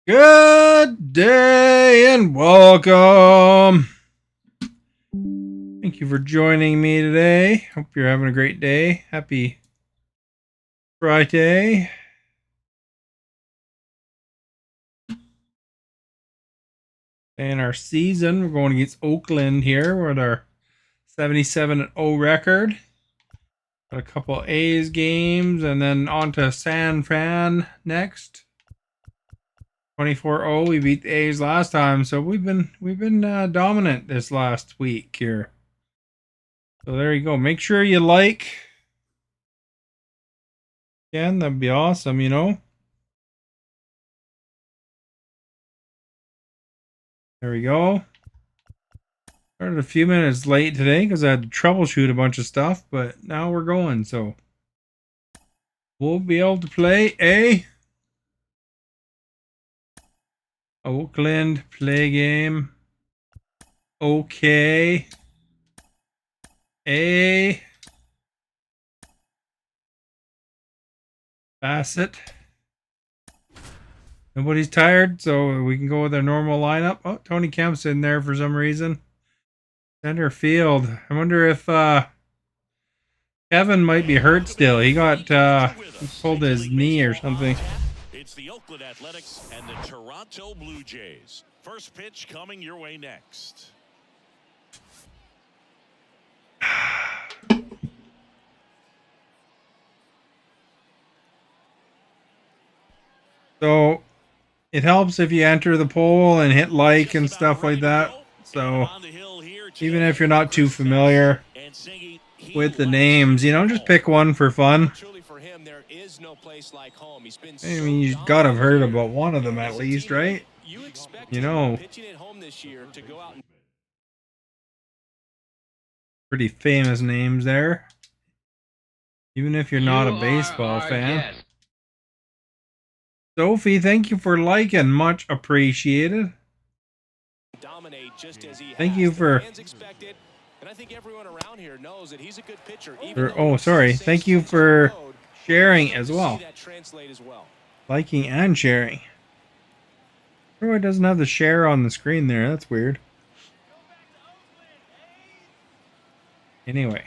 Good day and welcome. Thank you for joining me today. Hope you're having a great day. Happy Friday. And our season, we're going against Oakland here with our 77-0 record. Got a couple A's games and then on to San Fran next. 24-0. We beat the A's last time, so we've been dominant this last week here. So there you go. Make sure you like. Again, that'd be awesome, you know. There we go. Started a few minutes late today because I had to troubleshoot a bunch of stuff, but now we're going, so we'll be able to play a Oakland play game. Okay. A Bassett. Nobody's tired, so we can go with our normal lineup. Oh, Tony Kemp's in there for some reason. Center field. I wonder if Kevin might be hurt still. He got he pulled his knee or something. It's the Oakland Athletics and the Toronto Blue Jays. First pitch coming your way next. So it helps if you enter the poll and hit like and stuff like that. So even if you're not too familiar with the names, you know, just pick one for fun. I mean, you gotta have heard about one of them at least, right? You know, pretty famous names there. Even if you're not a baseball fan. Sophie, thank you for liking. Much appreciated. Thank you for... Oh, sorry. Thank you for sharing as well. Liking and sharing. Oh, it doesn't have the share on the screen there. That's weird. Anyway,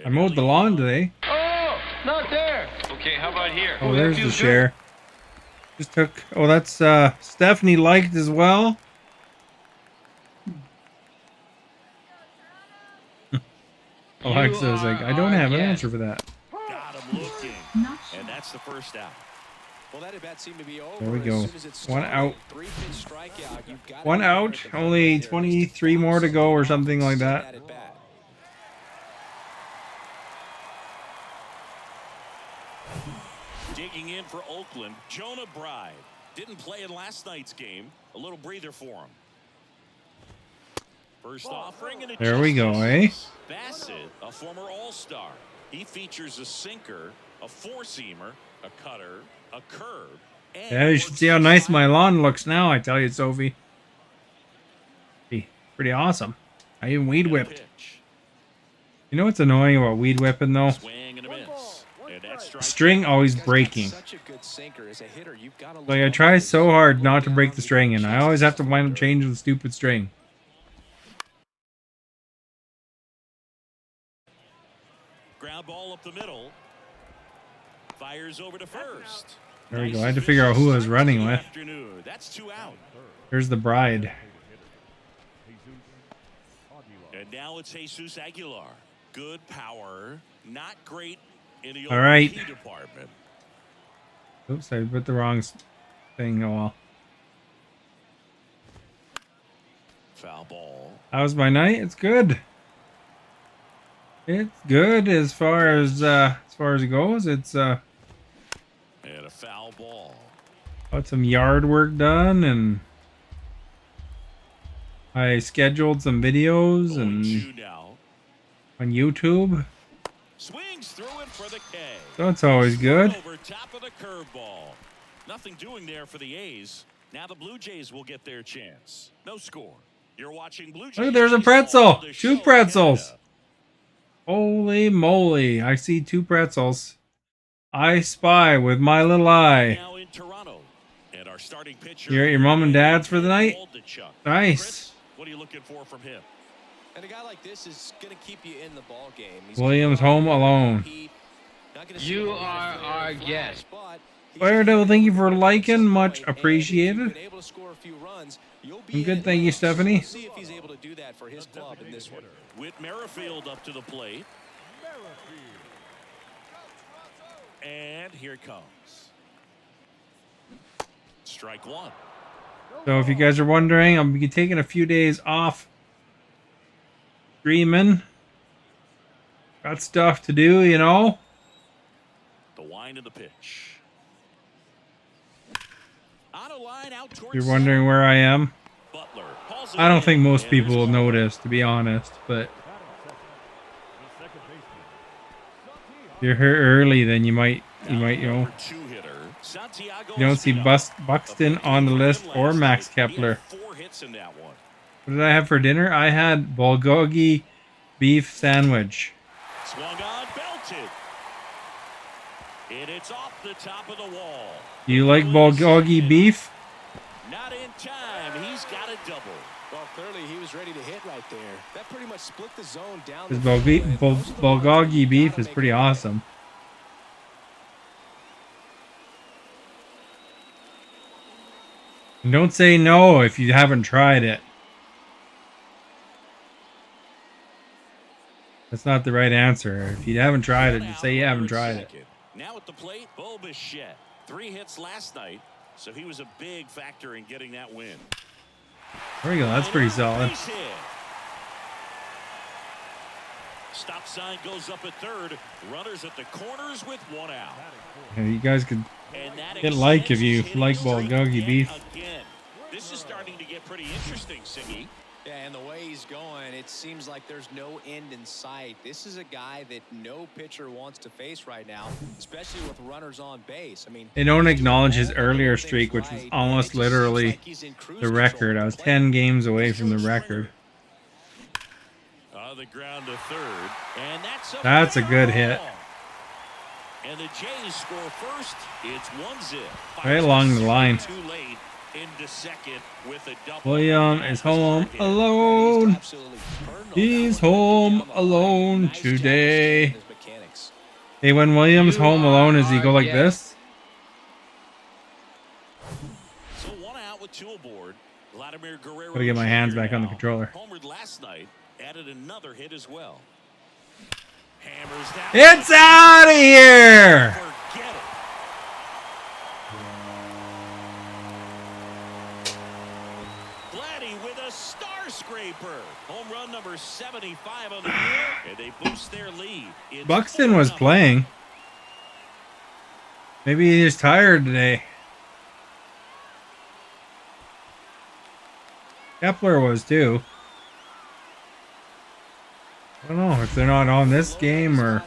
I mowed the lawn today. Oh, not there. Okay, how about here? Oh, there's the share. Just took... Oh, that's Stephanie liked as well. Alexa was like, I don't have an answer for that. Got him looking. And that's the first out. Well, that at bat seemed to be over. There we go. One out. 3-pitch strikeout. One out. Only 23 more to go or something like that. Digging in for Oakland, Jonah Bride. Didn't play in last night's game. A little breather for him. First offering, and there we go, eh? Bassett, a former All-Star. He features a sinker, a four-seamer, a cutter, a curve. Yeah, you should see how nice my lawn looks now, I tell you, Sophie. Pretty awesome. I even weed whipped. You know what's annoying about weed whipping, though? The string always breaking. Like, I try so hard not to break the string, and I always have to wind up changing the stupid string. Ground ball up the middle. Fires over to first. There we go. I had to figure out who I was running with. That's 2 out. Here's the bride. And now it's Jesus Aguilar. Good power, not great in the OP department. Oops, I put the wrong thing. Oh well. Foul ball. How's my night? It's good. It's good as far as it goes. It's and a foul ball. got some yard work done, and I scheduled some videos and on YouTube. Swings through it for the K. So it's always good. Over top of the curveball. Nothing doing there for the A's. Now the Blue Jays will get their chance. No score. You're watching Blue Jays. Look, there's a pretzel. 2 pretzels. Holy moly. I see 2 pretzels. I spy with my little eye. Now in Toronto. And our starting pitcher. You're at your mom and dad's for the night? Nice. Chris, what are you looking for from him? And a guy like this is going to keep you in the ball game. Williams home alone. You are our guest. Fire Devil, thank you for liking. Much appreciated. And good, thank you, Stephanie. See if he's able to do that for his club in this one. Whit Merrifield up to the plate. And here it comes. Strike one. So if you guys are wondering, I'm be taking a few days off streaming. Got stuff to do, you know. The wind of the pitch. On a line out towards You're wondering where I am. Butler hauls it I don't in, think most and people will there's one. notice, to be honest, but if you're here early, then you might, you know. Number two hitter, Santiago You don't see Espinal. Buxton on the list or Max He had Kepler. 4 hits in that one. What did I have for dinner? I had bulgogi beef sandwich. Swung on, belted. And it's off the top of the wall. Do you like bulgogi beef? Not in time. He's got a double. Well, clearly he was ready to hit right there. That pretty much split the zone down. Because the field, and most of the runs bulgogi you beef gotta is make pretty it. awesome. And don't say no if you haven't tried it. That's not the right answer. If you haven't tried it, just say you haven't tried it. Now at the plate, Bo Bichette. 3 hits last night, so he was a big factor in getting that win. There we go. That's pretty solid. Base hit. Stop sign goes up at third. Runners at the corners with 1 out. Yeah, you guys could And that hit like if you extends his like hitting streak bulgogi yet beef. Again. This is starting to get pretty interesting, Siggy. Yeah, and the way he's going, it seems like there's no end in sight. This is a guy that no pitcher wants to face right now, especially with runners on base. I mean, They don't he's doing acknowledge his all the earlier little streak, things which was right, almost and it just seems literally like he's in cruise the control record. at I the was plate. 10 games away from the record. The ground to third, and That's a good hit. And the Jays score first. It's 1-0. Right along the line. Too late into second with a double. William is home alone. He's home alone today. Hey, when William's home alone, does he go like this? So 1 out with 2 aboard. Vladimir Guerrero. Gotta get my hands Jr. back on the now. controller. Homered last night, added another hit as well. Hammers that. It's out of here! Forget it. Vladdy with a star scraper. Home run number 75 on the year, and they boost their lead. It's Buxton was 4-0. playing. Maybe he's tired today. Kepler was too. I don't know if they're not on this game or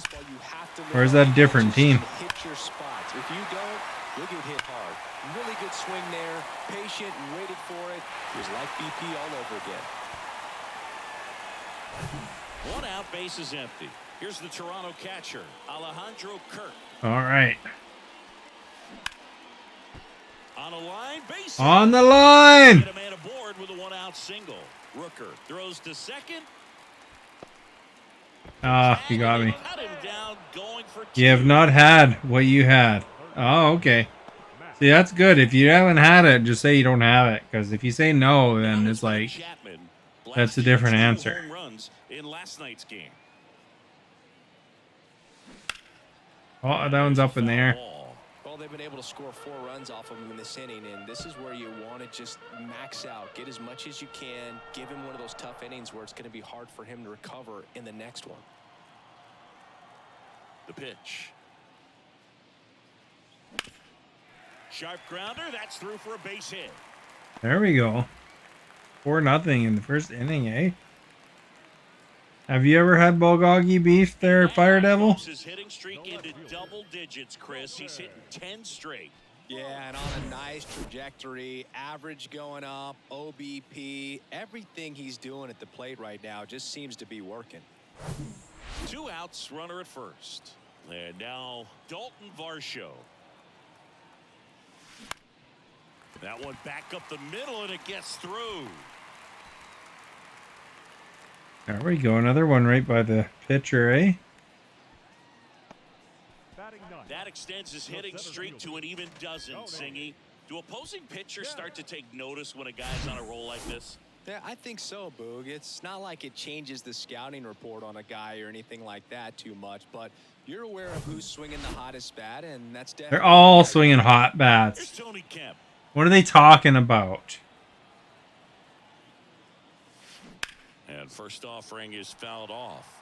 is that a different team? Hit your spots. If you don't, you'll get hit hard. Really good swing there. Patient and waited for it. It was like BP all over again. 1 out, base is empty. Here's the Toronto catcher, Alejandro Kirk. All right. On a line, base On hit. the line! Get a man aboard with a 1-out single. Rooker throws to second. Ah, you got me. Cut him down, going for 2. You have not had what you had. Oh, okay. See, that's good. If you haven't had it, just say you don't have it. Because if you say no, then it's like, Chapman that's a different blasted 2 answer. home runs in last night's game. oh, that one's up in the air. Ball. Well, they've been able to score 4 runs off of him in this inning, and this is where you want to just max out, get as much as you can, give him one of those tough innings where it's going to be hard for him to recover in the next one. The pitch. Sharp grounder, that's through for a base hit. There we go. 4-0 in the first inning, eh? Have you ever had bulgogi beef there, Fire Devil? His hitting streak into double digits, Chris. He's hitting 10 straight. Yeah, and on a nice trajectory, average going up, OBP, everything he's doing at the plate right now just seems to be working. 2 outs, runner at first. And now Dalton Varsho. That one back up the middle, and it gets through. There we go. Another one right by the pitcher, eh? That extends his hitting streak to an even dozen, Singy. Do opposing pitchers start to take notice when a guy's on a roll like this? Yeah, I think so, Boog. It's not like it changes the scouting report on a guy or anything like that too much, but you're aware of who's swinging the hottest bat, and that's definitely... They're all swinging hot bats. Here's Tony Kemp. What are they talking about? And first offering is fouled off.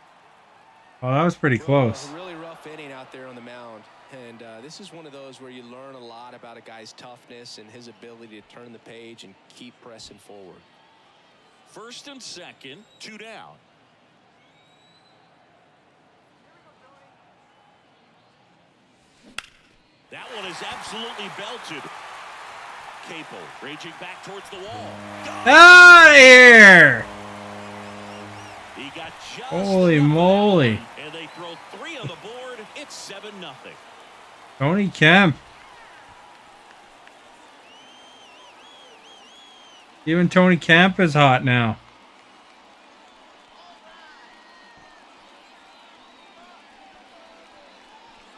Oh, that was pretty close. A really rough inning out there on the mound. And this is one of those where you learn a lot about a guy's toughness and his ability to turn the page and keep pressing forward. First and second, 2 down. That one is absolutely belted. Capo raging back towards the wall. Out of here! He got just Holy moly. and they throw 3 on the board. It's 7-0. Tony Kemp. Even Tony Kemp is hot now.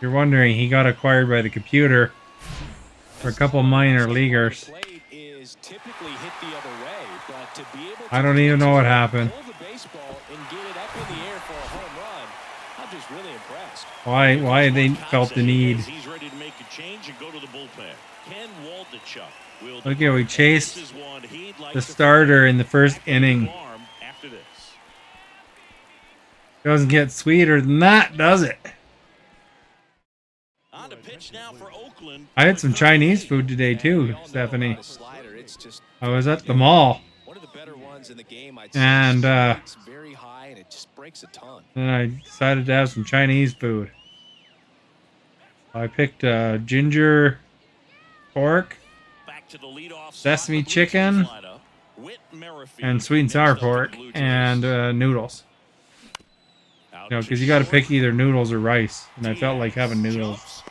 You're wondering, he got acquired by the computer for a couple minor leaguers. I don't even know what happened. Why they felt the need. He's ready to make a change and go to the bullpen. Ken Waldichuk. Look at, we chased the starter in the first inning. After this. Doesn't get sweeter than that, does it? On to pitch now for Oakland. I had some Chinese food today too, Stephanie. I was at the mall. And then I decided to have some Chinese food. I picked ginger pork, sesame chicken, and sweet and sour pork, and noodles. You know, because you got to pick either noodles or rice, and I felt like having noodles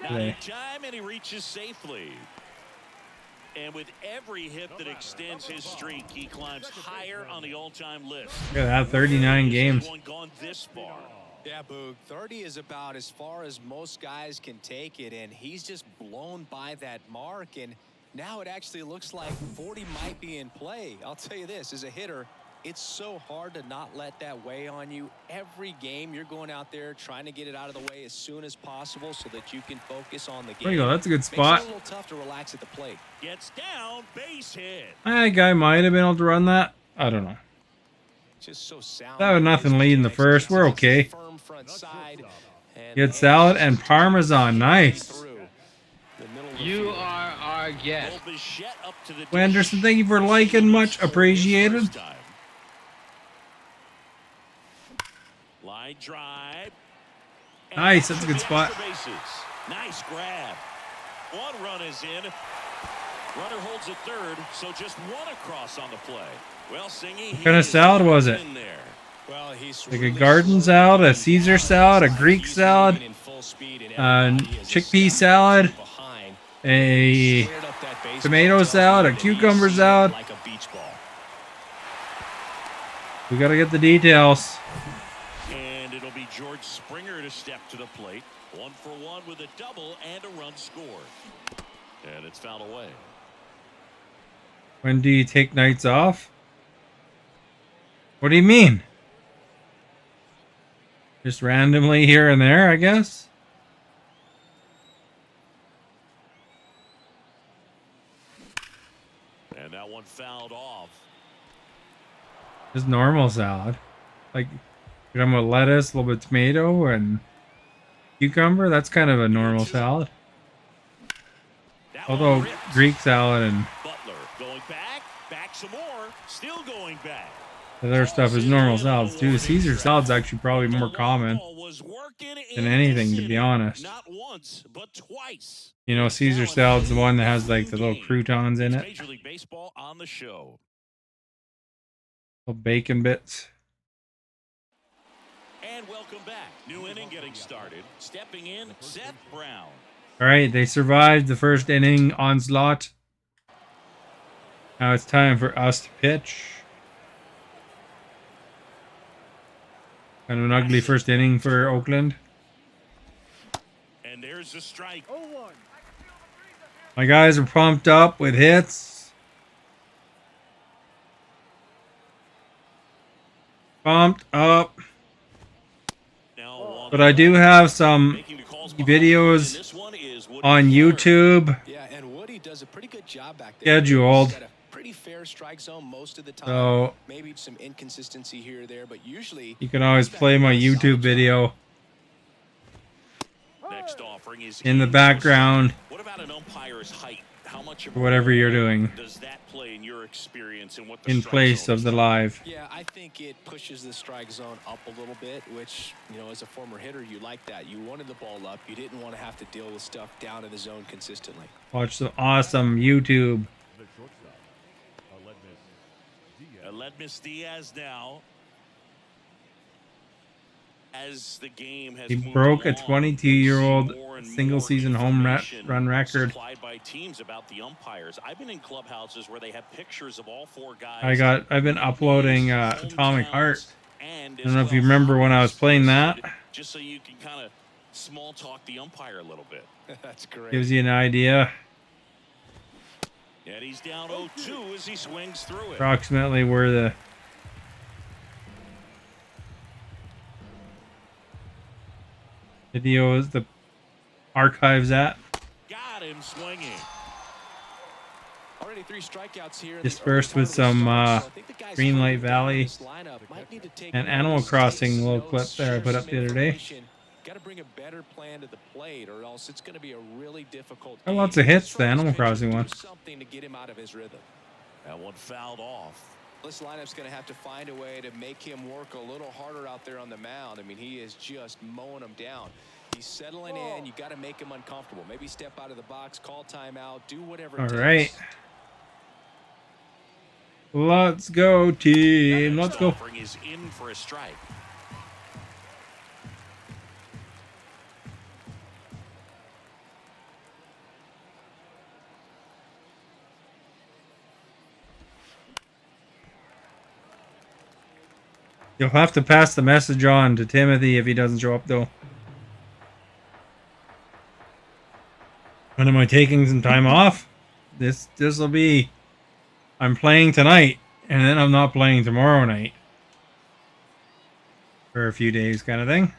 today. And he reaches safely. And with every hit that extends his streak, he climbs higher on the all-time list. Look at that, 39 games. Gone this far. Yeah, Boog, 30 is about as far as most guys can take it, and he's just blown by that mark, and now it actually looks like 40 might be in play. I'll tell you this, as a hitter, it's so hard to not let that weigh on you. Every game you're going out there trying to get it out of the way as soon as possible so that you can focus on the game. There you go, that's a good Makes spot. it a little tough to relax at the plate. Gets down, base hit. That guy might have been able to run that. I don't know. Just so sound. That was nothing lead in the first. We're okay. Get salad and Parmesan. Nice. You are our guest. Wenderson, thank you for liking. Much appreciated. Line drive. Nice. That's a good spot. Nice grab. One run is in. Runner holds at third, so just one across on the play. Well, Singy, what kind of salad was it? Well, Like a garden salad, a Caesar salad, a Greek salad, chickpea salad, a tomato salad, a cucumber salad. We got to get the details. And it'll be George Springer to step to the plate. 1 for 1 with a double and a run scored. And it's fouled away. When do you take nights off? What do you mean? Just randomly here and there, I guess? And that one fouled off. Just normal salad. Like, you're talking about lettuce, a little bit of tomato, and cucumber. That's kind of a normal salad. Although Greek salad and Going back some more, still going back. the other stuff is normal salads too. Caesar salad's actually probably more common than anything, to be honest. Not once, but twice. You know, Caesar salad's the one that has like the little croutons in it. Major League Baseball on the show. Little bacon bits. And welcome back. New inning getting started. Stepping in, Seth Brown. All right, they survived the first inning onslaught. Now it's time for us to pitch. Kind of an ugly first inning for Oakland. And there's the strike. My guys are pumped up with hits. Pumped up. Now, But I do have some making the calls behind the plate, and videos this one is Woody on Clark. YouTube Yeah, and Woody does a pretty good job back there. scheduled. He's got a pretty fair strike zone most of the time. So Maybe some inconsistency here or there, but usually you can always play my YouTube video Next offering is in the in. background What about an umpire's height? How much of or whatever you're doing does that play in your experience and what the in strike place zone of is? the live. Yeah, I think it pushes the strike zone up a little bit, which, you know, as a former hitter, you like that. You wanted the ball up. You didn't want to have to deal with stuff down in the zone consistently. Watch some awesome YouTube. Aledmus Diaz now. As the game has He moved broke a along, 22-year-old we see more and single more season home information run record. supplied by teams about the umpires. I've been in clubhouses where they have pictures of all four guys. I've been uploading Atomic Heart. And I don't know if you remember when I was playing that. just so you can kind of small talk the umpire a little bit. That's great. Gives you an idea And he's down 0-2 as he swings through it. approximately where the videos, the archives at. Got him swinging. Already 3 strikeouts here. Dispersed with some Green Light Valley and Animal Crossing little clip there I put up the other day. Got to bring a better plan to the plate, or else it's going to be a really difficult. Got lots of hits, the Animal Crossing one. Something to get him out of his rhythm. That one fouled off. This lineup's going to have to find a way to make him work a little harder out there on the mound. I mean, he is just mowing them down. He's settling in. You got to make him uncomfortable. Maybe step out of the box, call timeout, do whatever. All right. Let's go, team. Let's go. Offering is in for a strike. You'll have to pass the message on to Timothy if he doesn't show up, though. When am I taking some time off? This'll be. I'm playing tonight, and then I'm not playing tomorrow night for a few days, kind of thing.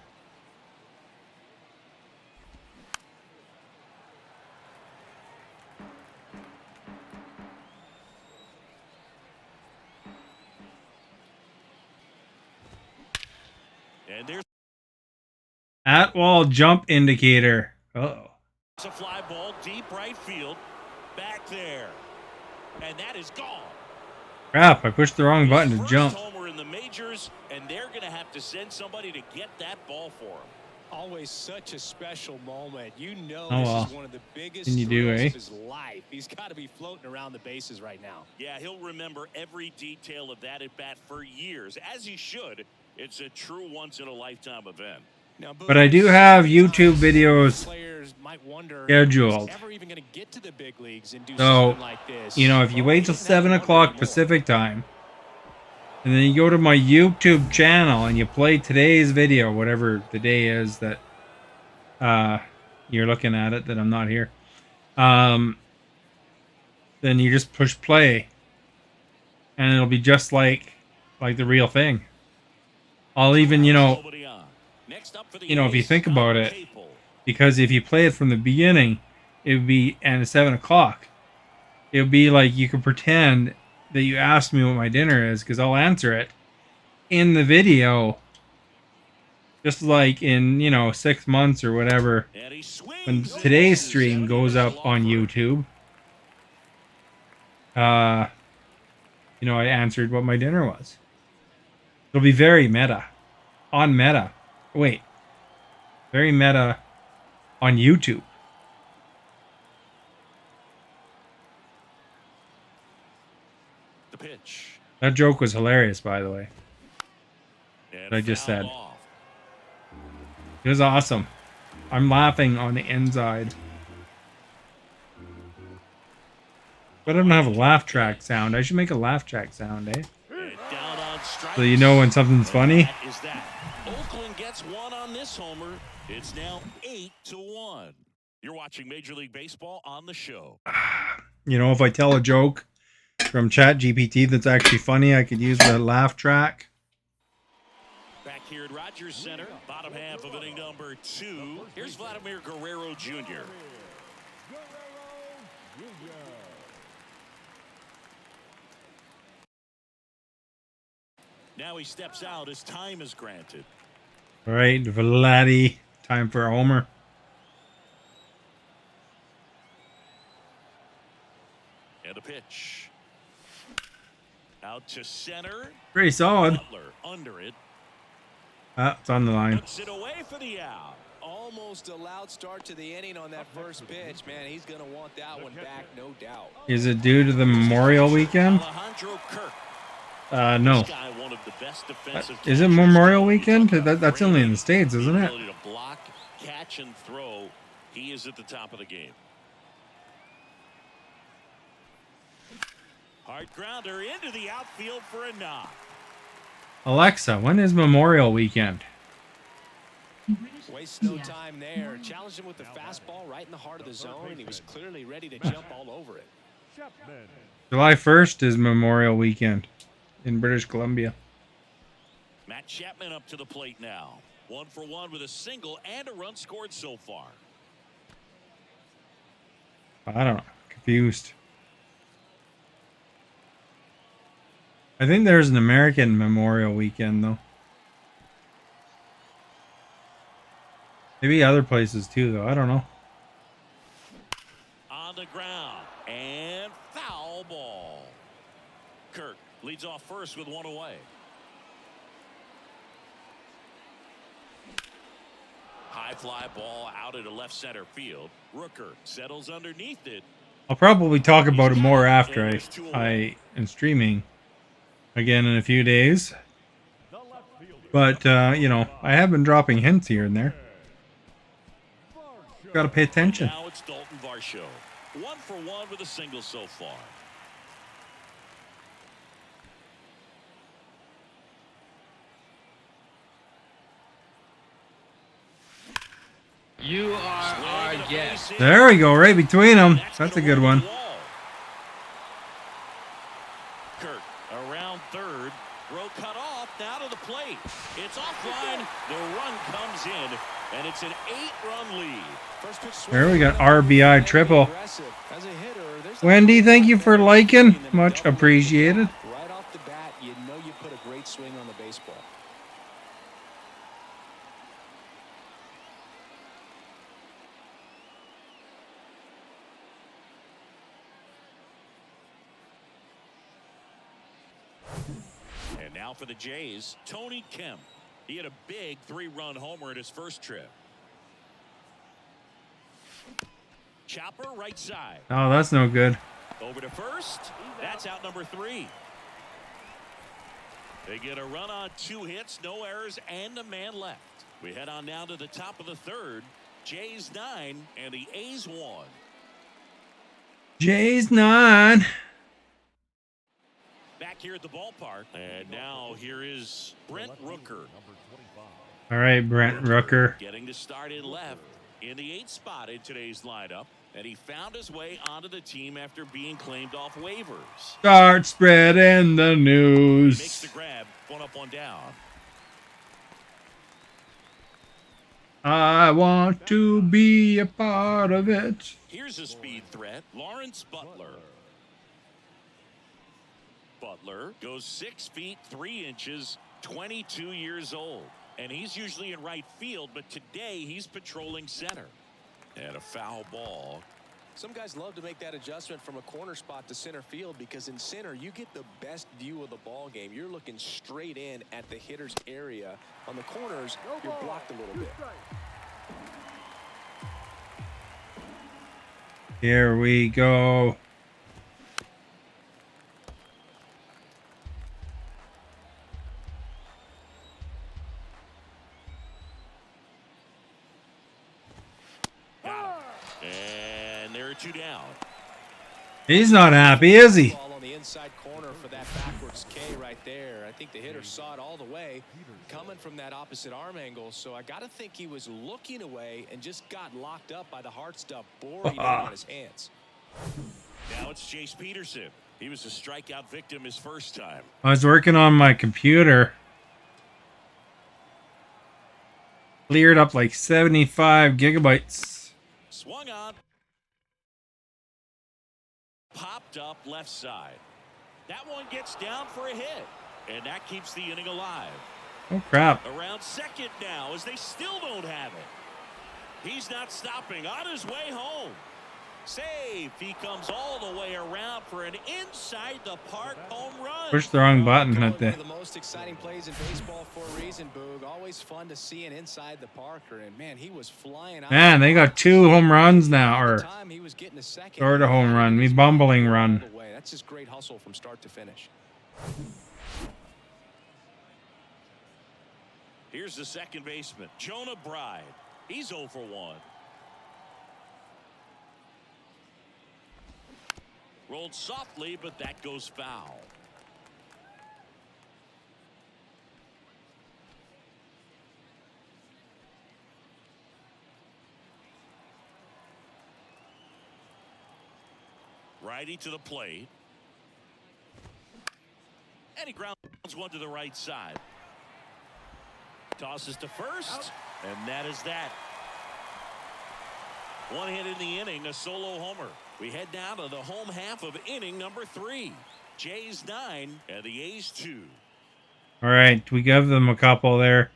And there's At-wall jump indicator. Uh-oh. a fly ball deep right field. Back there. And that is gone. Crap, I pushed the wrong button to First jump. homer in the majors, and they're going to have to send somebody to get that ball for him. Always such a special moment. You know, Oh, this well. is one of the biggest Can you do, thrills eh? of his life. He's got to be floating around the bases right now. Yeah, he'll remember every detail of that at bat for years, as he should. It's a true once-in-a-lifetime event. Now, But I do have YouTube videos players might wonder, scheduled. is ever even going to get to the big leagues and do So, something like this? you know, if you wait till 7 o'clock Pacific time, and then you go to my YouTube channel and you play today's video, whatever the day is that you're looking at it, that I'm not here, then you just push play, and it'll be just like the real thing. I'll even, if you think about it, because if you play it from the beginning, it would be, and it's 7 o'clock, it would be like you could pretend that you asked me what my dinner is, because I'll answer it in the video, just like in 6 months or whatever. When today's stream goes up on YouTube, I answered what my dinner was. It'll be very meta. On meta. Wait. Very meta on YouTube. The pitch. That joke was hilarious, by the way. And What I just fouled said. off. It was awesome. I'm laughing on the inside. But I don't have a laugh track sound. I should make a laugh track sound, eh? Down on strikes. So you know when something's funny. That is that. Oakland gets one on this homer. It's now 8-1. You're watching Major League Baseball on the show. You know, if I tell a joke from ChatGPT that's actually funny, I could use the laugh track. Back here at Rogers Center, bottom half of inning number 2. Here's Vladimir Guerrero Jr. Now he steps out as time is granted. All right, Vladdy, time for a homer. And a pitch. Out to center. Pretty solid. Butler under it. It's on the line. Puts it away for the out. Almost a loud start to the inning on that first pitch. Man, he's going to want that one back, no doubt. Is it due to the Memorial Weekend? Alejandro Kirk. No. This guy, one of the best defensive Is it catchers. Memorial Weekend? That's only in the States, isn't it? Ability to block, catch, and throw. He is at the top of the game. Hard grounder into the outfield for a knock. Alexa, when is Memorial Weekend? Waste no time there. Challenged him with the fastball right in the heart of the zone, and he was clearly ready to jump all over it. July 1st is Memorial Weekend in British Columbia. Matt Chapman up to the plate now. 1 for 1 with a single and a run scored so far. I don't know. Confused. I think there's an American Memorial Weekend, though. Maybe other places, too, though. I don't know. On the ground. And foul ball. Kirk leads off first with one away. High fly ball out into left center field. Rooker settles underneath it. I'll probably talk about it more after I am streaming again in a few days. But, you know, I have been dropping hints here and there. Got to pay attention. Now it's Dalton Varsho. 1 for 1 with a single so far. You are our guest. There we go, right between them. That's a good one. Kirk around third. Throw cut off. Now to the plate. It's offline. The run comes in, and it's an 8-run lead. There we got RBI triple. Wendy, thank you for liking. Much appreciated. Right off the bat, you know you put a great swing on the baseball. And now for the Jays, Tony Kemp. He had a big 3-run homer at his first trip. Chopper right side. Oh, that's no good. Over to first. That's out number 3. They get a run on 2 hits, no errors, and a man left. We head on down to the top of the third. Jays 9 and the A's 1. Jays 9. Back here at the ballpark. And now here is Brent Rooker. All right, Brent Rooker. Getting to start in left in the 8th spot in today's lineup. And he found his way onto the team after being claimed off waivers. Start spreading the He makes news. the grab, 1 up, 1 down. I want to be a part of it. Here's a speed threat, Lawrence Butler. Butler goes 6 feet 3 inches, 22 years old. And he's usually in right field, but today he's patrolling center. And a foul ball. Some guys love to make that adjustment from a corner spot to center field because in center you get the best view of the ball game. You're looking straight in at the hitter's area. On the corners, you're blocked a little bit. Here we go. And there are 2 down. He's not happy, is he? Ball on the inside corner for that backwards K right there. I think the hitter saw it all the way coming from that opposite arm angle. So I got to think he was looking away and just got locked up by the hard stuff boring on his hands. Now it's Chase Peterson. He was a strikeout victim his first time. I was working on my computer. Cleared up like 75 gigabytes. Swung on. Popped up left side. That one gets down for a hit. And that keeps the inning alive. Oh, crap. Around second now as they still don't have it. He's not stopping on his way home. Save. He comes all the way around for an inside the park home run. Pushed the wrong button at One the. of the most exciting plays in baseball for a reason, Boog. Always fun to see an inside the Parker, and man, he was flying out. Man, they got 2 home runs now, or Time he was getting a second. sort of home run. Me bumbling run. All the way. That's just great hustle from start to finish. Here's the second baseman, Jonah Bride. He's 0 for 1. Rolled softly, but that goes foul. Righty to the plate. And he grounds one to the right side. Tosses to first, and that is that. One hit in the inning, a solo homer. We head down to the home half of inning number 3. Jays 9 and the A's 2. All right, we give them a couple there.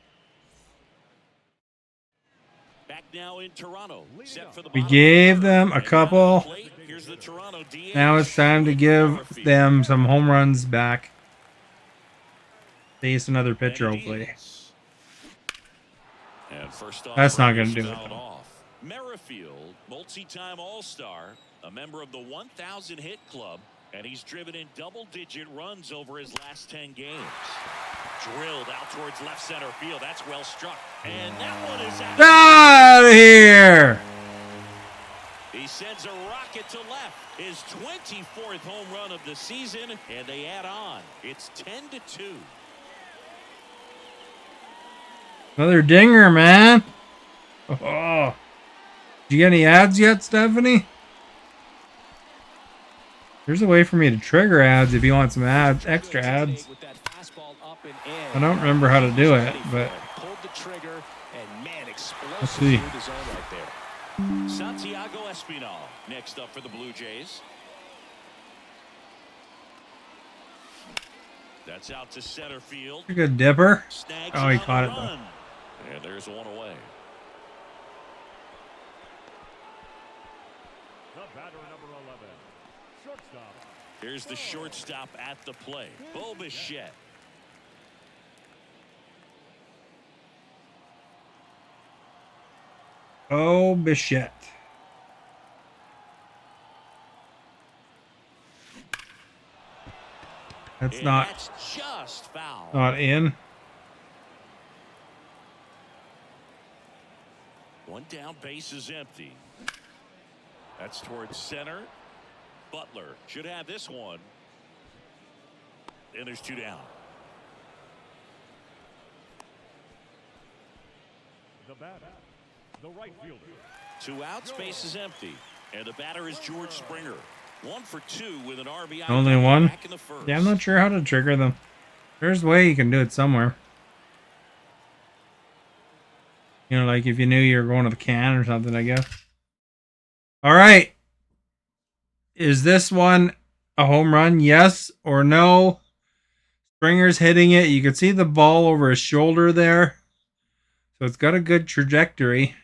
Back now in Toronto. Set for the We bottom gave of the them a third. couple. Here's the Toronto DH. Now it's time to give them some home runs back. Face another pitcher, hopefully. And first off, That's not gonna do it, fouled though. off. Merrifield, multi-time All-Star, a member of the 1,000 hit club, and he's driven in double-digit runs over his last 10 games. Drilled out towards left center field. That's well struck. And that one is Out of here! He sends a rocket to left. His 24th home run of the season, and they add on. It's 10-2. Another dinger, man. Oh. Did you get any ads yet, Stephanie? There's a way for me to trigger ads if you want some ads, extra ads. I don't remember how to do it, but let's see. Santiago Espinal next up for the Blue Jays. That's out to center field. A good dipper. Snags Oh, he on caught the it, though. run. And there's one away. The batter, number 11, shortstop. Here's the shortstop at the plate, Bo Bichette. Oh, Bichette. That's And not that's just foul. not in. One down, base is empty. That's towards center. Butler should have this one. And there's 2 down. The batter, the right fielder. 2 outs, base is empty. And the batter is George Springer. 1 for 2 with an RBI. Only one? Back in the first. Yeah, I'm not sure how to trigger them. There's a way you can do it somewhere. You know, like if you knew you were going to the can or something, I guess. All right. Is this one a home run? Yes or no? Springer's hitting it. You can see the ball over his shoulder there. So it's got a good trajectory.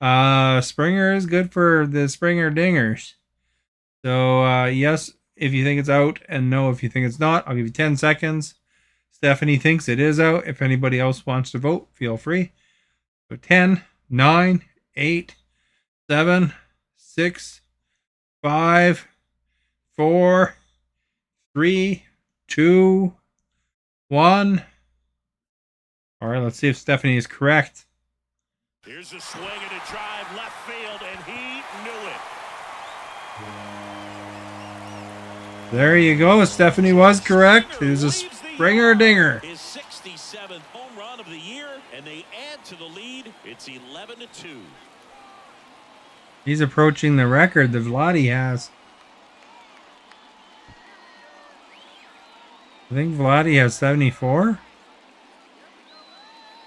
Springer is good for the Springer dingers. So, yes, if you think it's out, and no, if you think it's not. I'll give you 10 seconds. Stephanie thinks it is out. If anybody else wants to vote, feel free. So 10, 9, 8, 7, 6, 5, 4, 3, 2, 1. All right, let's see if Stephanie is correct. Here's a swing and a drive left field, and he knew it. There you go. Stephanie was correct. It was a springer dinger. His 67th home run of the year, and they add to the lead. It's 11-2. He's approaching the record that Vladdy has. I think Vladdy has 74.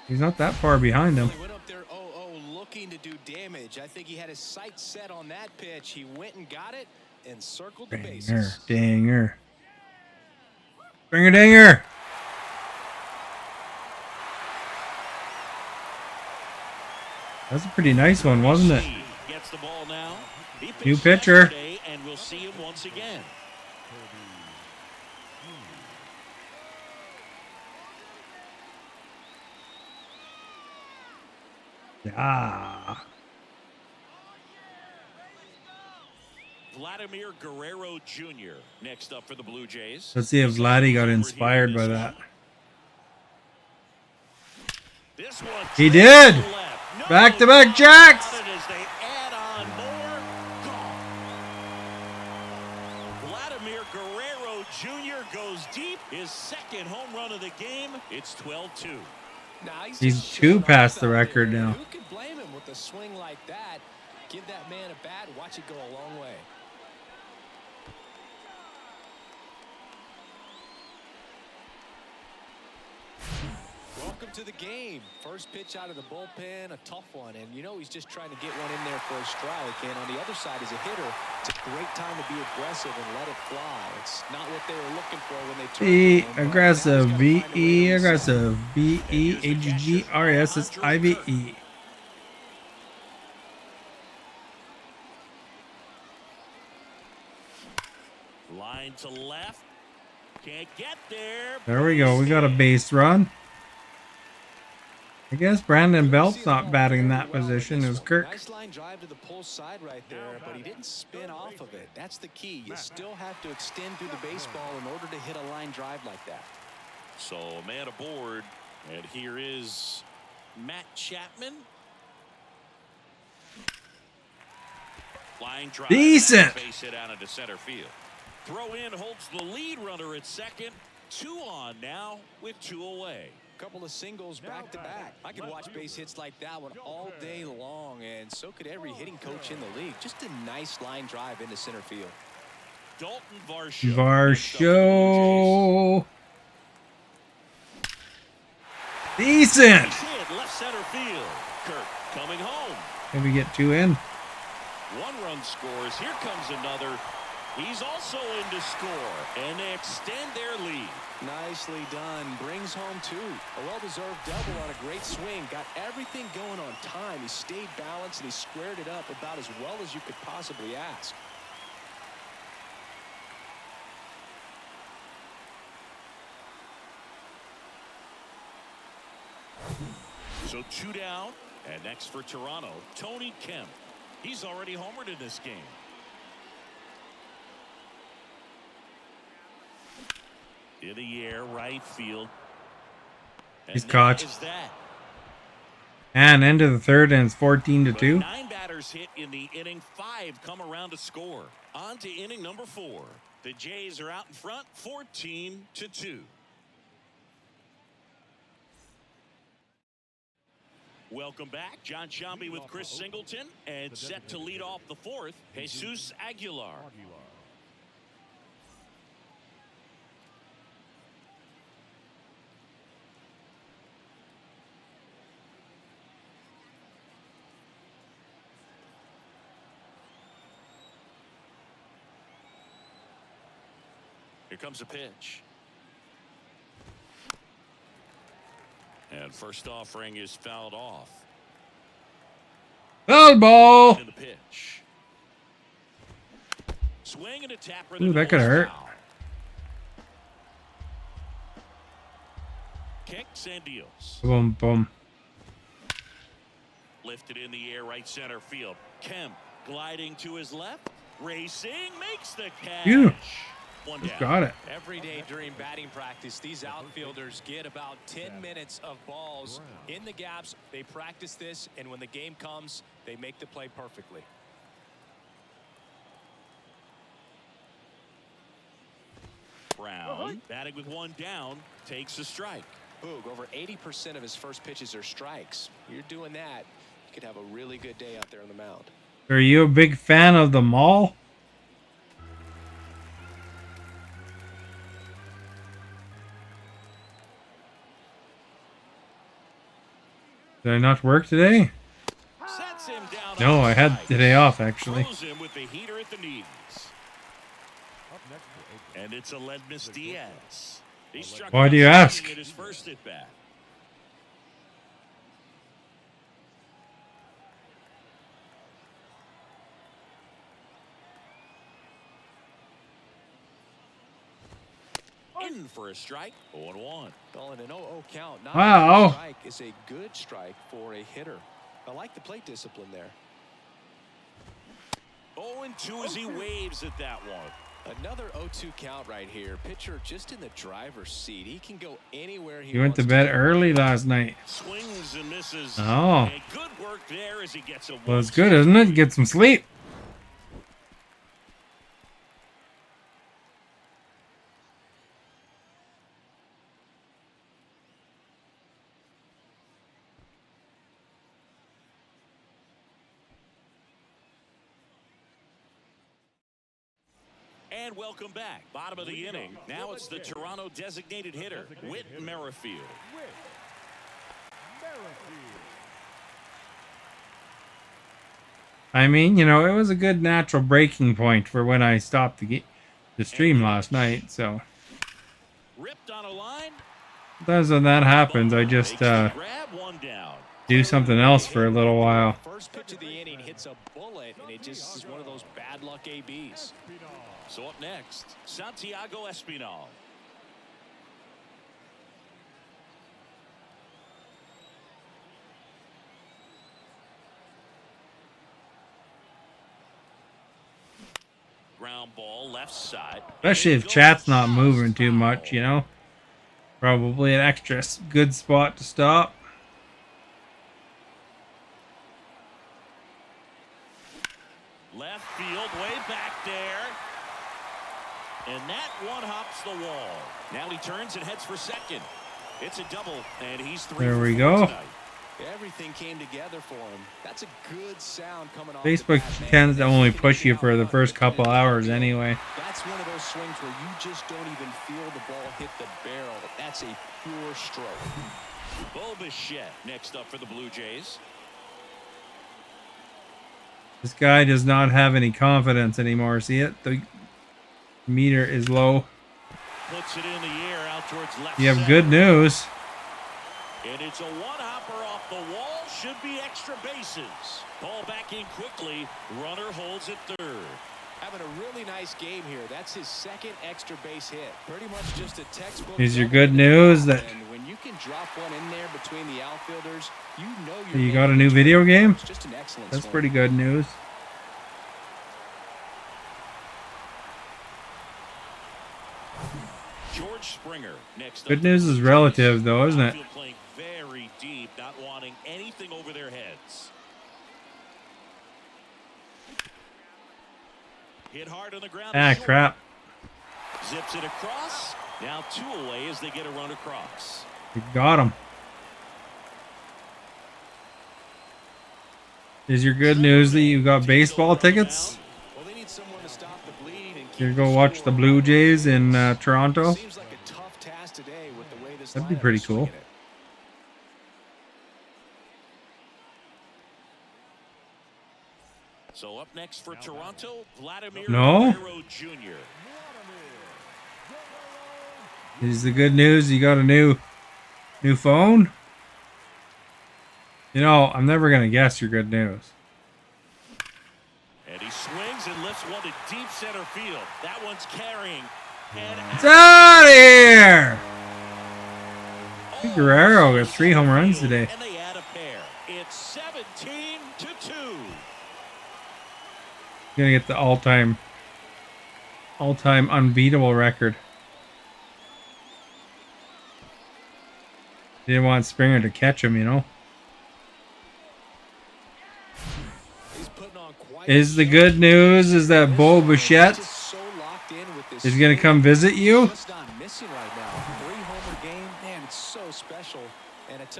He's not that far behind him. He went up there 0-0 looking to do damage. I think he had his sights set on that pitch. He went and got it and circled the bases. Dinger. Springer dinger. That's a pretty nice one, wasn't it? Gets the ball now. New pitcher. And we'll see him once again. Yeah. Vladimir Guerrero Jr. next up for the Blue Jays. Let's see if Vladdy got inspired by that. This one He did. Back-to-back jacks. As they add on more. Gone. Vladimir Guerrero Jr. goes deep. His second home run of the game. It's 12-2. Now, He's two past the record now. Who could blame him with a swing like that? Give that man a bat, watch it go a long way. Welcome to the game. First pitch out of the bullpen, a tough one. And you know he's just trying to get one in there for a strike. And on the other side as a hitter, it's a great time to be aggressive and let it fly. It's not what they were looking for when they turned it. Aggressive. V-E, aggressive. V-E-A-G-G-R-E-S-S-I-V-E. Line to left. Can't get there. There we go. We got a base run. I guess Brandon Belt's not batting in that position. It was Kirk. Nice line drive to the pull side right there, but he didn't spin off of it. That's the key. You still have to extend through the baseball in order to hit a line drive like that. So a man aboard, and here is Matt Chapman. Line drive. Decent. Base hit out into center field. Throw in holds the lead runner at second. 2 on now with 2 away. Couple of singles back to back. I could watch base hits like that one all day long, and so could every hitting coach in the league. Just a nice line drive into center field. Dalton Varsho. Varsho. Decent. Hit left center field. Kirk coming home. Maybe get 2 in. 1 run scores. Here comes another. He's also in to score, and they extend their lead. Nicely done. Brings home 2. A well-deserved double on a great swing. Got everything going on time. He stayed balanced, and he squared it up about as well as you could possibly ask. So 2 down, and next for Toronto, Tony Kemp. He's already homered in this game. In the air, right field. And He's caught. is that. And into the third, and it's 14-2. 9 batters hit in the inning. 5 come around to score. On to inning number 4. The Jays are out in front, 14-2. Welcome back. John Shambi with Chris Singleton, and set to lead off the 4th, Jesus Aguilar. Here comes a pitch. And first offering is fouled off. Foul ball. In the pitch. Swing and a tapper. Ooh, that could hurt. Kicks and deals. Boom, boom. Lifted in the air, right center field. Kemp gliding to his left. Racing, makes the catch. Phew. One Just down. got it. Every day during batting practice, these outfielders get about 10 minutes of balls in the gaps. They practice this, and when the game comes, they make the play perfectly. 1, batting with one down, takes a strike. Boog, over 80% of his first pitches are strikes. You're doing that, you could have a really good day out there on the mound. Are you a big fan of the mall? Did I not work today? Sets him down No, I had outside. today off actually. Throws him with the heater at the knees. Up next for Oakland. And it's Aledmus Diaz. He struck Why out do you swinging ask? at his first at bat. In for a strike, 0-1. Well, in an 0-0 count, not Wow. a strike is a good strike for a hitter. I like the plate discipline there. 0-2 as he waves at that one. Another 0-2 count right here. Pitcher just in the driver's seat. He can go anywhere he You went wants to bed go. early last night. Swings and misses. Oh. And good work there as he gets a Well, it's good, isn't it? Get some sleep. And welcome back. Bottom of the inning. Now it's the Toronto designated hitter, Whit Merrifield. Whit Merrifield. I mean, you know, it was a good natural breaking point for when I stopped the stream last night. So Ripped on a line. sometimes when that happens, I just Makes the grab, one down. do something else for a little while. First pitch of the inning hits a bullet, and it just is one of those bad luck ABs. So up next, Santiago Espinal. Ground ball left side. Especially if chat's not moving too much, you know. Probably an extra good spot to stop. Left field, way back there. And that one hops the wall. Now he turns and heads for second. It's a double, and he's 3 There for we 4 go. tonight. Everything came together for him. That's a good sound coming off. Facebook the bat, man. tends to only push you for the first couple hours anyway. That's one of those swings where you just don't even feel the ball hit the barrel. That's a pure stroke. Bo Bichette next up for the Blue Jays. This guy does not have any confidence anymore. See it? The meter is low. Puts it in the air out towards left. You have center. good news. And it's a one-hopper off the wall. Should be extra bases. Ball back in quickly. Runner holds at third. Having a really nice game here. That's his second extra base hit. Pretty much just a textbook. Is your good news that And when you can drop one in there between the outfielders, you know you're you got a new video game? It's just an excellent That's swing. pretty good news. George Springer next. Good up. news is relative, though, isn't it? Outfield playing very deep, not wanting anything over their heads. Hit hard on the ground. Ah, short. crap. Zips it across. Now 2 away as they get a run across. You got him. Is your good news that you got baseball tickets? Well, they need someone to stop the bleed and keep You're the gonna go watch the score Blue alive. Jays in Toronto? Seems like a tough task today with the way this That'd be lineup pretty is cool. swinging it. So up next for Toronto, Vladimir No. Guerrero Jr. Is the good news you got a new phone? You know, I'm never gonna guess your good news. And he swings and lifts one to deep center field. That one's carrying. And It's out of here! Guerrero got 3 home runs today. And they add a pair. It's 17-2. Gonna get the all-time unbeatable record. Didn't want Springer to catch him, you know. He's putting on quite Is a the show. good news is that Bo Bichette Just so locked in with this is gonna swing. come visit you? Just not missing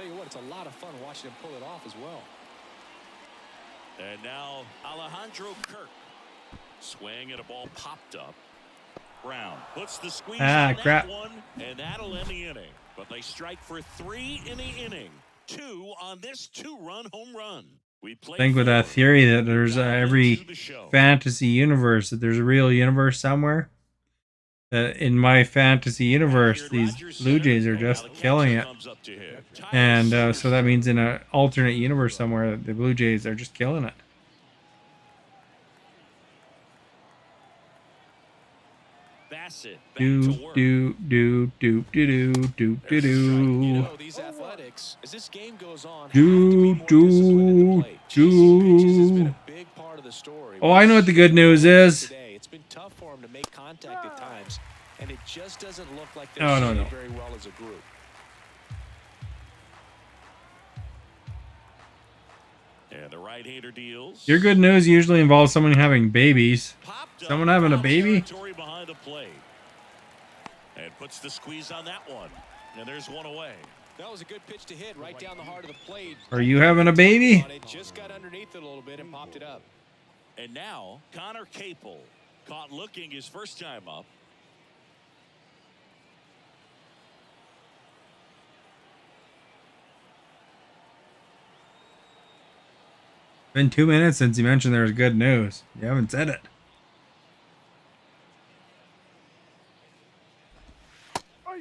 tell you what, it's a lot of fun watching him pull it off as well. And now Alejandro Kirk. Swing and a ball popped up. Brown puts the squeeze on crap. that one, and that'll end the inning. But they strike for 3 in the inning. 2 on this 2-run home run. We I think with that theory that there's every fantasy universe, that there's a real universe somewhere. In my fantasy universe, these Blue Jays are just killing it. And so that means in an alternate universe somewhere, the Blue Jays are just killing it. Do do do do do do do do. These athletics, as this game goes on, do do do. Oh, I know what the good news is. It's been tough for him to make contact at times, and it just doesn't look like they're no. very well as a group. And the right-hander deals. Your good news usually involves someone having babies. Someone having a baby? Behind the plate. And puts the squeeze on that one. And there's one away. That was a good pitch to hit right down the heart of the plate. Are you having a baby? It just got underneath it a little bit and popped it up. And now Connor Capel caught looking his first time up. Been 2 minutes since you mentioned there was good news. You haven't said it.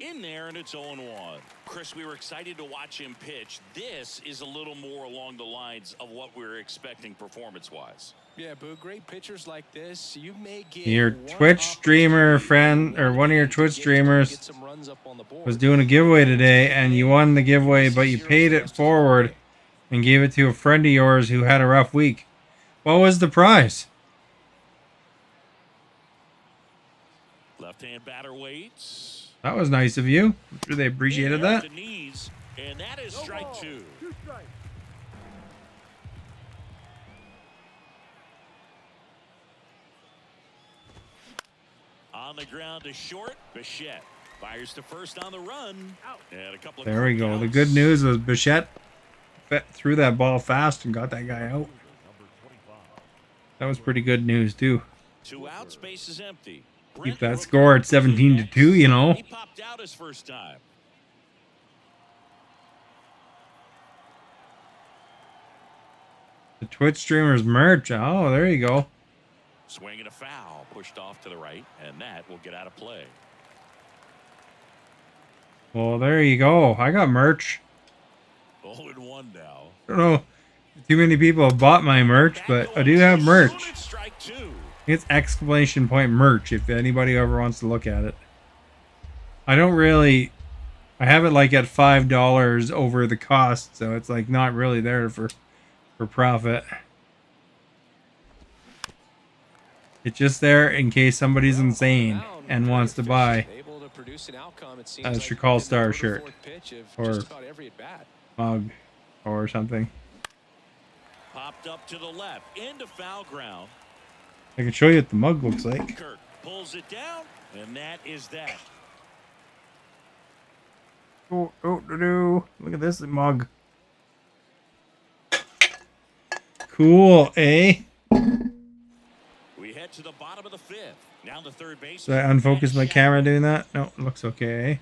In there, and it's 0-1. Chris, we were excited to watch him pitch. This is a little more along the lines of what we were expecting performance-wise. Yeah, Boo, great pitchers like this, you may get your Twitch streamer friend, or one of your Twitch streamers, was doing a giveaway today, and you won the giveaway, but you paid it forward and gave it to a friend of yours who had a rough week. What was the prize? Left-hand batter waits. That was nice of you. I'm sure they appreciated that. The knees, and that is strike 2. On the ground to short, Bichette fires to first on the run. And a couple of there we go. The good news was Bichette threw that ball fast and got that guy out. That was pretty good news too. 2 outs, base is empty. Keep that score at 17-2, you know. He popped out his first time. The Twitch streamers merch. Oh, there you go. Swing and a foul, pushed off to the right, and that will get out of play. Well, there you go. I got merch. 0-1 now. I don't know. Too many people have bought my merch, but I do have merch. It's exclamation point merch if anybody ever wants to look at it. I have it like at $5 over the cost, so it's like not really there for profit. It's just there in case somebody's insane and wants to buy a Shakal Star shirt or mug or something. Popped up to the left into foul ground. I can show you what the mug looks like. Kirk pulls it down, and that is that. Oh, look at this mug. Cool, eh? We head to the bottom of the 5th. Now the third base. Did I unfocus my camera doing that? No, it looks okay.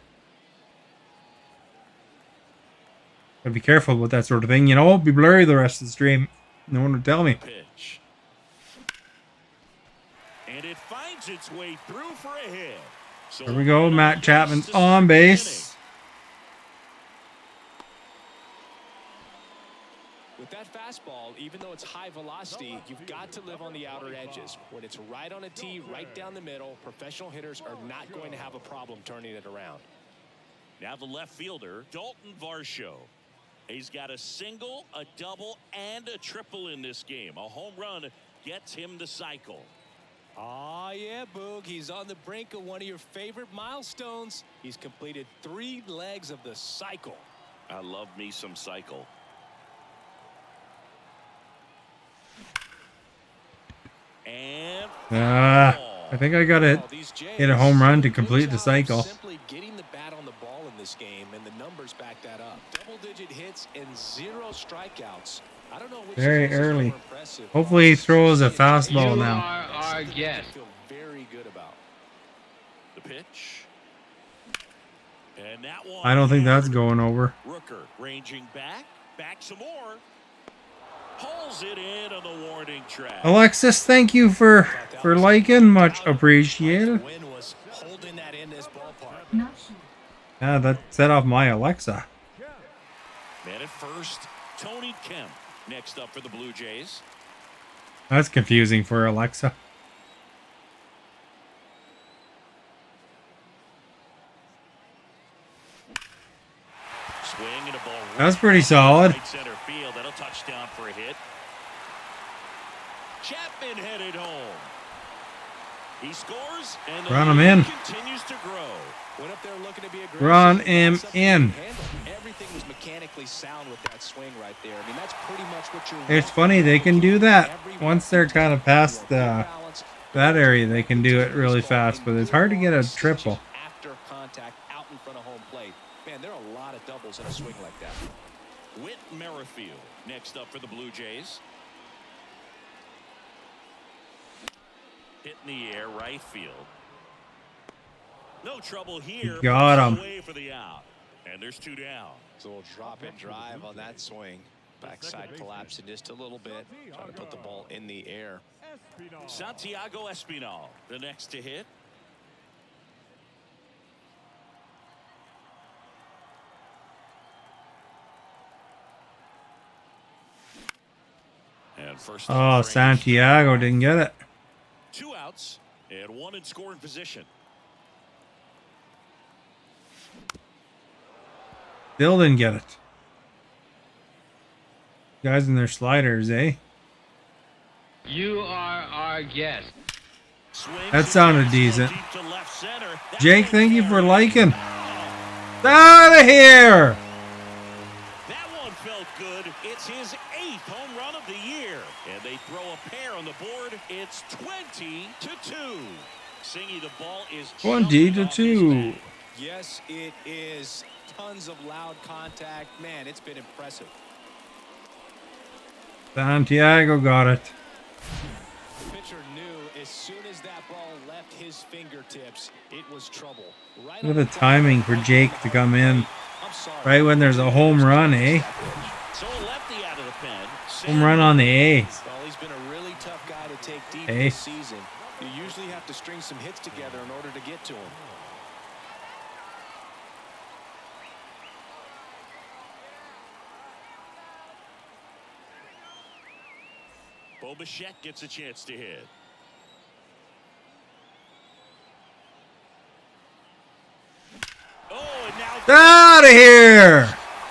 Gotta be careful with that sort of thing. You know, it'll be blurry the rest of the stream. No one will tell me. Pitch. And it finds its way through for a hit. So there we go. Matt Chapman's on base. With that fastball, even though it's high velocity, you've got to live on the outer edges. When it's right on a tee, right down the middle, professional hitters are not going to have a problem turning it around. Now the left fielder, Dalton Varsho. He's got a single, a double, and a triple in this game. A home run gets him the cycle. Oh, yeah, Boog. He's on the brink of one of your favorite milestones. He's completed 3 legs of the cycle. I love me some cycle. And I think I got it. Hit a home run to complete the cycle. Simply getting the bat on the ball in the this game, and the numbers back that up. Double-digit hits and 0 strikeouts. I don't know which Very is more early. impressive. Hopefully he throws a fastball You now. are our That's guest. feel very good about. The pitch. And that one. I don't think that's going over. Rooker ranging back some more. Pulls it in on the warning track. Alexis, thank you for liking. Much appreciated. Win was holding that in this ballpark. Yeah, that set off my Alexa. Man at first, Tony Kemp. Next up for the Blue Jays. That's confusing for Alexa. Swing and a ball. That's pretty solid. Right center field. That'll touchdown for a hit. Chapman headed home. He scores and the Run him lead in. continues to grow. Went up there looking to be aggressive. Run him in. Everything was mechanically sound with that swing right there. I mean, that's pretty much what you're. It's funny, they can do that. Once they're kind of past that area, they can do it really fast, but it's hard to get a triple. After contact out in front of home plate. Man, there are a lot of doubles in a swing like that. Whit Merrifield next up for the Blue Jays. Hit in the air, right field. No trouble here. Got him. Away for the out. And there's 2 down. So we'll drop and drive on that swing. Backside collapsing just a little bit. Trying to put the ball in the air. Santiago Espinal, the next to hit. And first. Oh, Santiago didn't get it. 2 outs and 1 in scoring position. Still didn't get it. Guys in their sliders, eh? You are our guest. That sounded decent. Jake, thank you for liking. Out of here! That one felt good. It's his 8th home run of the year. And they throw a pair on the board. It's 20-2. Singy, the ball is 20-2. Yes, it is. Tons of loud contact. Man, it's been impressive. Santiago got it. The pitcher knew as soon as that ball left his fingertips, it was trouble. Right Look at the timing for Jake to come in right when there's a home run, eh? So a lefty out of the pen. Home run on the A. Well, he's been a really tough guy to take deep Hey. this season. You usually have to string some hits together in order to get to him. Bo Bichette gets a chance to hit. Oh, and now Out of here!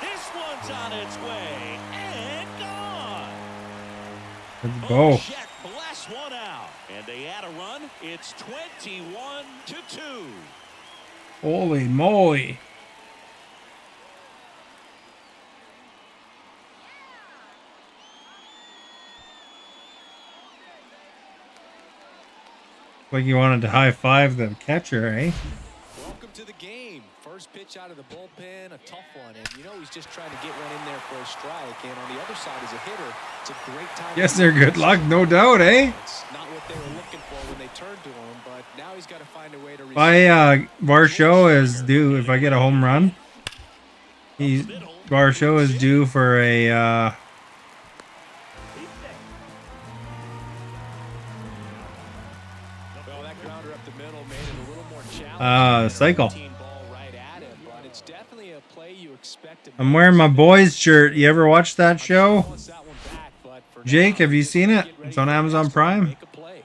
this one's on its way and gone. Let's Bo go. Bichette blasts one out, and they add a run. It's 21-2. Holy moly. Like you wanted to high five the catcher, eh? Welcome to the game. First pitch out of the bullpen, a tough one. And you know he's just trying to get one in there for a strike. And on the other side as a hitter, it's a great time. Yes, they're good luck, no doubt, eh? It's not what they were looking for when they turned to him, but now he's got to find a way to My Varsho is due if I get a home run. Varsho is due for a Well, that grounder up the middle made it a little more challenging. cycle. Ball right at him, but it's definitely a play you expect to I'm wearing my boys shirt. You ever watch that show? wants that one back, but for Jake, now, have you seen it? get ready It's on for the Amazon next one. Prime. Make a play.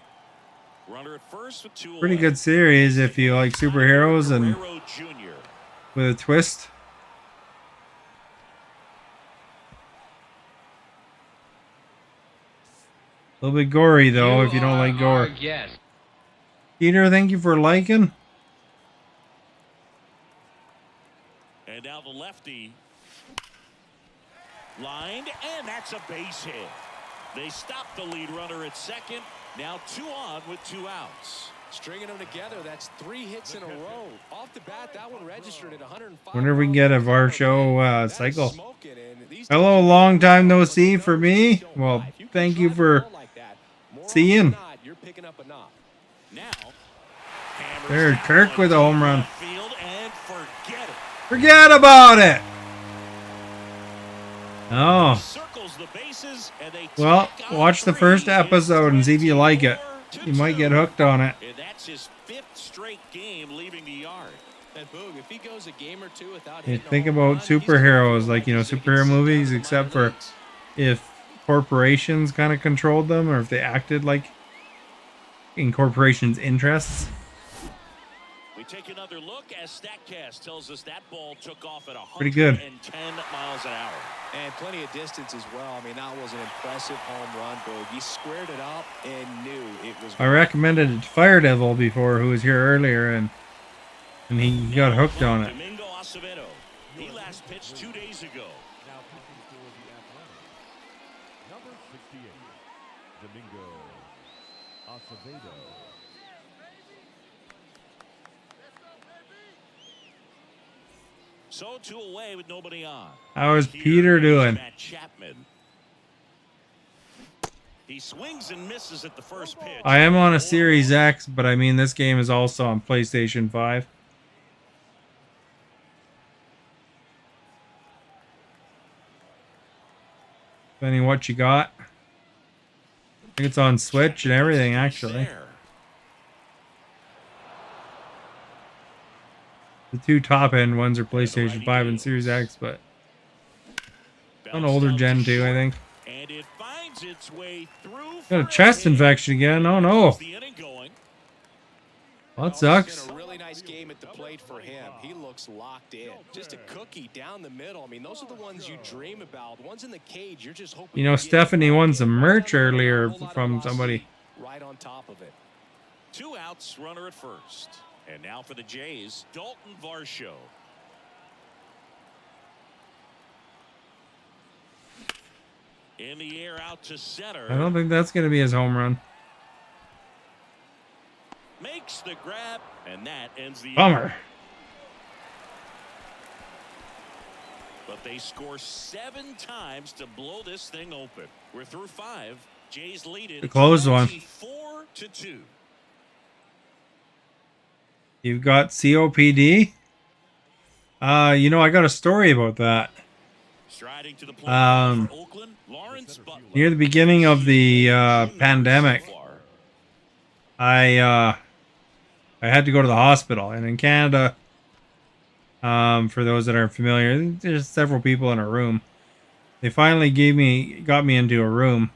Runner at first with 2 Pretty away. good series if you like superheroes and Guerrero Jr. with a twist. A little bit gory though if you don't like Our gore. guest. Peter, thank you for liking. And now the lefty lined, and that's a base hit. They stop the lead runner at second. Now 2 on with 2 outs. Stringing them together, that's 3 hits in a row. Off the bat, that one registered at 105. Wonder if we can get a VAR show cycle. Smoking, and these Hello, teams long time no but see the for numbers me. just don't Well, lie. If you can thank you drive the for ball like that, more often seeing. than not, you're picking up a knock. Now, There's Kirk with a home run. Field and forget it. Forget about it. Oh, Circles the bases and they well, tack on watch the 3. first It's episode and see if you like it. 24-2. You might get hooked on it. And that's his 5th straight game leaving the yard. And Boog, if he goes a game or two without You hitting a think home about run, he's gonna superheroes, feel like, you know, he's gonna get superhero sent down movies, to the except minor for leagues. if corporations kind of controlled them, or if they acted like in corporations' interests. We take another look as StatCast tells us that ball took off at Pretty good. 110 miles an hour. And plenty of distance as well. I mean, that was an impressive home run, Boog. He squared it up and knew it was. I recommended it to Fire Devil before, who was here earlier, and he got hooked on it. Domingo Acevedo. He last pitched 2 days ago. Now pitching for the Athletics, number 68, Domingo Acevedo. So 2 away with nobody on. How is Here Peter is doing? Matt Chapman. He swings and misses at the first pitch. I am on a Series X, but I mean, this game is also on PlayStation 5. Depending what you got. I think it's on Switch and everything, actually. The 2 top-end ones are PlayStation 5 and Series X, but an older gen too, I think. And it finds its way through. Got a chest infection again. Oh no. Well, that sucks. It's been a really nice game at the plate for him. He looks locked in. Just a cookie down the middle. I mean, those are the ones you dream about. The ones in the cage, you're just hoping. You know, Stephanie won some merch earlier from somebody. Right on top of it. 2 outs, runner at first. And now for the Jays, Dalton Varsho. In the air out to center. I don't think that's going to be his home run. Makes the grab, and that ends the Bummer. inning. But they score 7 times to blow this thing open. We're through 5. Jays lead it. The closed one. 4-2. You've got COPD. You know, I got a story about that. Striding to the plate for Oakland, Lawrence Butler. Near the beginning of the pandemic, I had to go to the hospital, and in Canada, for those that aren't familiar, there's several people in a room. They finally got me into a room,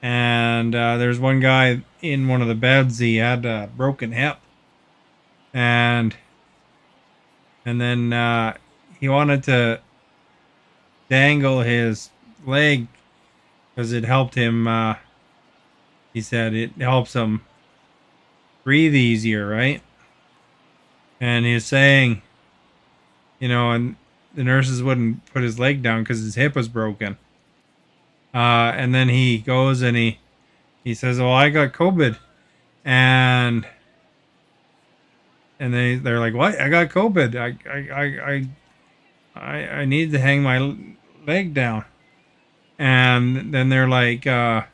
and there's one guy in one of the beds. He had a broken hip, and then he wanted to dangle his leg because it helped him. He said it helps him breathe easier, right? And he was saying, you know, and the nurses wouldn't put his leg down because his hip was broken. And then he goes and he says, "Well, I got COVID," and they're like, "What? I got COVID. I need to hang my leg down." And then they're like, the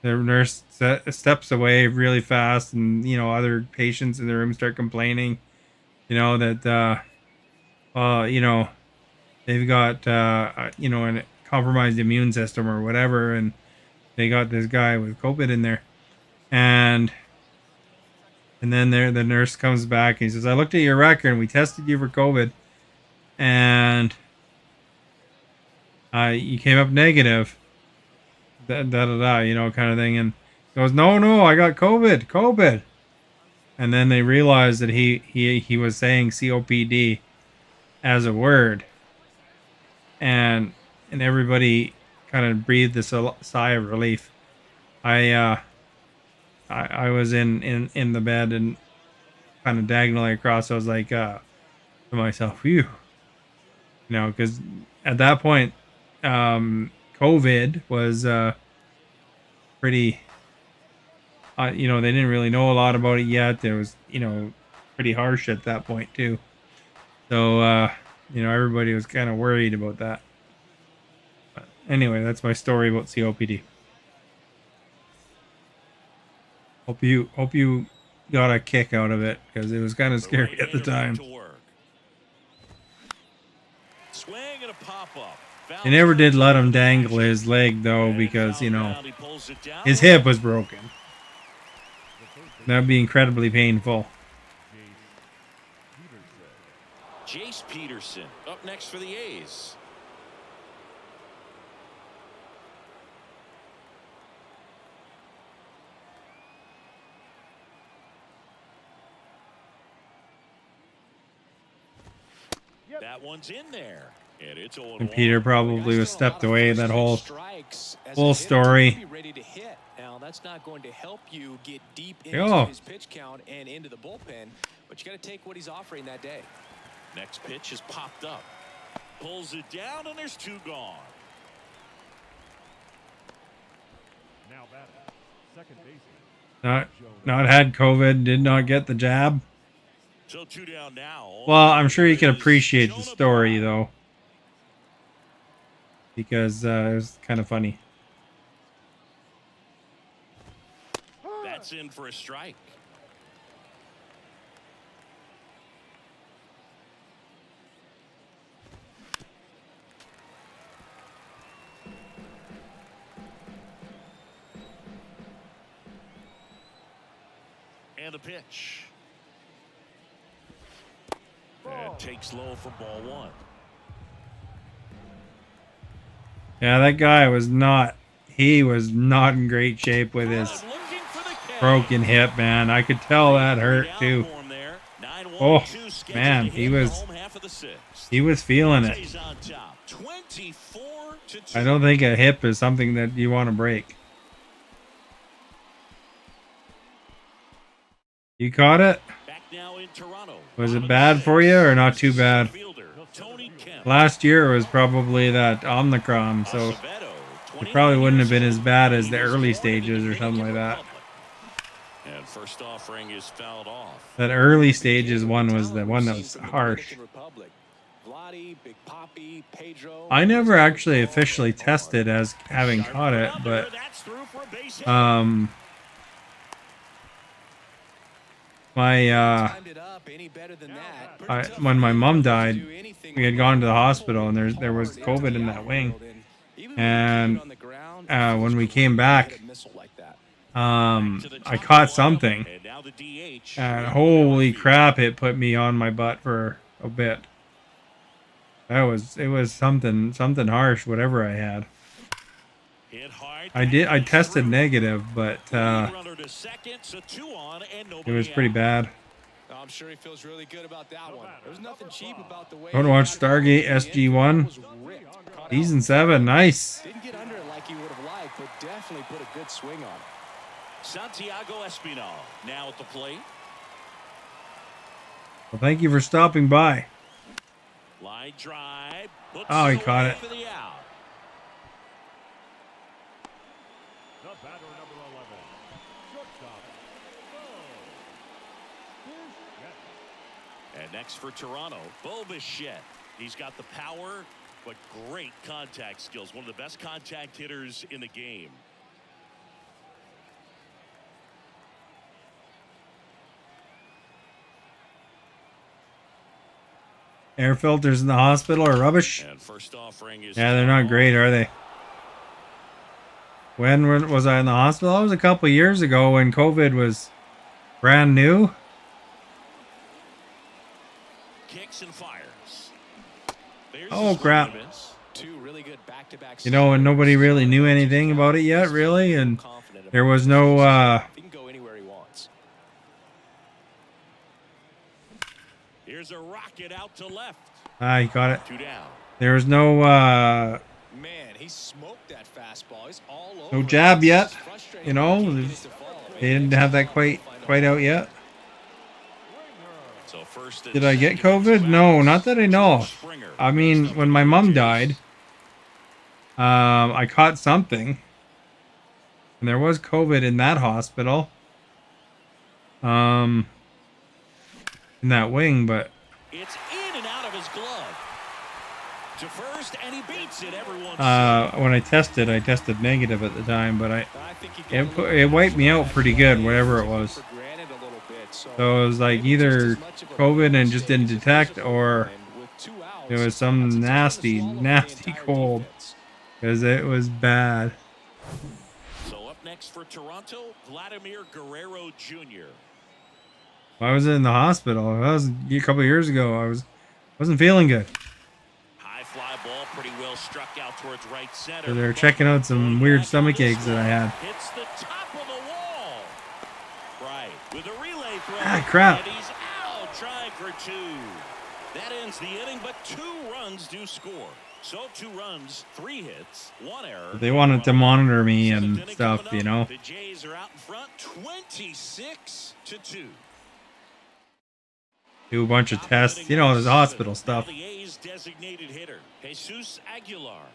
nurse steps away really fast, and you know, other patients in the room start complaining, you know, that you know, they've got you know, a compromised immune system or whatever, and they got this guy with COVID in there, and then the nurse comes back and he says, "I looked at your record and we tested you for COVID, and you came up negative." You know, kind of thing, and he goes, "No, I got COVID." And then they realized that he was saying COPD as a word, and everybody kind of breathed a sigh of relief. I was in the bed and kind of diagonally across. I was like, to myself, "Phew," you know, because at that point, COVID was pretty you know, they didn't really know a lot about it yet. It was, you know, pretty harsh at that point too. So, you know, everybody was kind of worried about that. But anyway, that's my story about COPD. Hope you got a kick out of it because it was kind of scary at the time. Swing and a pop-up. They never did let him dangle his leg though because, you know, his hip was broken. That'd be incredibly painful. Jace Peterson up next for the A's. That one's in there. And it's 0-1. And Peter probably was stepped away that whole story. Now that's not going to help you get deep Yo. into his pitch count and into the bullpen, but you got to take what he's offering that day. Next pitch is popped up. Pulls it down, and there's 2 gone. Now batting, second baseman. Not had COVID, did not get the jab. So 2 down now. Well, I'm sure you can appreciate the story though, because it was kind of funny. That's in for a strike. And a pitch. And takes low for ball 1. Yeah, that guy was not. He was not in great shape with his broken hip, man. I could tell that hurt too. Oh, man, he was feeling it. I don't think a hip is something that you want to break. You caught it? Was it bad for you or not too bad? Last year was probably that Omicron, so it probably wouldn't have been as bad as the early stages or something like that. And first offering is fouled off. That early stages one was the one that was harsh. I never actually officially tested as having caught it, but when my mom died, we had gone to the hospital and there was COVID in that wing, and when we came back, I caught something, and holy crap, it put me on my butt for a bit. It was something harsh, whatever I had. I tested negative, but it was pretty bad. I'm sure he feels really good about that one. There's nothing cheap about the way. Don't watch Stargate SG1. Season 7, nice. Didn't get under it like he would have liked, but definitely put a good swing on it. Santiago Espinal now at the plate. Well, thank you for stopping by. Line drive. Oh, he caught it. For the out. The batter, number 11, shortstop. And next for Toronto, Bo Bichette. He's got the power, but great contact skills. One of the best contact hitters in the game. Air filters in the hospital are rubbish. And first offering is Yeah, they're not great, are they? When was I in the hospital? That was a couple years ago when COVID was brand new. Kicks and fires. There's Oh, crap. Two really good back-to-back. You know, and nobody really knew anything about it yet, really, and there was no He can go anywhere he wants. Here's a rocket out to left. he got it. 2 down. There was no Man, he smoked that fastball. He's all over. no jab yet. It's frustrating You know, to get it to fall. they didn't have that quite out yet. So first Did I get COVID? No, not that I know of. I mean, when my mom died, I caught something, and there was COVID in that hospital. in that wing, but It's in and out of his glove. To first, and he beats it. Everyone's when I tested negative at the time, but I think he got a little it wiped me out passionate pretty that good, play, whatever it took was. for granted a little bit. So So it was like maybe just either as much of a COVID mental and just mistake didn't as a detect, physical or one. And with 2 it outs, was some that's a tough one to nasty, swallow for the nasty entire cold, defense. because it was bad. So up next for Toronto, Vladimir Guerrero Jr. I was in the hospital. That was a couple of years ago. Wasn't feeling good. High fly ball, pretty well struck out towards right center. So they're But checking out some going weird back on stomach this aches that I one, had. hits the top of the wall. Right, with a relay throw. Ah, crap. And he's out, trying for 2. That ends the inning, but 2 runs do score. So 2 runs, 3 hits, 1 error. They wanted to monitor me Seventh and inning stuff, coming you up. know. The Jays are out in front, 26-2. Do a bunch of tests, you know, there's hospital Now stuff. the A's designated hitter, Jesus Aguilar.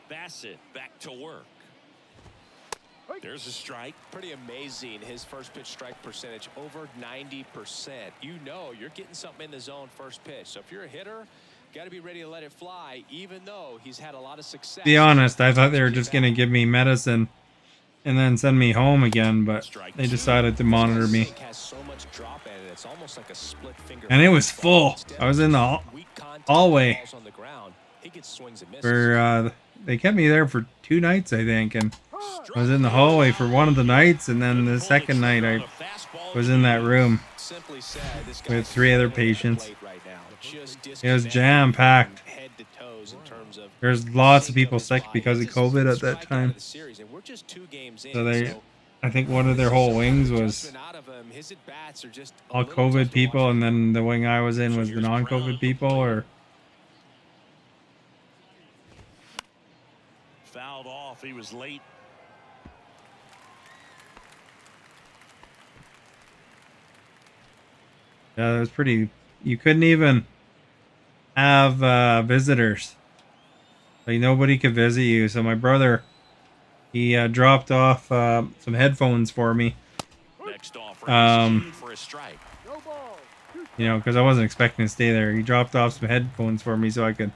Bassett back to work. There's a strike. Pretty amazing. His first pitch strike percentage over 90%. You know you're getting something in the zone first pitch. So if you're a hitter, got to be ready to let it fly, even though he's had a lot of success. To be honest, I thought they were just going to give me medicine and then send me home again, but they decided to monitor me. And it was full. I was in the hallway for, they kept me there for 2 nights, I think, and I was in the hallway for one of the nights, and then the second night I was in that room with 3 other patients. It was jam-packed. There's lots of people sick because of COVID at that time. So I think one of their whole wings was all COVID people, and then the wing I was in was the non-COVID people, or Fouled off. He was late. yeah, it was pretty. You couldn't even have visitors. Like nobody could visit you. So my brother, he dropped off some headphones for me. Next offer for a strike. You know, because I wasn't expecting to stay there. He dropped off some headphones for me so I could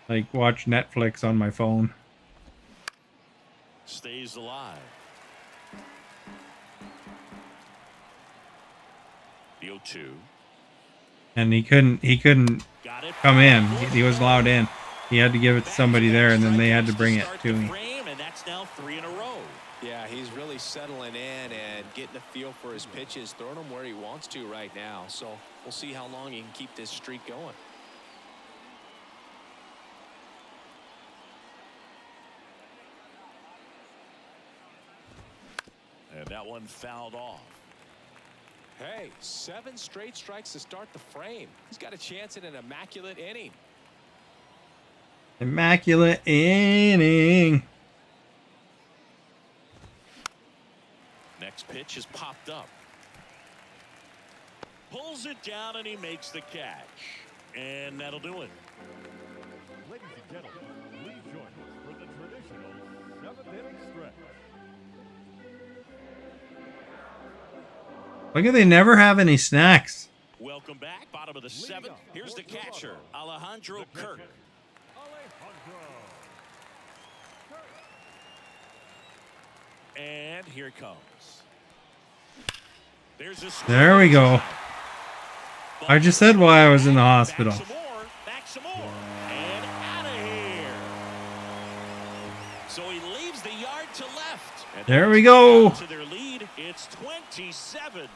like watch Netflix on my phone. Stays alive. The 0-2. And he couldn't Got it. come in. He wasn't allowed in. He had to give it to somebody there, and then they had to bring it to me. And that's now 3 in a row. Yeah, he's really settling in and getting a feel for his pitches, throwing them where he wants to right now. So we'll see how long he can keep this streak going. And that one fouled off. Hey, 7 straight strikes to start the frame. He's got a chance at an immaculate inning. Immaculate inning. Next pitch is popped up. Pulls it down and he makes the catch. And that'll do it. Ladies and gentlemen, please join us for the traditional 7th-inning stretch. Look at they never have any snacks. Welcome back. Bottom of the 7th. Here's the catcher, Alejandro Kirk. And here it comes. There's a There we go. I just said why I was in the hospital. Back some more. And out of here. So he leaves the yard to left. And There we go. to their lead. It's 27-2.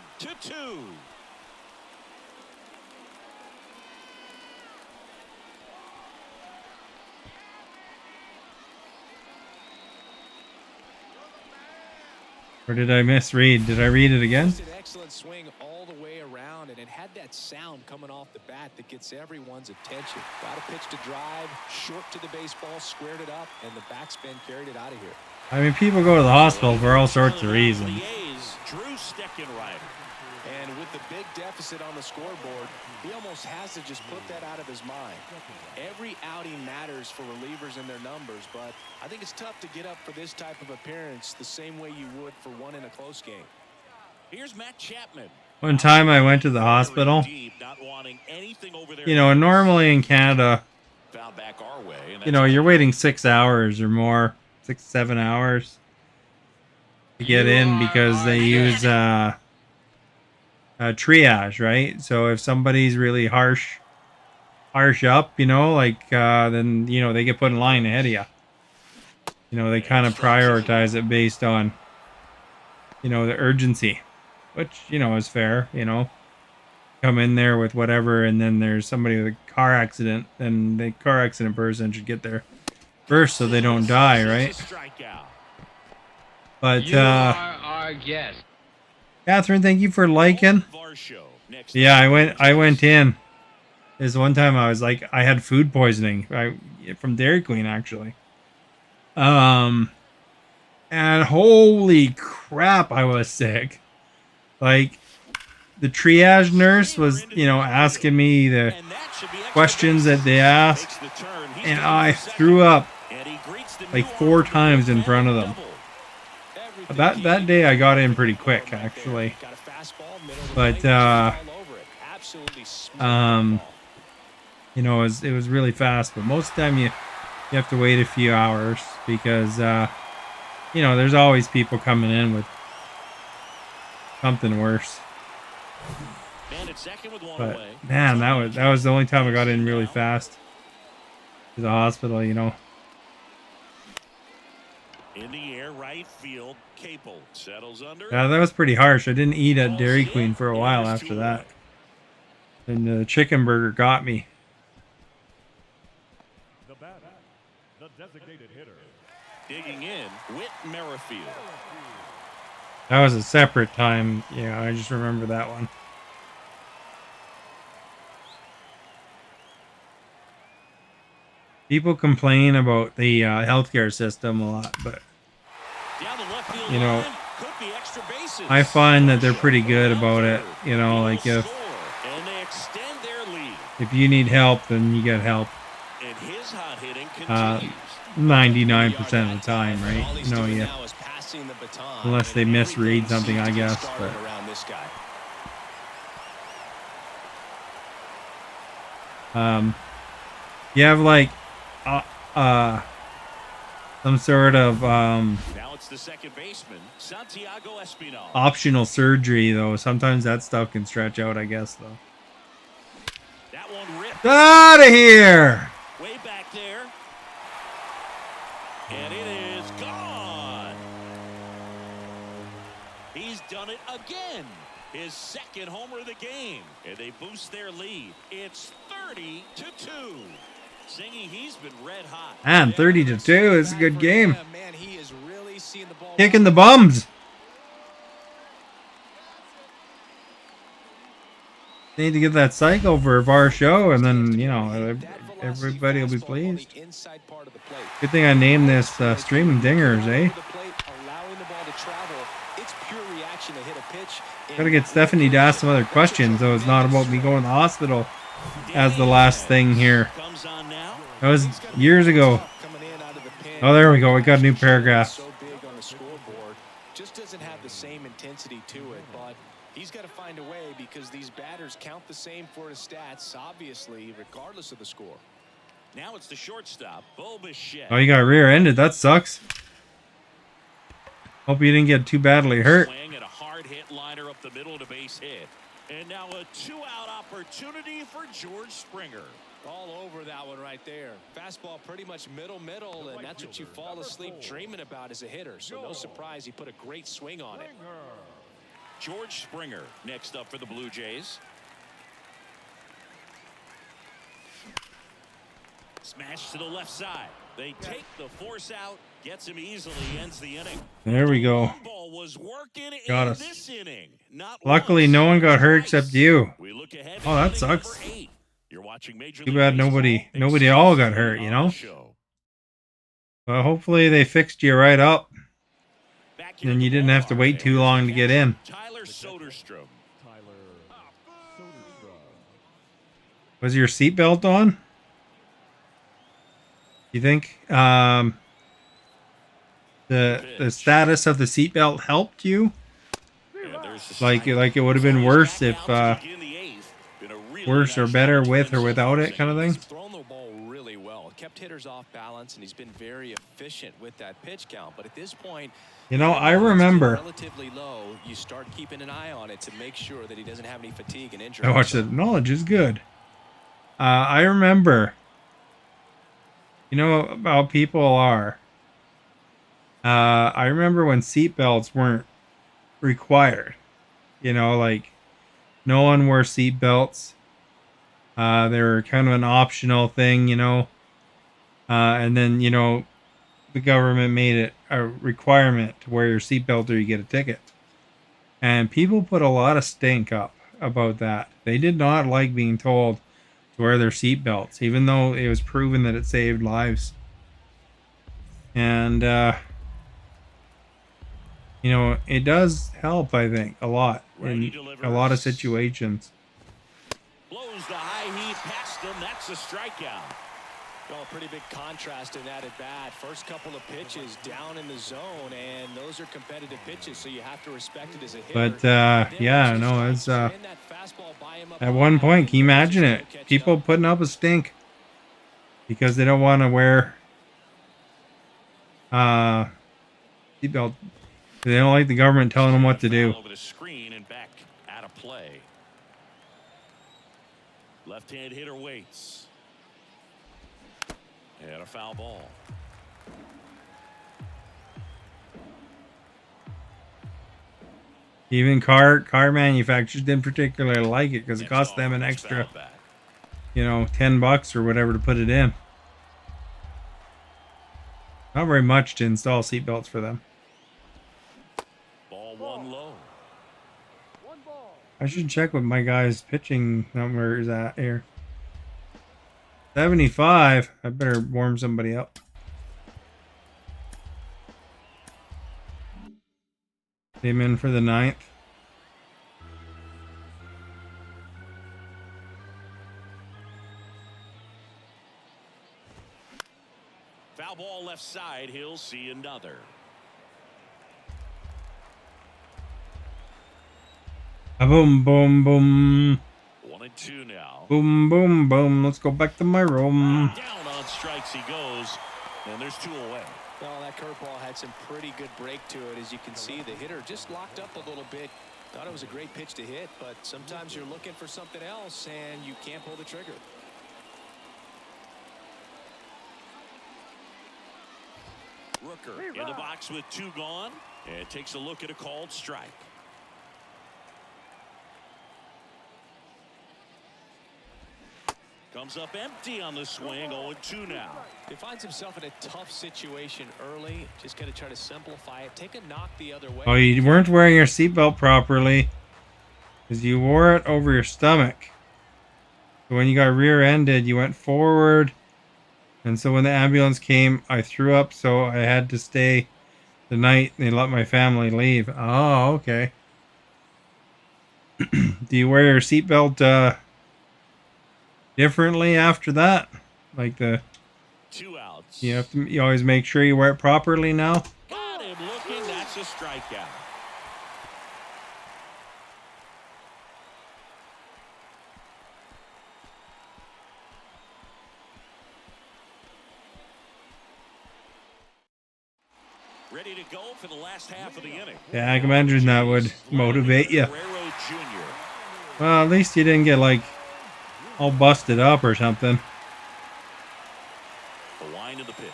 Or did I misread? Did I read it again? Just an excellent swing all the way around, and it had that sound coming off the bat that gets everyone's attention. Got a pitch to drive, short to the baseball, squared it up, and the backspin carried it out of here. I mean, people go to the hospital for all sorts of reasons. The A's, Drew Steckenrider. And with the big deficit on the scoreboard, he almost has to just put that out of his mind. Every outing matters for relievers and their numbers, but I think it's tough to get up for this type of appearance the same way you would for one in a close game. Here's Matt Chapman. One time I went to the hospital. Deep, not wanting anything over there. You know, and normally in Canada, Foul back our way, and you know, you're waiting 6 hours or more, 6, 7 hours to get in because they use triage, right? So if somebody's really harsh up, you know, like then you know they get put in line ahead of you. You know, they kind of prioritize it based on, you know, the urgency, which, you know, is fair. You know, come in there with whatever, and then there's somebody with a car accident, then the car accident person should get there first so they don't die, right? But You are our guest. Catherine, thank you for liking. Yeah, I went in. This one time I was like, I had food poisoning from Dairy Queen, actually. And holy crap, I was sick. Like, the triage nurse was, you know, asking me the questions that they asked, and I threw up like 4 times in front of them. That day I got in pretty quick, actually. But you know, it was really fast. But most of the time you have to wait a few hours because you know, there's always people coming in with something worse. But man, that was the only time I got in really fast to the hospital. You know. In the air, right field, Capel settles under. Yeah, that was pretty harsh. I didn't eat at Dairy Queen for a while after that. And the chicken burger got me. The batter, the designated hitter. Digging in, Whit Merrifield. That was a separate time. Yeah, I just remember that one. People complain about the healthcare system a lot, but you know, I find that they're pretty good about it. You know, like if you need help, then you get help. 99% of the time, right? You know, yeah. Unless they misread something, I guess. But you have like some sort of now it's the second baseman, Santiago Espinal. Optional surgery, though. Sometimes that stuff can stretch out, I guess, though. That one ripped out of here. Way back there. And it is gone. He's done it again. His second homer of the game. And they boost their lead. It's 30-2. Singing, he's been red hot. Man, 30-2 is a good game. Man, he is really seeing the ball. Kicking the bums. Need to get that cycle for our show, and then, you know, everybody will be pleased. Good thing I named this Streaming Dingers, eh? Gotta get Stephanie to ask some other questions, though. It's not about me going to the hospital as the last thing here. That was years ago. Oh, there we go. We got a new paragraph. So big on the scoreboard, just doesn't have the same intensity to it, but he's got to find a way because these batters count the same for his stats, obviously, regardless of the score. Now it's the shortstop, Bo Bichette. Oh, you got rear-ended. That sucks. Hope you didn't get too badly hurt. Swing and a hard hit liner up the middle to base hit. And now a 2-out opportunity for George Springer. All over that one right there. Fastball pretty much middle, and that's what you fall asleep dreaming about as a hitter. So no surprise he put a great swing on it. George Springer next up for the Blue Jays. Smash to the left side. They take the force out. Gets him easily, ends the inning. There we go. Ball was working got in us. this inning. Not Luckily, once, no one got hurt twice. except you. We look ahead Oh, that to sucks. number 8. You're watching Major Too League bad Baseball nobody all got hurt, you know? on the show. Well, hopefully they fixed you right up. Back Then you didn't have to wait too long to get in. Tyler Soderstrom. Was your seatbelt on? You think the status of the seatbelt helped you? And Like it would have been worse if worse or better with or without it, kind of thing. He's thrown the ball really well, kept hitters off balance, and he's been very efficient with that pitch count. But at this point, You know, I remember. relatively low. You start keeping an eye on it to make sure that he doesn't have any fatigue and injury. I watched it. Knowledge is good. I remember. You know how people are. I remember when seatbelts weren't required. You know, like no one wore seatbelts. They were kind of an optional thing, you know. And then, you know, the government made it a requirement to wear your seatbelt or you get a ticket. And people put a lot of stink up about that. They did not like being told to wear their seatbelts, even though it was proven that it saved lives. And, you know, it does help, I think, a lot in a lot of situations. Blows the high heat past him. That's a strikeout. Well, a pretty big contrast in that at bat. First couple of pitches down in the zone, and those are competitive pitches, so you have to respect it as a hitter. But, yeah, no, it's, at one point, can you imagine it? People putting up a stink because they don't want to wear, seatbelt. They don't like the government telling them what to do. Over the screen and back out of play. Left-hand hitter waits. And a foul ball. Even car manufacturers didn't particularly like it because it cost them an extra, you know, $10 or whatever to put it in. Not very much to install seatbelts for them. Ball one low. I should check what my guy's pitching number is at here. 75. I better warm somebody up. Came in for the 9th. Foul ball left side. He'll see another. Boom, boom, boom. 1-2 now. Boom, boom, boom. Let's go back to my room. Down on strikes he goes, and there's 2 away. Well, that curveball had some pretty good break to it. As you can see, the hitter just locked up a little bit. Thought it was a great pitch to hit, but sometimes you're looking for something else, and you can't pull the trigger. Rooker in the box with 2 gone, and takes a look at a called strike. Comes up empty on the swing. 0-2 now. He finds himself in a tough situation early. Just got to try to simplify it. Take a knock the other way. Oh, you weren't wearing your seatbelt properly because you wore it over your stomach. So when you got rear-ended, you went forward. And so when the ambulance came, I threw up, so I had to stay the night. They let my family leave. Oh, okay. Do you wear your seatbelt differently after that? Like the 2 outs. you always make sure you wear it properly now? Got him looking. That's a strikeout. Ready to go for the last half of the inning. Yeah, I can imagine that would motivate you. Guerrero Jr. Well, at least you didn't get like all busted up or something. The line of the pitch.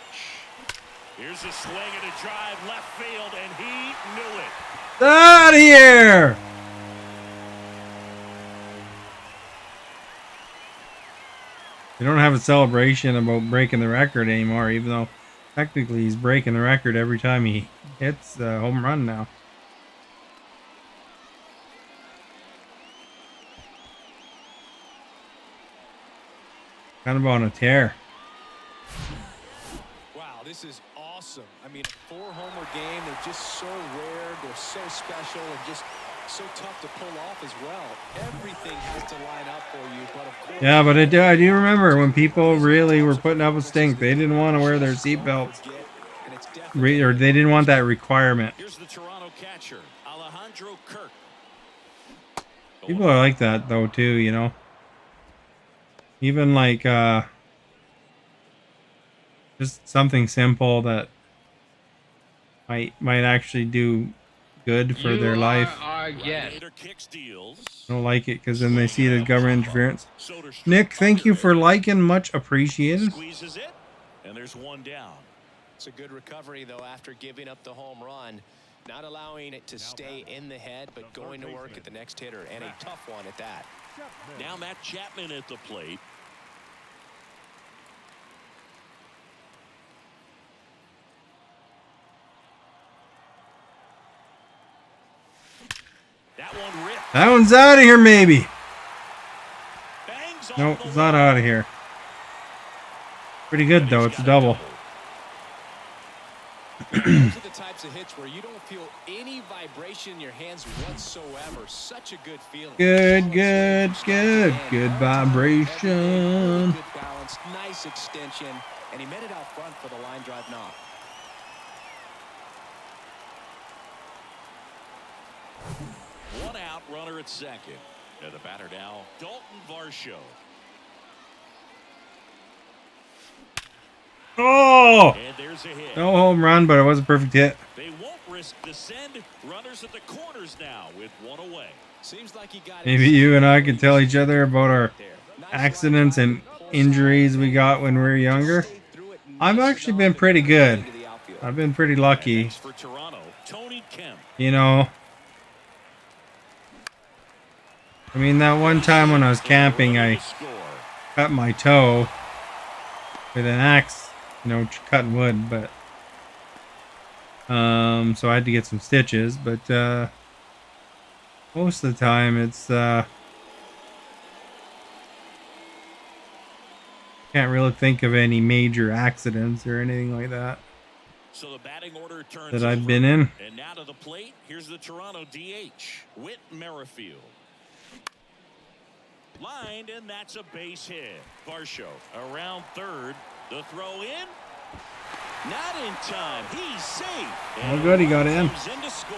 Here's a swing and a drive left field, and he knew it. Out of here! They don't have a celebration about breaking the record anymore, even though technically he's breaking the record every time he hits a home run now. Kind of on a tear. Wow, this is awesome. I mean, a 4-homer game. They're just so rare. They're so special and just so tough to pull off as well. Everything has to line up for you, but of course. Yeah, but I do remember when people really were putting up a stink. They didn't want to wear their seatbelts. Or they didn't want that requirement. Here's the Toronto catcher, Alejandro Kirk. People are like that though too, you know. Even like just something simple that might actually do good for You their are life. our guest. Right-hander kick steals. Don't like it because then they see it as government interference. Soderstrom Nick, thank you under for it. liking, much appreciated. Squeezes it, and there's one down. It's a good recovery, though, after giving up the home run. Not allowing it to stay in the head, but going to work at the next hitter, and a tough one at that. Now Matt Chapman at the plate. That one ripped. That one's out of here, maybe. Bangs off Nope, the it's not wall. out of here. Pretty good though. It's a double. Those are the types of hits where you don't feel any vibration in your hands whatsoever. Such a good feeling. Good vibration. Really good balance, nice extension, and he met it out front for the line drive knock. One out, runner at second. And the batter now, Dalton Varsho. Oh! And there's a hit. No home run, but it was a perfect hit. They won't risk the send. Runners at the corners now with one away. Seems like he got Maybe you and I can tell each other about our accidents and injuries we got when we were younger. I've actually been pretty good. I've been pretty lucky. Next for Toronto, Tony Kemp. You know, I mean, that one time when I was camping, I cut my toe with an axe, you know, cutting wood, but so I had to get some stitches, but most of the time it's can't really think of any major accidents or anything like that So the batting order turns that I've over. been in. And now to the plate, here's the Toronto DH, Whit Merrifield. Lined, and that's a base hit. Varsho around third. The throw in. Not in time. He's safe. Oh, good, he got in. Comes in to score.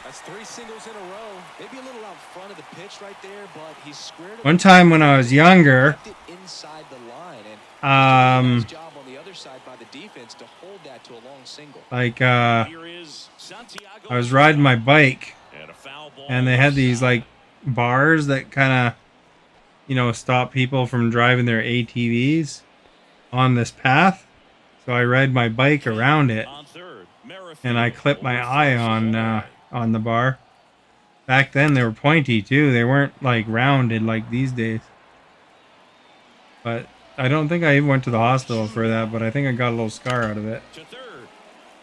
That's 3 singles in a row. Maybe a little out front of the pitch right there, but he's squared it. One time when I was younger, Left it inside the line, and nice job on the other side by the defense to hold that to a long single. like Here is Santiago. I was riding my bike, And a foul ball and they had these inside. like bars that kind of, you know, stop people from driving their ATVs on this path. So I ride my bike around it, On third, Merrifield and I clipped my over eye Varsho. on the bar. Back then they were pointy too. They weren't like rounded like these days. But I don't think I even went to the hospital for that, but I think I got a little scar out of it. To third.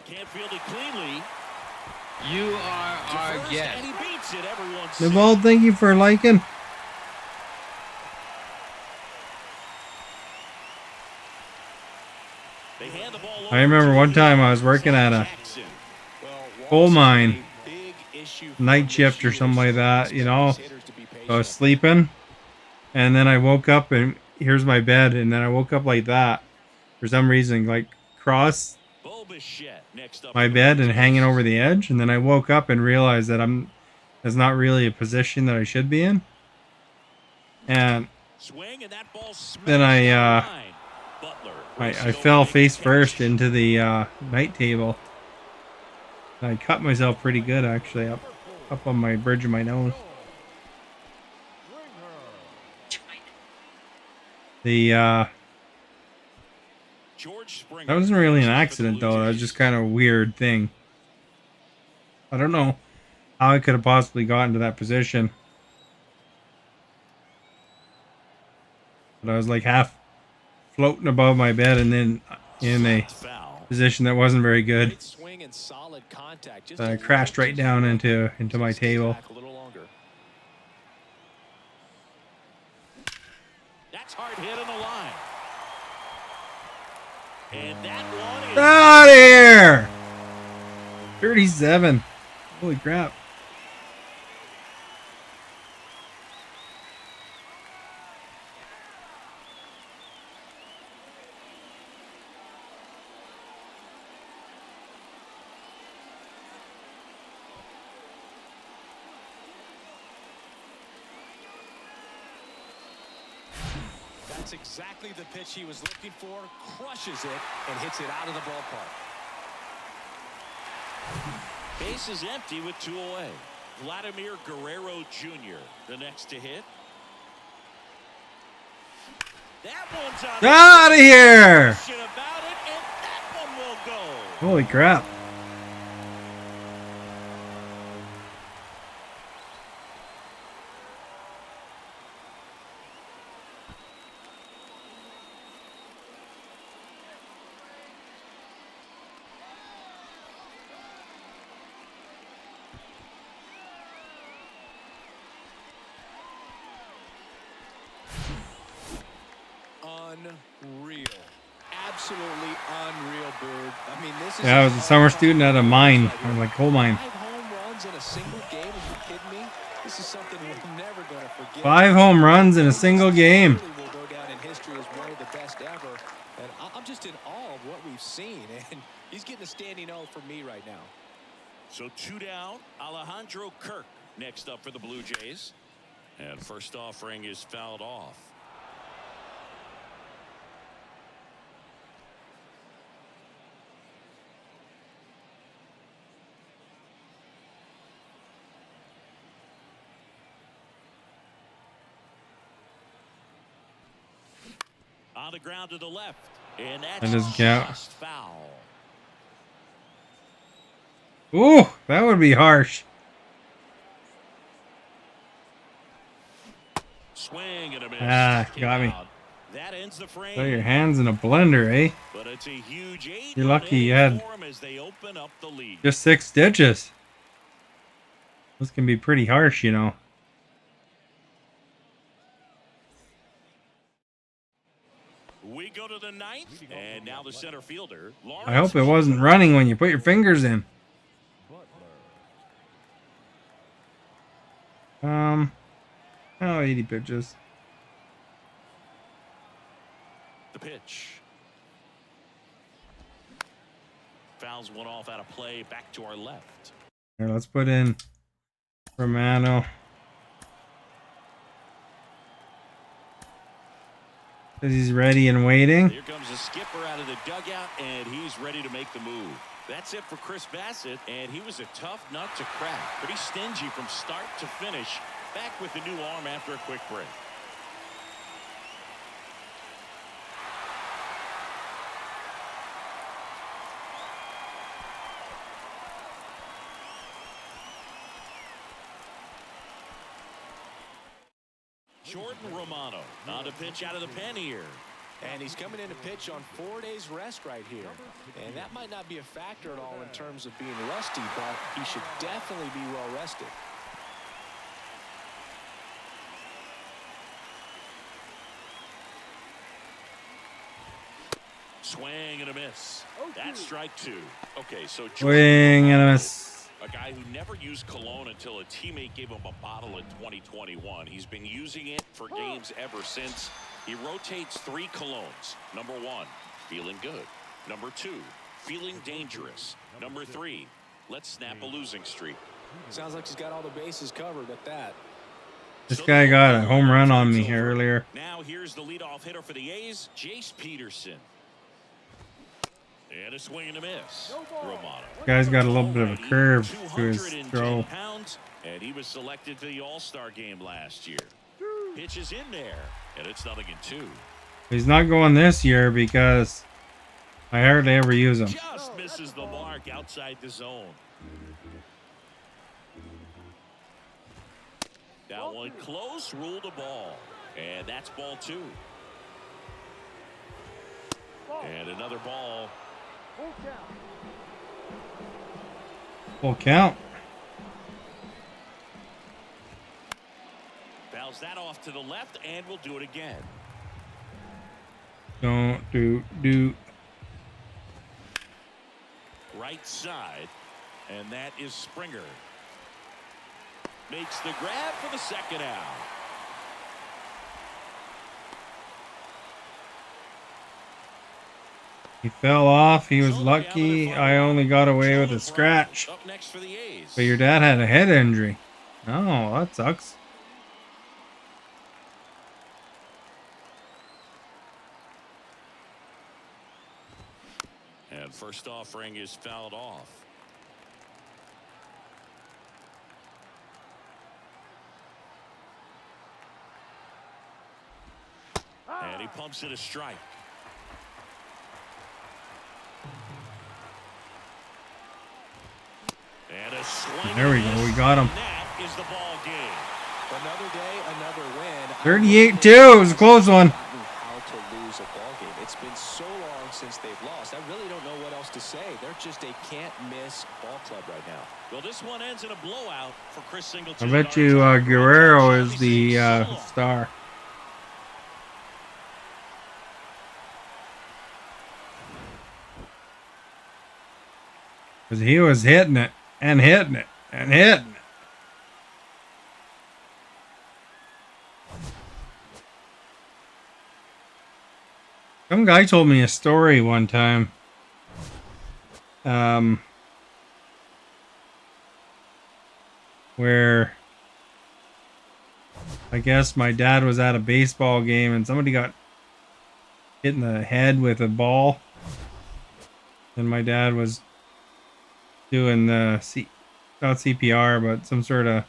Can't field it cleanly. You are To our first, guest. and he beats it. Everyone's Navald, thank you for liking. They hand the ball I over remember to one time I was working at a Jackson. coal mine, night shift or something like that, you know. So I was sleeping, and then I woke up, and here's my bed, and then I woke up like that for some reason, like cross Bo Bichette next up my for the bed and Rangers. hanging over the edge, and then I woke up and realized that that's not really a position that I should be in. And Swing, and that ball then smashed down the line. Butler I racing fell over to face catch. first into the night table. I cut myself pretty good actually up on my bridge of my nose. The George Springer that wasn't really an next up for the accident Blue though. That was Jays. just kind of a weird thing. I don't know how I could have possibly gotten to that position. But I was like half floating above my bed and then in a Foul. position that wasn't very good. Great swing and solid contact. Just I crashed right down into my table. a little longer. That's hard hit on the line. And that one is Out of here! 37. Holy crap. That's exactly the pitch he was looking for. Crushes it and hits it out of the ballpark. Base is empty with 2 away. Vladimir Guerrero Jr. the next to hit. That one's Out of here! about it, and that one will go. Holy crap. Unreal. Absolutely unreal, Bird. I mean, this is... Yeah, I was a summer student at a mine. I was like, coal mine. 5 home runs in a single game? Are you kidding me? This is something we're never going to forget. 5 home runs in a single game. Will go down in history as one of the best ever. And I'm just in awe of what we've seen. And he's getting a standing O for me right now. So 2 down. Alejandro Kirk next up for the Blue Jays. And first offering is fouled off. On the ground to the left, and that's just foul. Ooh, that would be harsh. Swing and a miss. Ah, got me. That ends the frame. Throw your hands in a blender, eh? But it's a huge 8. You're lucky you had as they open up the lead. just 6 stitches. This can be pretty harsh, you know. We go to the 9th, and now the center fielder. Lawrence. I hope it wasn't running when you put your fingers in. Oh, 80 pitches. The pitch. Fouls one off out of play, back to our left. Here, let's put in Romano. Because he's ready and waiting. Here comes the skipper out of the dugout, and he's ready to make the move. That's it for Chris Bassett, and he was a tough nut to crack. Pretty stingy from start to finish. Back with the new arm after a quick break. Jordan Romano on to pitch out of the pen here. And he's coming in to pitch on 4 days rest right here. And that might not be a factor at all in terms of being rusty, but he should definitely be well rested. Swing and a miss. That's strike 2. Okay, so Swing and a miss. a guy who never used cologne until a teammate gave him a bottle in 2021. He's been using it for games ever since. He rotates 3 colognes. Number 1, feeling good. Number 2, feeling dangerous. Number 3, let's snap a losing streak. Sounds like he's got all the bases covered at that. This guy got a home run on me here earlier. Now here's the leadoff hitter for the A's, Jace Peterson. And a swing and a miss. Romano. This guy's got a little bit of a curve to his 210 throw. pounds, and he was selected for the All-Star game last year. Pitch is in there, and it's 0-2. He's not going this year because I hardly ever use him. Just misses the mark outside the zone. That one close, ruled a ball. And that's ball 2. And another ball. Full count. Fouls that off to the left, and we'll do it again. Don't do. Right side, and that is Springer. Makes the grab for the second out. He fell off. He was lucky. I only got away with a scratch. Up next for the A's. But your dad had a head injury. Oh, that sucks. And first offering is fouled off. And he pumps it a strike. And a swing. There we go. We got him. And that is the ball game. Another day, another win. 38-2. It was a close one. How to lose a ball game. It's been so long since they've lost. I really don't know what else to say. They're just a can't-miss ball club right now. Well, this one ends in a blowout for Chris Singleton. I bet you Guerrero is the star. Because he was hitting it and hitting it and hitting it. Some guy told me a story one time. Where I guess my dad was at a baseball game and somebody got hit in the head with a ball. And my dad was doing the not CPR, but some sort of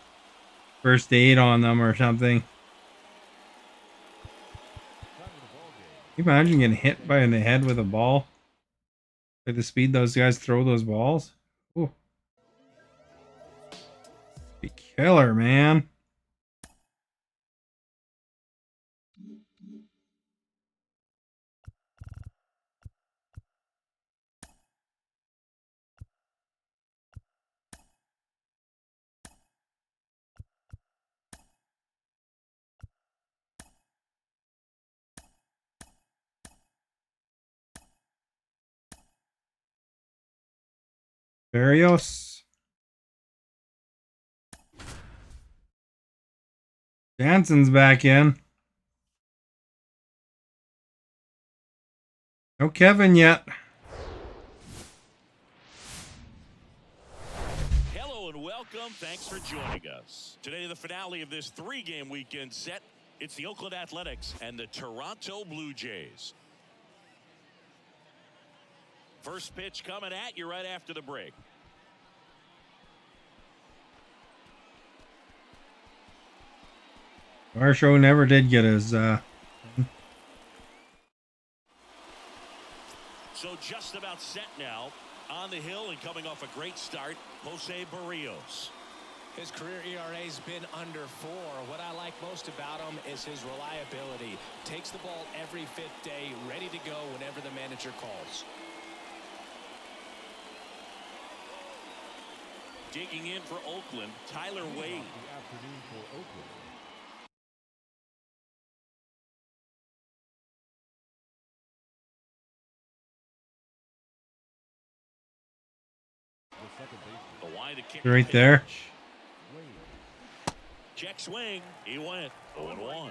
first aid on them or something. Can you imagine getting hit by in the head with a ball? At the speed those guys throw those balls? Ooh. Be killer, man. Barrios. Jansen's back in. No Kevin yet. Hello and welcome. Thanks for joining us. Today, the finale of this 3-game weekend set. It's the Oakland Athletics and the Toronto Blue Jays. First pitch coming at you right after the break. Our show never did get his So just about set now. On the hill and coming off a great start, Jose Barrios. His career ERA's been under 4. What I like most about him is his reliability. Takes the ball every 5th day, ready to go whenever the manager calls. Digging in for Oakland, Tyler Wade. The afternoon for Oakland. The second baseman. The wide to kick right there. Wade. Check swing. He went 0-1.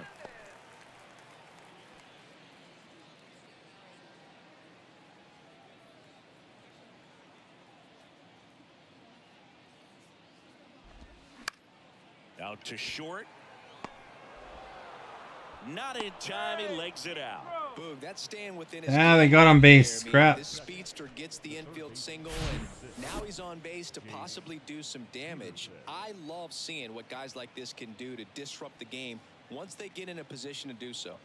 Out to short. Not in time. He legs it out. Boog, that's staying within his. Ah, they got on base. I mean, Crap. this speedster gets the infield single, and now he's on base to possibly do some damage. I love seeing what guys like this can do to disrupt the game once they get in a position to do so.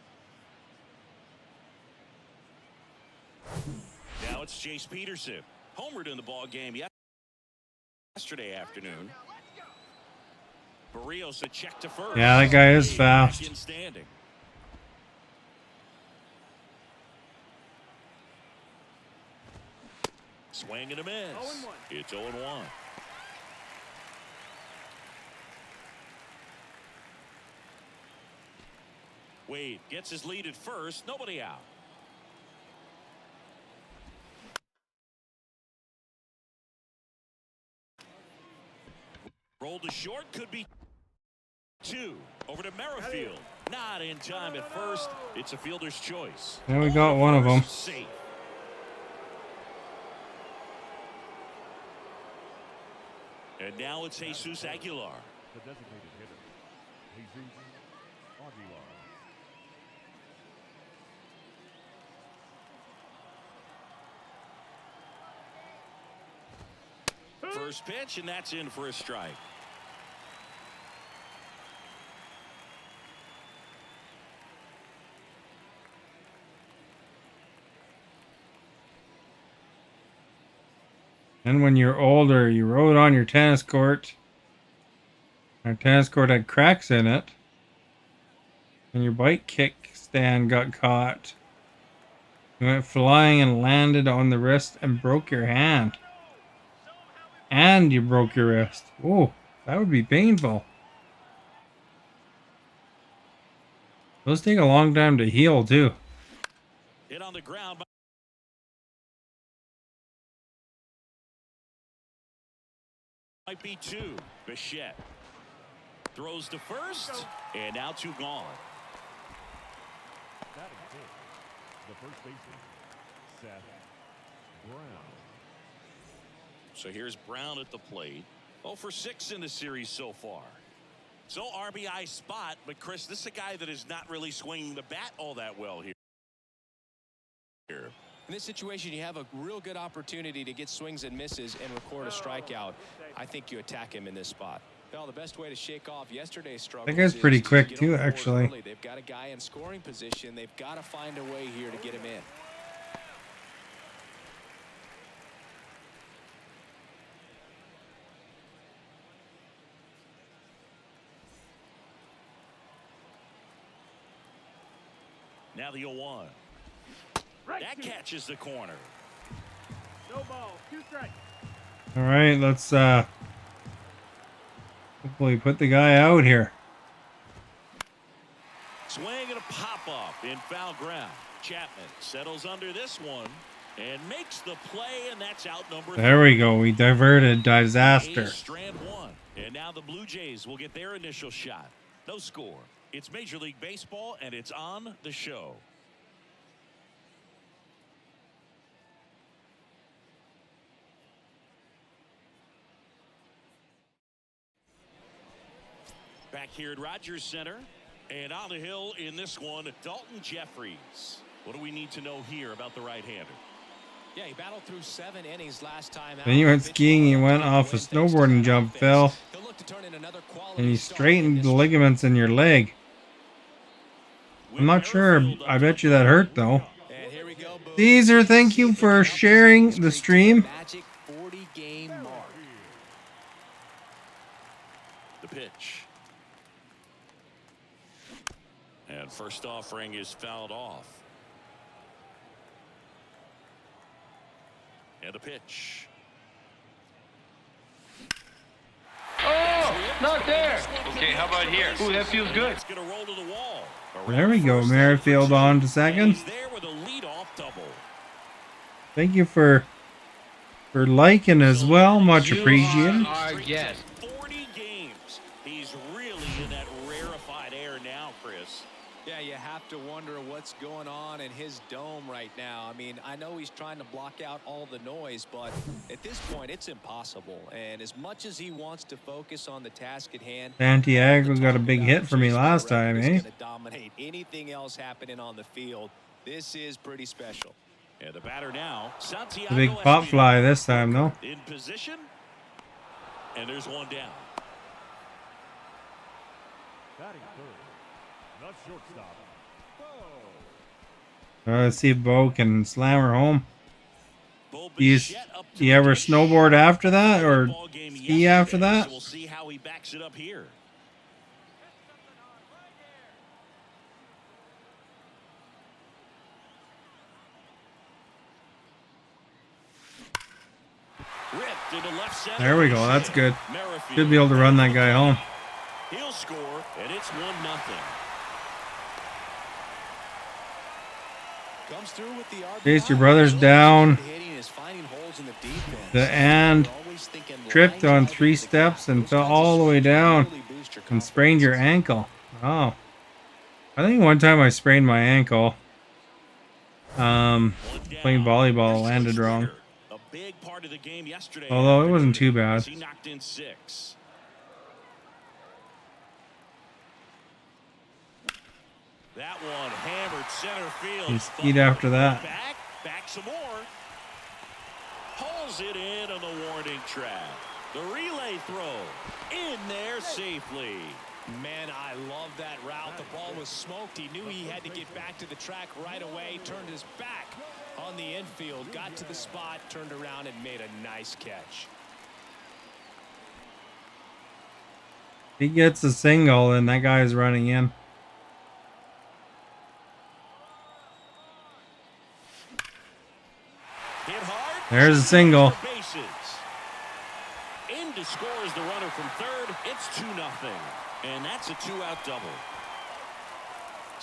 Now it's Chase Peterson. Homered in the ball game yesterday afternoon. Barrios a check to first. Yeah, that guy is fast. Back in standing. Swing and a miss. It's 0-1. Wade gets his lead at first. Nobody out. Roll to short, could be 2. Over to Merrifield. Not in time at first. It's a fielder's choice. There we got one of them. Safe. And now it's Jesus Aguilar. The designated hitter. Jesus Aguilar. First pitch, and that's in for a strike. And when you're older, you rode on your tennis court. Our tennis court had cracks in it. And your bike kickstand got caught. You went flying and landed on the wrist and broke your hand. And you broke your wrist. Oh, that would be painful. Those take a long time to heal, too. Hit on the ground. Might be two. Bichette throws to first, and now two gone. That is it. The first baseman, Seth Brown. So here's Brown at the plate. 0 for 6 in the series so far. So RBI spot, but Chris, this is a guy that is not really swinging the bat all that well here. In this situation, you have a real good opportunity to get swings and misses and record a strikeout. I think you attack him in this spot. Well, the best way to shake off yesterday's struggle. That guy's pretty quick too, actually. They've got a guy in scoring position. They've got to find a way here to get him in. Now the 0-1. That catches the corner. No ball, 2 strikes. All right, let's hopefully put the guy out here. Swing and a pop-up in foul ground. Chapman settles under this one and makes the play, and that's out number 3. There we go. We diverted disaster. A's strand 1. And now the Blue Jays will get their initial shot. No score. It's Major League Baseball, and it's on the show. Back here at Rogers Center, and on the hill in this one, Dalton Jeffries. What do we need to know here about the right-hander? Yeah, he battled through 7 innings last time out. Then you went skiing, you went off a snowboarding jump, fell, He'll look to turn in another and quality you start straightened in the this ligaments in your leg. I'm not sure. I bet you that hurt, though. And here we go, Boo. Caesar, thank you for sharing the stream. Magic 40-game mark. The pitch. And first offering is fouled off. And the pitch. Oh, not there. Okay, how about here? Ooh, that feels good. It's gonna roll to the wall. There we go. Merrifield on to second. He's there with a leadoff double. Thank you for liking as well. Much appreciated. You are our guest. 40 games. He's really in that rarefied air now, Chris. Yeah, you have to wonder what's going on in his dome right now. I mean, I know he's trying to block out all the noise, but at this point, it's impossible. And as much as he wants to focus on the task at hand, Santiago got a big hit for me last time, eh? Gonna dominate anything else happening on the field. This is pretty special. And the batter now, Santiago. The big pop fly this time, though. In position. And there's one down. Batting third, the shortstop, Bo. Let's see if Bo can slam her home. Bo Do you Bichette up to do you the ever dish. snowboard after that or Ball game ski after yesterday, that? so we'll see how he backs it up here. Ripped into left center. There we go. That's good. Merrifield. Should be able to run that guy home. He'll score, and it's 1-0. Comes through with the RBI. Chase, your brother's down. Hitting is finding holes in the defense. The and Always thinking tripped line on drive 3 into the steps gap. and Those fell kinds all of the way swings down really boost your and sprained your confidence. ankle. Oh. I think one time I sprained my ankle. Playing volleyball landed wrong. A big part of the game yesterday. Although it wasn't too bad. He knocked in 6. That one hammered center field. He skied after that. Back some more. Pulls it in on the warning track. The relay throw in there safely. Man, I love that route. The ball was smoked. He knew he had to get back to the track right away. Turned his back on the infield. Got to the spot, turned around, and made a nice catch. He gets a single, and that guy's running in. Hit hard. There's a single. Bases. In to scores the runner from third. It's 2-0. And that's a 2-out double.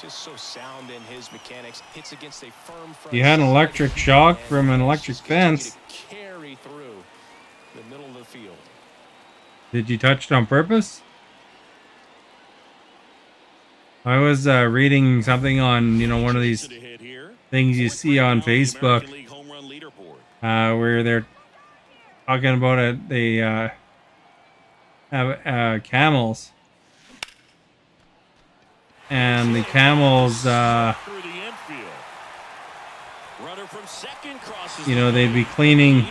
Just so sound in his mechanics. Hits against a firm front. You had an electric shock from an electric fence. Carry through the middle of the field. Did you touch it on purpose? I was reading something on, one of these things you see on Facebook where they're talking about it. They have camels. And the camels, they'd be cleaning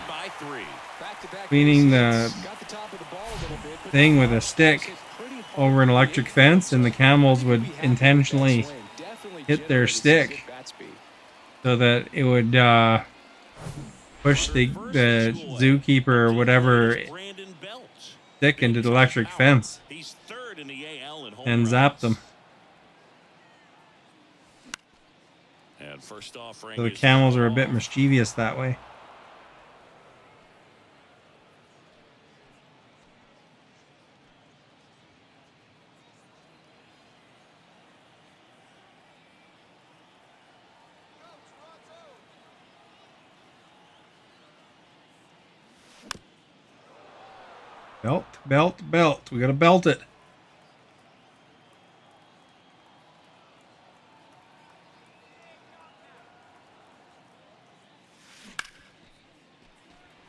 the thing with a stick over an electric fence, and the camels would intentionally hit their stick so that it would push the zookeeper or whatever stick into the electric fence and zap them. So the camels are a bit mischievous that way. Belt, belt, belt. We gotta belt it.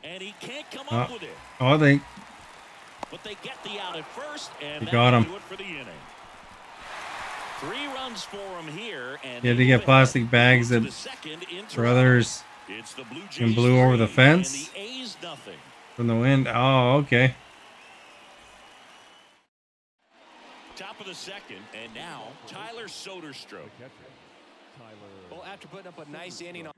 And he can't come up with it. Oh, But they get the out at first, and they got him. Do it for the inning. 3 runs for him here, and you had to get plastic bags that for others and blew over the fence from the wind. Oh, okay. Top of the second, and now Tyler Soderstrom. Well, after putting up a nice inning on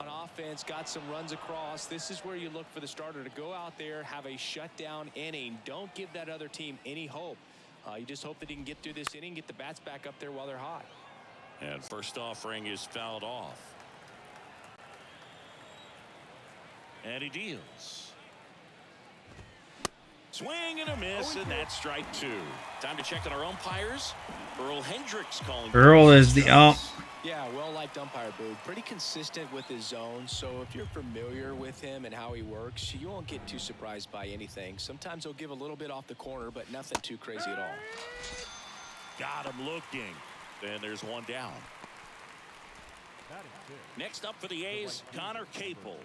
offense, got some runs across. This is where you look for the starter to go out there, have a shutdown inning. Don't give that other team any hope. You just hope that he can get through this inning, get the bats back up there while they're hot. And first offering is fouled off. And he deals. Swing and a miss, and that's strike 2. Time to check on our umpires. Earl Hendricks calling. Earl is the ump. Yeah, well-liked umpire, Boog. Pretty consistent with his zone, so if you're familiar with him and how he works, you won't get too surprised by anything. Sometimes he'll give a little bit off the corner, but nothing too crazy at all. Got him looking. And there's one down. Next up for the A's, Connor Capel.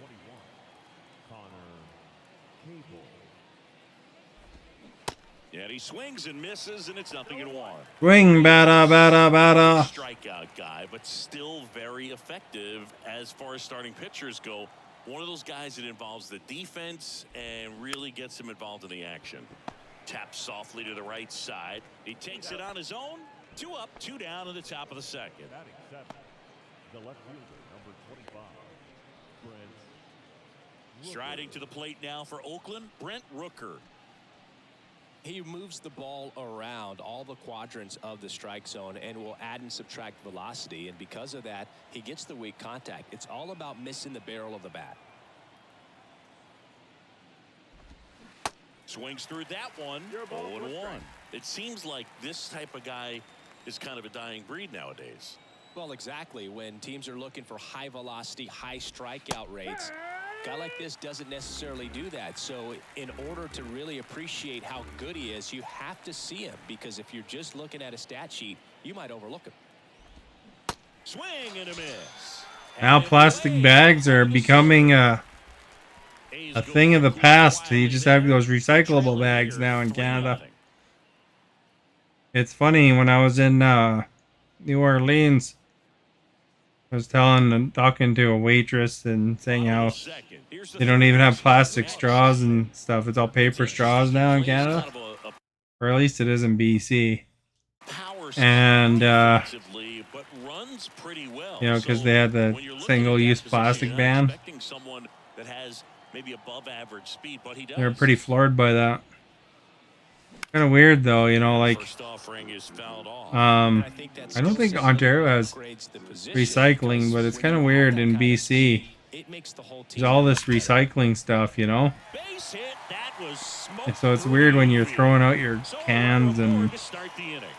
And he swings and misses, and it's 0-1. Swing, batter, batter, batter. Strikeout guy, but still very effective as far as starting pitchers go. One of those guys that involves the defense and really gets him involved in the action. Taps softly to the right side. He takes it on his own. 2 up, 2 down in the top of the second. The left fielder, number 25, Brent. Striding to the plate now for Oakland, Brent Rooker. He moves the ball around all the quadrants of the strike zone and will add and subtract velocity, and because of that, he gets the weak contact. It's all about missing the barrel of the bat. Swings through that one. 0-1. It seems like this type of guy is kind of a dying breed nowadays. Well, exactly. When teams are looking for high velocity, high strikeout rates, a guy like this doesn't necessarily do that. So in order to really appreciate how good he is, you have to see him, because if you're just looking at a stat sheet, you might overlook him. Swing and a miss. Now plastic bags are becoming a thing of the past. You just have those recyclable bags now in Canada. It's funny, when I was in New Orleans, I was talking to a waitress and saying how Second. Here's the they don't third even have baseman. plastic Next. straws and stuff. It's all paper straws now in Canada, or at least it is in BC. Power And defensively, but runs pretty well. you know, because So they had the when you're looking at single-use that position, plastic you're not ban. expecting someone that has maybe above average speed, but he does. They were pretty floored by that. Kind of weird though, you know, like First offering is fouled off. I that's don't think Ontario has recycling, but it's kind of weird in BC. It makes the whole team. There's all this recycling stuff, you know. Base hit, that was And so it's weird when you're throwing out your cans and to start the inning.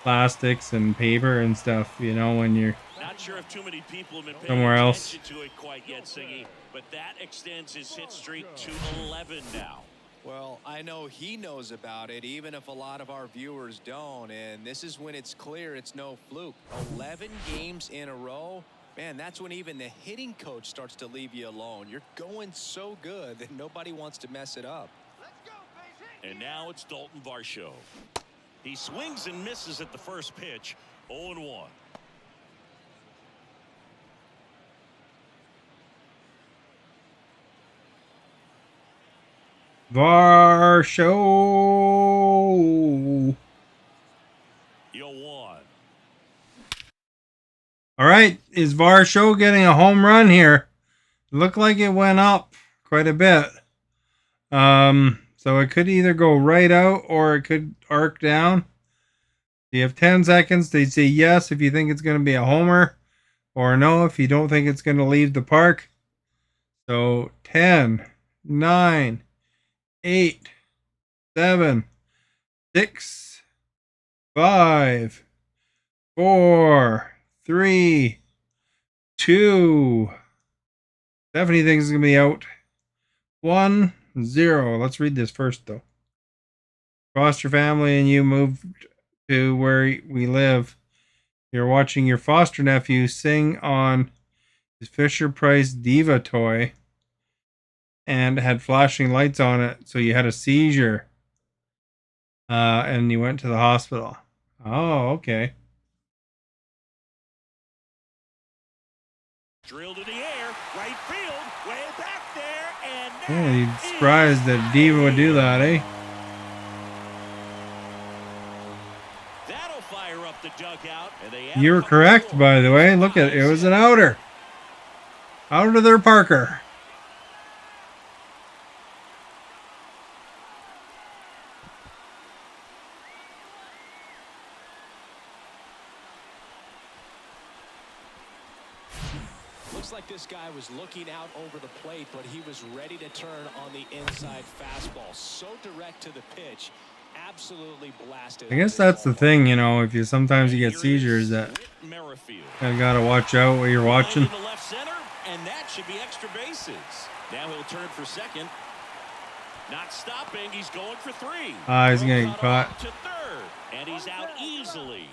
plastics and paper and stuff, you know, when you're Not sure if too many people have been paying somewhere else. attention to it quite yet, Siggy, but that extends his hit streak to 11 now. Well, I know he knows about it, even if a lot of our viewers don't. And this is when it's clear it's no fluke. 11 games in a row. Man, that's when even the hitting coach starts to leave you alone. You're going so good that nobody wants to mess it up. And now it's Dalton Varsho. He swings and misses at the first pitch. 0-1. Varsho. Yo, 1. All right, is Varsho getting a home run here? Looked like it went up quite a bit. So it could either go right out or it could arc down. You have 10 seconds to say yes if you think it's going to be a homer, or no if you don't think it's going to leave the park. So 10, 9, 8, 7, 6, 5, 4, 3, 2. Stephanie thinks it's going to be out. 1, 0. Let's read this first, though. Foster family and you moved to where we live. You're watching your foster nephew sing on his Fisher-Price Diva toy and had flashing lights on it, so you had a seizure. And you went to the hospital. Oh, okay. Drilled in the air, right field, way back there, and Yeah, you'd surprised that Diva would do that, eh? that'll fire up the dugout. And they You were correct, by the way. Look at it. It was an outer. Out of their Parker. Looks like this guy was looking out over the plate, but he was ready to turn on the inside fastball. So direct to the pitch. Absolutely blasted. I guess that's the thing, you know, if you sometimes you get seizures that you gotta watch out what you're watching. In the left center, and that should be extra bases. Now he'll turn for second. Not stopping. He's going for 3. He's gonna get caught. To third, and he's out easily.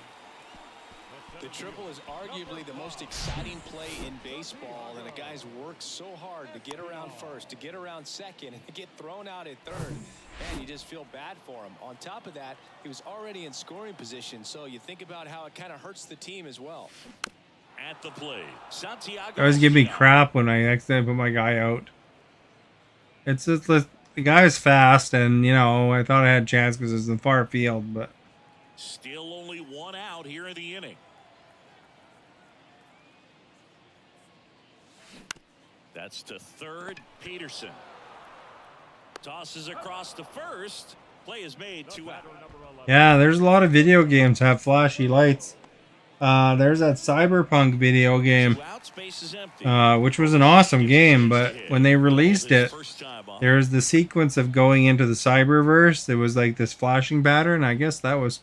The triple is arguably the most exciting play in baseball, and the guys work so hard to get around first, to get around second, and to get thrown out at third. Man, you just feel bad for him. On top of that, he was already in scoring position, so you think about how it kind of hurts the team as well. At the plate, Santiago. They always give me crap when I accidentally put my guy out. It's just the guy's fast, and you know I thought I had a chance because it's in far field, but Still only 1 out here in the inning. That's to third. Peterson tosses across to first. Play is made. 2 out. yeah, there's a lot of video games have flashy lights. There's that Cyberpunk video game, 2 out, space is empty. which was an awesome game, but when they released it, there was the sequence of going into the cyberverse. There was like this flashing pattern. I guess that was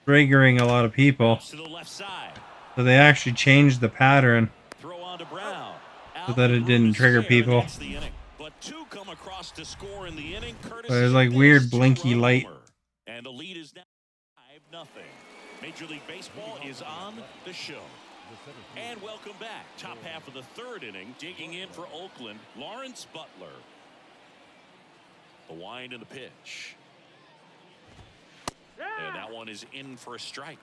triggering a lot of people. To the left side. So they actually changed the pattern Throw on to Brown. so that it didn't trigger people. That's the inning. But 2 come across to score in the inning. But there's like weird blinky light. And the lead is now 5-0. Major League Baseball is on the show. And welcome back. Top half of the 3rd inning. Digging in for Oakland, Lawrence Butler. The wind and the pitch. And that one is in for a strike.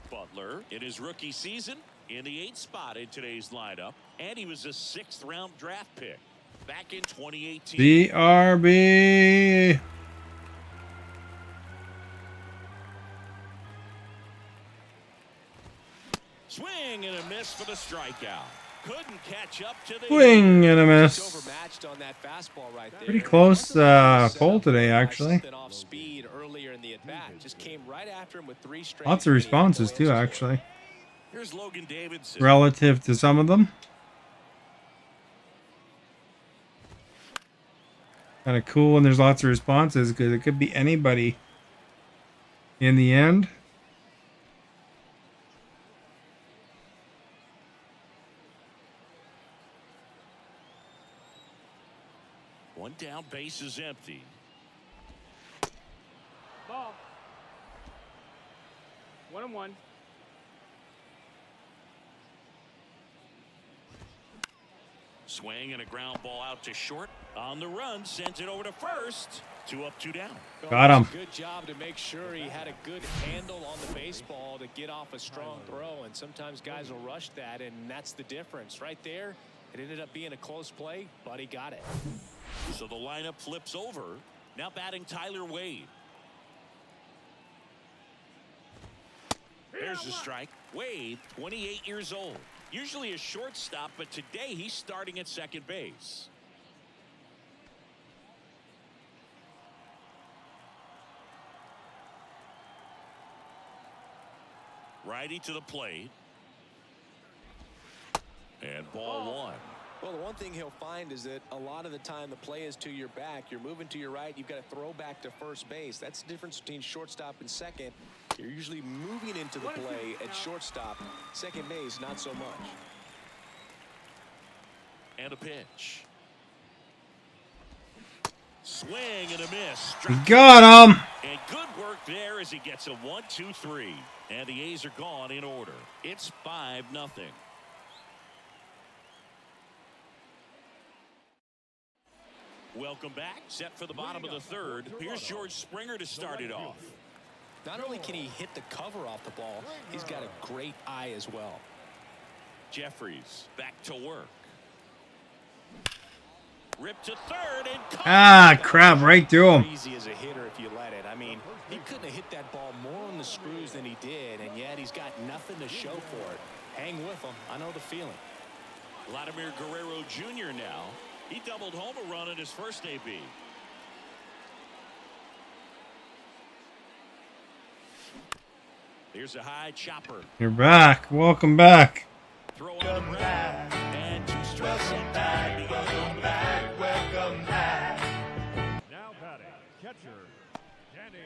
Butler, in his rookie season, in the 8th spot in today's lineup, and he was a 6th-round draft pick back in 2018. BRB. Swing and a miss for the strikeout. Couldn't catch up to the Swing and a miss. Overmatched on that fastball right there. Pretty close poll today, actually. Off speed earlier in the at-bat. Just came right after him with 3 straight. Lots of responses too, actually, Here's Logan Davidson. relative to some of them. Kind of cool when there's lots of responses because it could be anybody in the end. One down, base is empty. Ball. 1-1. Swing and a ground ball out to short. On the run, sends it over to first. 2 up, 2 down. Got him. Good job to make sure he had a good handle on the baseball to get off a strong throw. And sometimes guys will rush that, and that's the difference right there. It ended up being a close play, but he got it. So the lineup flips over. Now batting Tyler Wade. There's the strike. Wade, 28 years old. Usually a shortstop, but today he's starting at second base. Righty to the plate. And ball 1. Well, the one thing he'll find is that a lot of the time the play is to your back. You're moving to your right. You've got to throw back to first base. That's the difference between shortstop and second. You're usually moving into the play at shortstop. Second base, not so much. And a pitch. Swing and a miss. Got him. And good work there as he gets a 1-2-3. And the A's are gone in order. It's 5-0. Welcome back. Set for the bottom of the 3rd. Here's George Springer to start it off. Not only can he hit the cover off the ball, he's got a great eye as well. Jeffries back to work. Rip to 3rd and Crap, right through him. Easy as a hitter if you let it. I mean, he couldn't have hit that ball more on the screws than he did, and yet he's got nothing to show for it. Hang with him. I know the feeling. Vladimir Guerrero Jr. now. He doubled home a run in his first AB. Here's a high chopper. You're back. Welcome back. Throw on the ground. And 2 strikes and time. Welcome back. Now batting, catcher, Danny.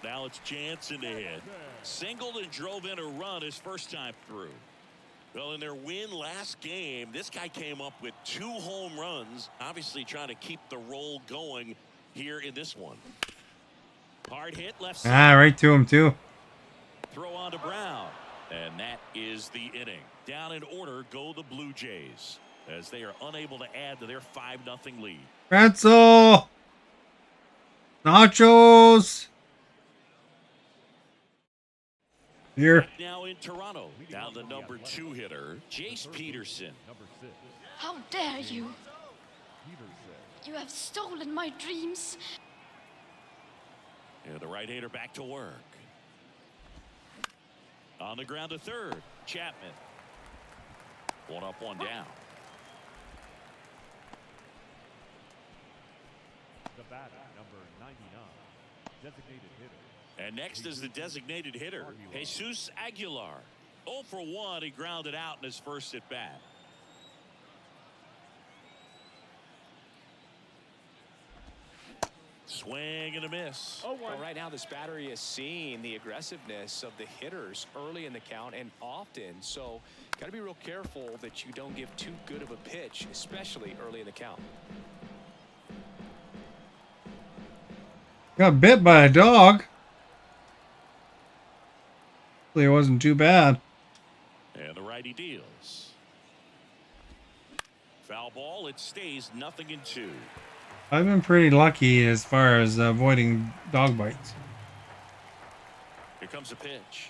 Now it's Jansen to hit. Singled and drove in a run his first time through. Well, in their win last game, this guy came up with 2 home runs, obviously trying to keep the roll going here in this one. Hard hit left side. Right to him too. Throw on to Brown. And that is the inning. Down in order go the Blue Jays as they are unable to add to their 5-0 lead. Pretzel. Nachos. Here. Now in Toronto, now the number 2 hitter, Jace Peterson. Number 6, How dare you? Peterson. You have stolen my dreams. And the right-hander back to work. On the ground to 3rd, Chapman. 1 up, 1 down. The batter, number 99, designated hitter. And next is the designated hitter, Jesus Aguilar. 0 for 1, he grounded out in his first at bat. Swing and a miss. Well, right now this battery is seeing the aggressiveness of the hitters early in the count and often. So got to be real careful that you don't give too good of a pitch, especially early in the count. Got bit by a dog. Hopefully it wasn't too bad. And the righty deals. Foul ball, it stays 0-2. I've been pretty lucky as far as avoiding dog bites. Here comes a pitch.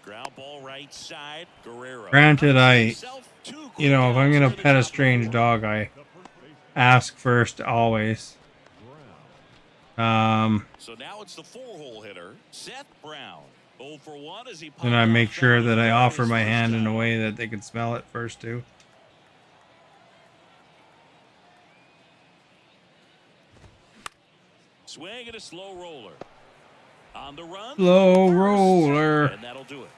Ground ball right side. Guerrero. Granted, You know, if I'm gonna pet a strange dog, I ask first always. So now it's the 4-hole hitter, Seth Brown. 0 for 1 as he And I make sure that I offer his my first hand in a out. way that they can smell it first too. Swing and a slow roller. On the run. Slow first, roller. And that'll do it.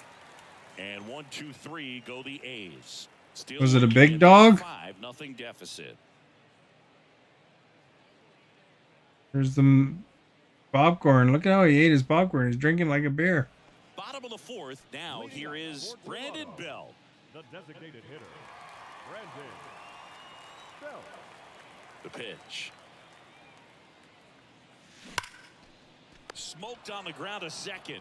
And 1, 2, 3 go the A's. Still Was it a looking big at dog? 5-0 deficit. There's the popcorn. Look at how he ate his popcorn. He's drinking like a beer. Bottom of the 4th. Now here is Brandon Bell. The designated hitter, Brandon Bell. The pitch. Smoked on the ground a second.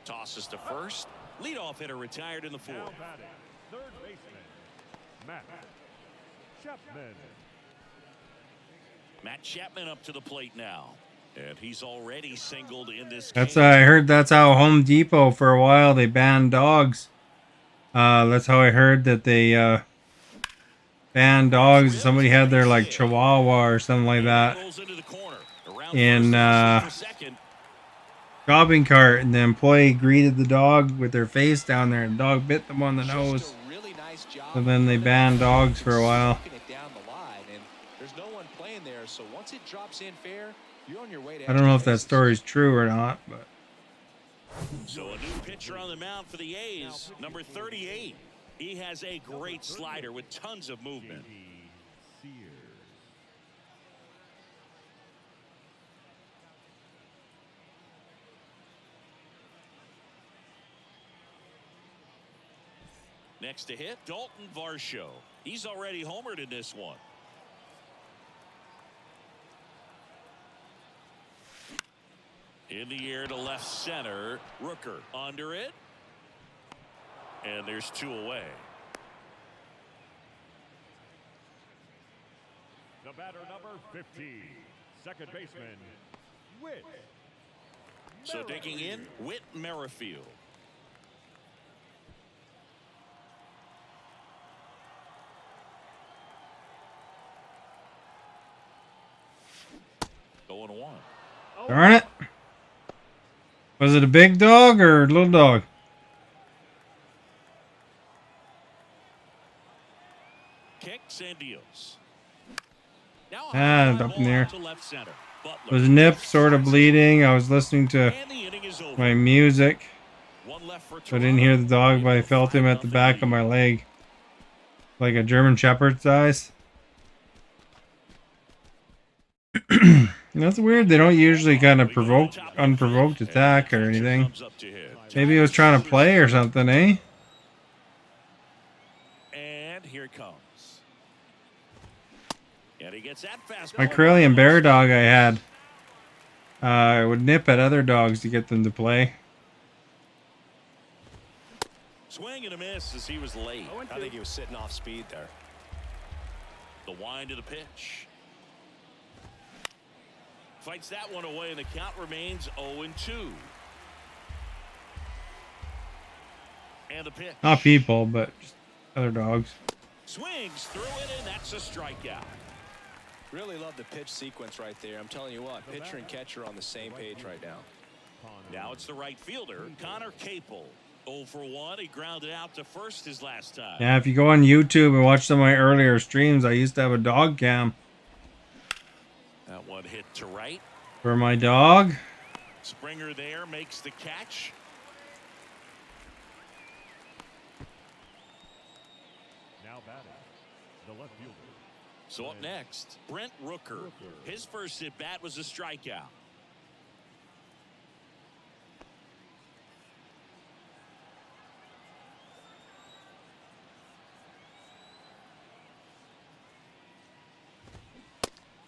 Tosses to first. Leadoff hitter retired in the 4th. Now batting, third baseman, Matt Chapman. Matt Chapman up to the plate now. And he's already singled in this That's game. I heard that's how Home Depot for a while they banned dogs. That's how I heard that they banned dogs. Somebody had their like Chihuahua or something like that in shopping cart, and the employee greeted the dog with their face down there, and the dog bit them on the nose. Really nice job. So then they banned dogs for a while. It down the line, and there's no one playing there, so once it drops in fair, you're on your way to I don't know if that extra story's true or not, but So a new pitcher on the mound for the A's, number 38. He has a great slider with tons of movement. Sears. Next to hit, Dalton Varsho. He's already homered in this one. In the air to left center. Rooker under it. And there's 2 away. The batter number 50, second baseman, Whit. So digging in, Whit Merrifield. Going 1. darn it. Was it a big dog or a little dog? Kicks and deals. Now Up in the air. to left center. Butler. Was nip sort of bleeding. I was listening to And the inning is over. my music. One left for So I didn't hear the dog, but I felt him at the back of my leg. Like a German Shepherd size. That's weird. They don't usually kind of unprovoked attack or anything. Maybe he was trying to play or something, eh? And here it comes. And he gets that fastball. My Karelian bear dog I had. I would nip at other dogs to get them to play. Swing and a miss as he was late. I think he was sitting off speed there. The wind to the pitch. Fights that one away, and the count remains 0-2. And the pitch. Not people, but just other dogs. Swings through it, and that's a strikeout. Really love the pitch sequence right there. I'm telling you what, pitcher and catcher on the same page right now. Now it's the right fielder, Connor Capel. 0 for 1. He grounded out to first his last time. Yeah, if you go on YouTube and watch some of my earlier streams, I used to have a dog cam That one hit to right. for my dog. Springer there makes the catch. Now batting, the left fielder. So up next, Brent Rooker. His first at bat was a strikeout.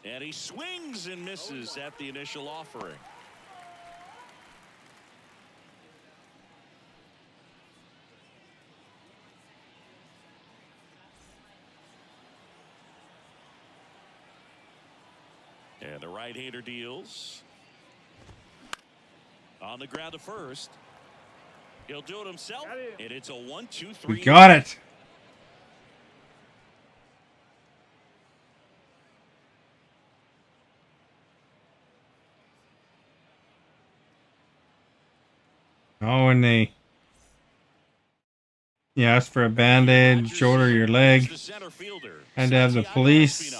And he swings and misses at the initial offering. And the right-hander deals. On the ground to first. He'll do it himself, and it's a 1-2-3. We got it. Oh, and they asked for a band-aid, shoulder, your leg. Had to have the police.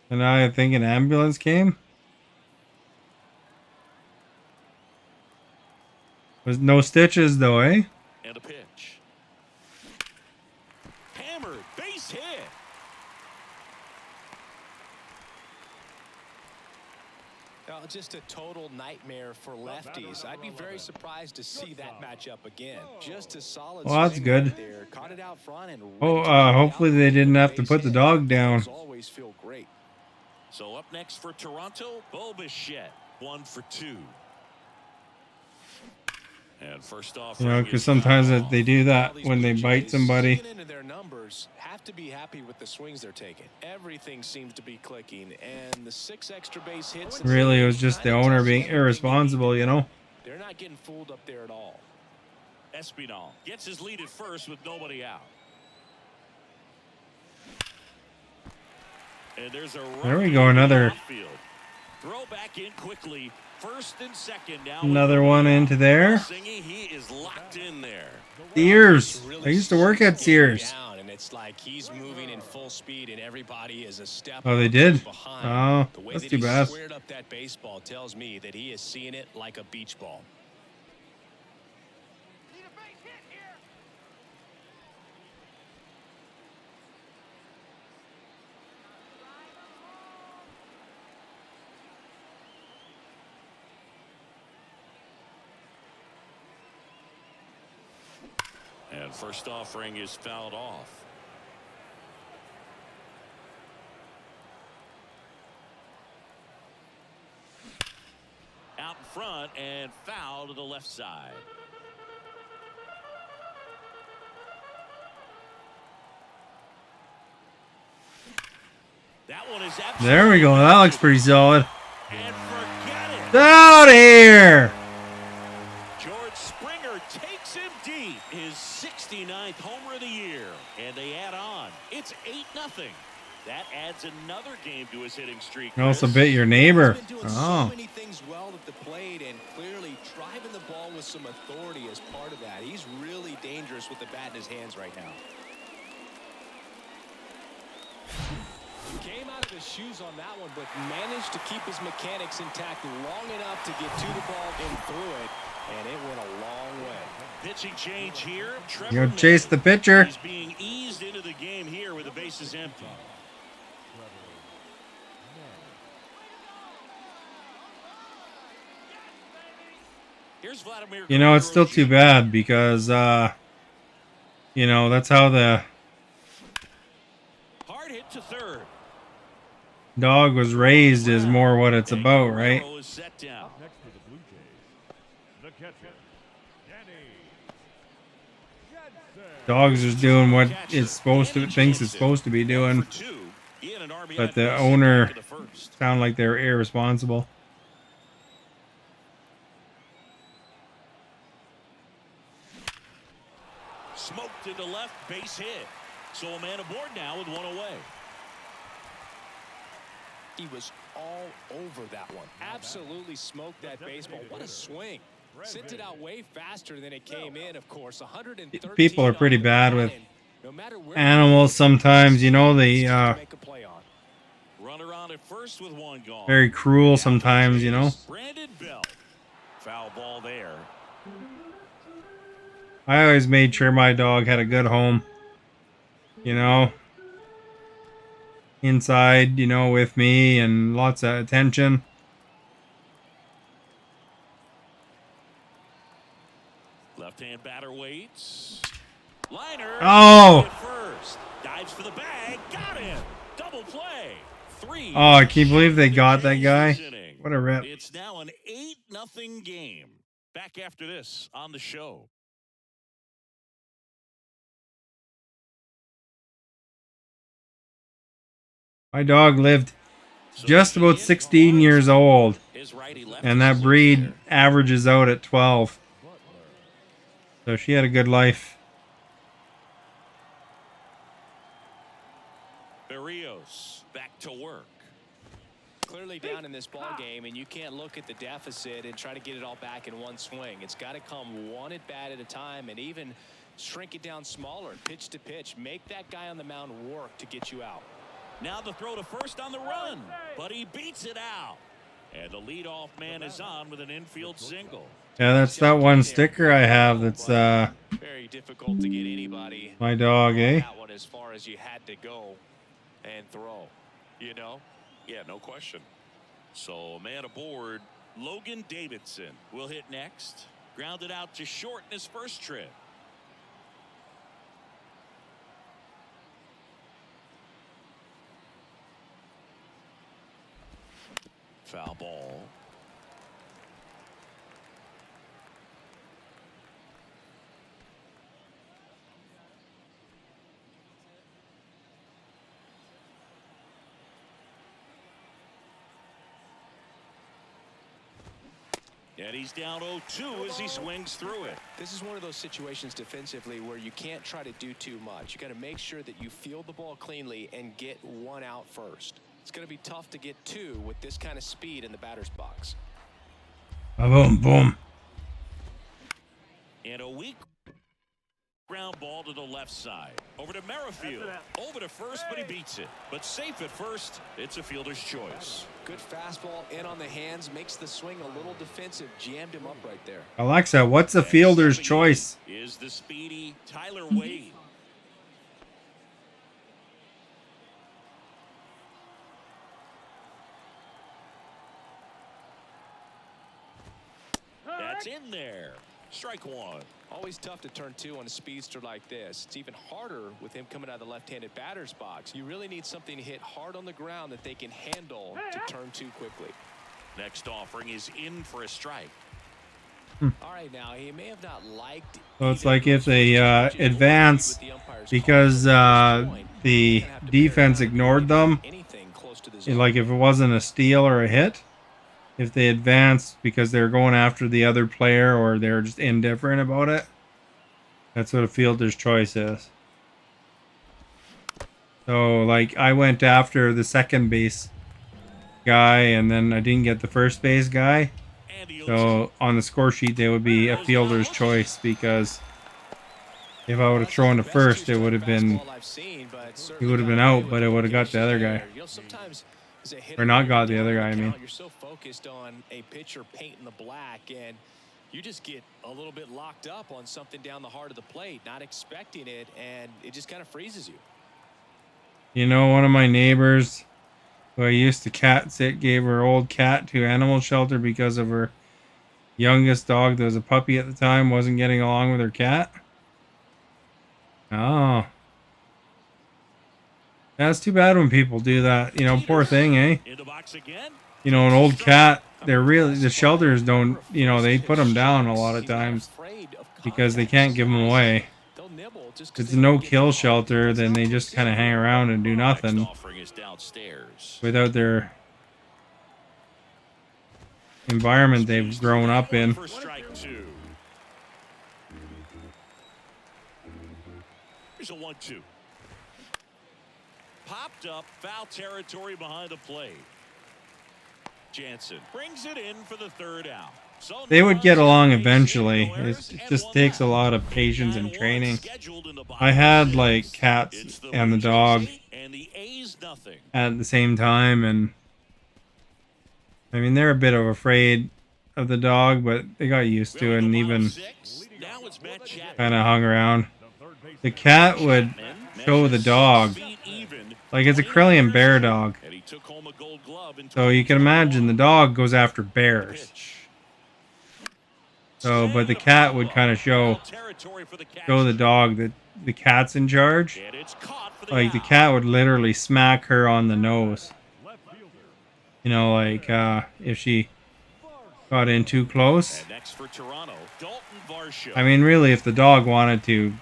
And I think an ambulance came. There's no stitches though, eh? And a pitch. Hammered, base hit. Well, just a total nightmare for lefties. I'd be very surprised to see that matchup again. Just a solid. Well, that's good. Right there. Caught it out front and Hopefully they didn't have to put the dog down. Always feel great. So up next for Toronto, Bo Bichette, 1 for 2. And first off, You know, because sometimes they do that when they bite somebody. Into their numbers, have to be happy with the swings they're taking. Everything seems to be clicking, and the 6 extra base hits. Really, it was just the owner being irresponsible, you know. They're not getting fooled up there at all. Espinal gets his lead at first with nobody out. And there's a There we go, another. Throw back in quickly. First and second now. Another one into there. He is locked in there. Sears. I used to work at Sears. And it's like he's moving in full speed, and everybody is a step. Oh, they did? Behind. Oh, that's too bad. Squared up that baseball tells me that he is seeing it like a beach ball. And first offering is fouled off. Out in front and foul to the left side. That one is there we go. That looks pretty solid. And forget it. Out here. George Springer takes him deep. His 69th homer of the year. And they add on. It's 8-0. That adds another game to his hitting streak. You also bit your neighbor. He's been doing Oh. so many things well at the plate and clearly driving the ball with some authority as part of that. He's really dangerous with the bat in his hands right now. Came out of his shoes on that one, but managed to keep his mechanics intact long enough to get to the ball and through it, and it went a long way. Pitching change here. You go chase the pitcher. He's being eased into the game here with the bases empty. Here's Vladimir. You know, it's still too bad because, you know, that's how the Hard hit to third. dog was raised is more what it's about, right? Guerrero is set down. Next for the Blue Jays, the catcher, Danny Jensen. Dog's just doing what it's supposed to, thinks it's supposed to be doing, For two. He had an RBI but the base owner to the first. sound like they're irresponsible. Smoked into left, base hit. So a man aboard now with one away. He was all over that one. Absolutely smoked that baseball. What a swing. Sent it out way faster than it came in, of course. 113 People are pretty on the bad ground, with and no matter where animals sometimes, you know, they make a play on. Runner on at first with one gone. very cruel sometimes, you know. Brandon Bell. Foul ball there. I always made sure my dog had a good home, you know, inside, you know, with me and lots of attention. Left-hand batter waits. Liner. Oh! At first. Dives for the bag. Got him. Double play. 3. Oh, I can't believe they got that guy. Inning. What a rip. It's now an 8-0 game. Back after this on the show. My dog lived just about 16 years old, His righty lefty and that slips breed there. averages out at 12. So she had a good life. Berrios back to work. Clearly down in this ball game, and you can't look at the deficit and try to get it all back in one swing. It's got to come one at bat at a time, and even shrink it down smaller, pitch to pitch. Make that guy on the mound work to get you out. Now the throw to first on the run, but he beats it out. And the leadoff man is on with an infield single. Yeah, that's that one sticker I have. That's Very difficult to get anybody. my dog, eh? That one as far as you had to go and throw. You know? Yeah, no question. So, man aboard, Logan Davidson will hit next. Grounded out to short in his first trip. Foul ball. And he's down 0-2 as he swings through it. This is one of those situations defensively where you can't try to do too much. You got to make sure that you field the ball cleanly and get one out first. It's going to be tough to get two with this kind of speed in the batter's box. Boom, boom. And a weak ground ball to the left side. Over to Merrifield. Over to first, but he beats it. But safe at first, it's a fielder's choice. Good fastball in on the hands, makes the swing a little defensive. Jammed him up right there. Alexa, what's a fielder's choice? Is the speedy Tyler Wade. That's in there. Strike one. Always tough to turn two on a speedster like this. It's even harder with him coming out of the left-handed batter's box. You really need something to hit hard on the ground that they can handle to turn two quickly. Next offering is in for a strike. All right, now he may have not liked. So it's like if they advance because the defense ignored them, Anything close to the zone. like if it wasn't a steal or a hit, if they advanced because they're going after the other player or they're just indifferent about it, that's what a fielder's choice is. So like I went after the second base guy and then I didn't get the first base guy. So on the score sheet they would be a fielder's choice because if I would have thrown to first it would have been out, but it would have got the other guy. Or not got the other guy, I mean. You're so focused on a pitcher painting the black, and you just get a little bit locked up on something down the heart of the plate, not expecting it, and it just kind of freezes you. You know, one of my neighbors who I used to cat sit gave her old cat to animal shelter because of her youngest dog that was a puppy at the time wasn't getting along with her cat. Oh. That's too bad when people do that. You know, poor thing, eh? In the box again. You know, an old cat, they're really, the shelters don't, you know, they put them down a lot of times because they can't give them away. If it's a no-kill shelter, then they just kind of hang around and do nothing Offering is downstairs. without their environment they've grown up in. For strike two. Here's a 1-2. Popped up, foul territory behind the plate. Jansen brings it in for the third out. So They would get along eventually. It just takes a lot of patience and training. I had like cats and the dog and the A's nothing. at the same time, and I mean they're a bit of afraid of the dog, but they got used to it and even Now it's Matt Chapman. kind of hung around. The cat would show the dog, like it's a Karelian bear dog. And he took home a gold glove in So you can imagine the dog goes after bears. pitch. So, but the cat would kind of show the dog that the cat's in charge. And it's caught for Like the out. cat would literally smack her on the nose. You know, like if she got in too close. And next for Toronto, Dalton Varsho. I mean, really, if the dog wanted to,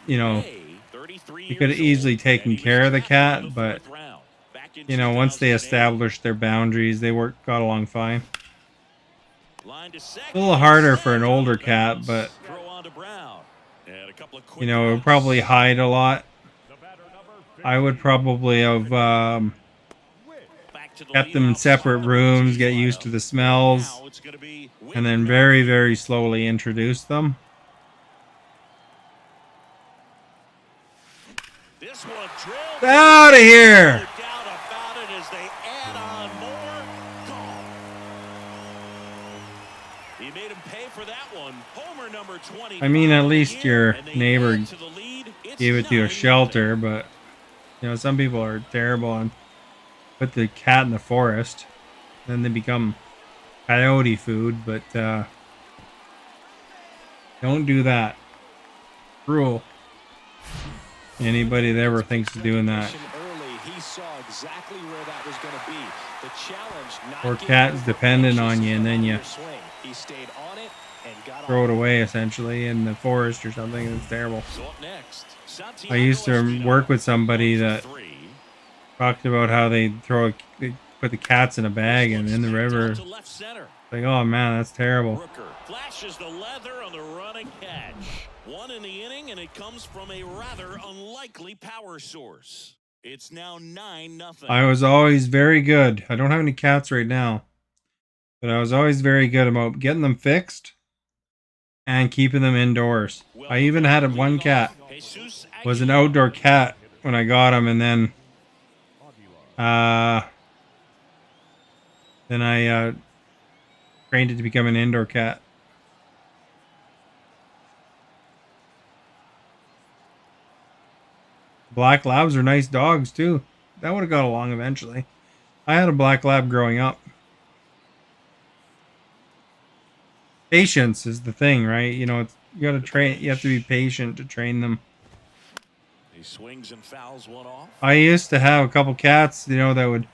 you know, Hey, 33 he could have years easily old, taken and he was care of the drafted cat, in the but fourth round. Back in you know, once they 2008. established their boundaries, they got along fine. Line to second. A little harder for an older cat, but Throw on to Brown. And a couple of quick You know, it would outs. probably hide a lot. The batter number 50. I would probably have Back to the kept them in leadoff separate spot, the rooms, Blue get Jays used to lineup. the smells, Now it's going to be and then Whitman very, on the very field. slowly introduce them. This one drilled. Out of here! No doubt about it as they add on more. Gone. He made him pay for that one. Homer number 20. I mean, at least your And they neighbor add to the lead. It's gave it to you a 9-0. shelter, but you know, some people are terrible and put the cat in the forest. Then they become coyote food, but don't do that. Cruel. Anybody that ever thinks of doing that. Early, he saw exactly where that was going to be. The challenge, not Poor giving cat's over dependent inches on you, and then you your swing. He stayed on it and got throw off. it away essentially in the forest or something. It's terrible. So up next, I used to Santiago work with Espino, somebody 1 that for 3. talked about how they put the cats in a bag and in the river. To left center. Like, oh man, that's terrible. Rooker flashes the leather on the running catch. One in the inning, and it comes from a rather unlikely power source. It's now 9-0. I was always very good. I don't have any cats right now, but I was always very good about getting them fixed and keeping them indoors. I even had one cat. Jesus Was an Aguilar. outdoor cat when I got him, and then I trained it to become an indoor cat. Black labs are nice dogs too. That would have got along eventually. I had a black lab growing up. Patience is the thing, right? You know, you got to train. You have to be patient to train them. He swings and fouls one off. I used to have a couple cats, you know, that would,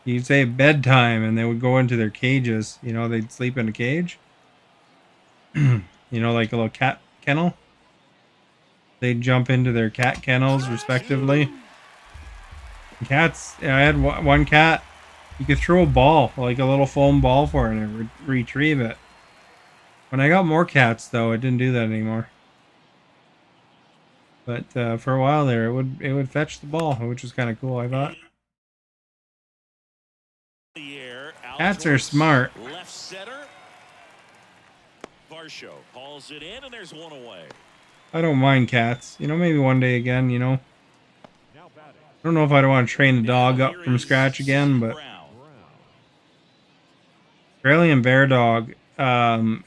you'd say bedtime, and they would go into their cages. You know, they'd sleep in a cage. You know, like a little cat kennel. They'd jump into their cat kennels, respectively. Cats, I had one cat. You could throw a ball, like a little foam ball for it, and it would retrieve it. When I got more cats, though, it didn't do that anymore. But for a while there, it would fetch the ball, which was kind of cool, I thought. The air, out Cats are towards smart. Left center. Varsho hauls it in, and there's one away. I don't mind cats. You know, maybe one day again, you know. Now batting. I don't know if I'd want to train a dog Now up here from is scratch again, but Brown. Australian Bear Dog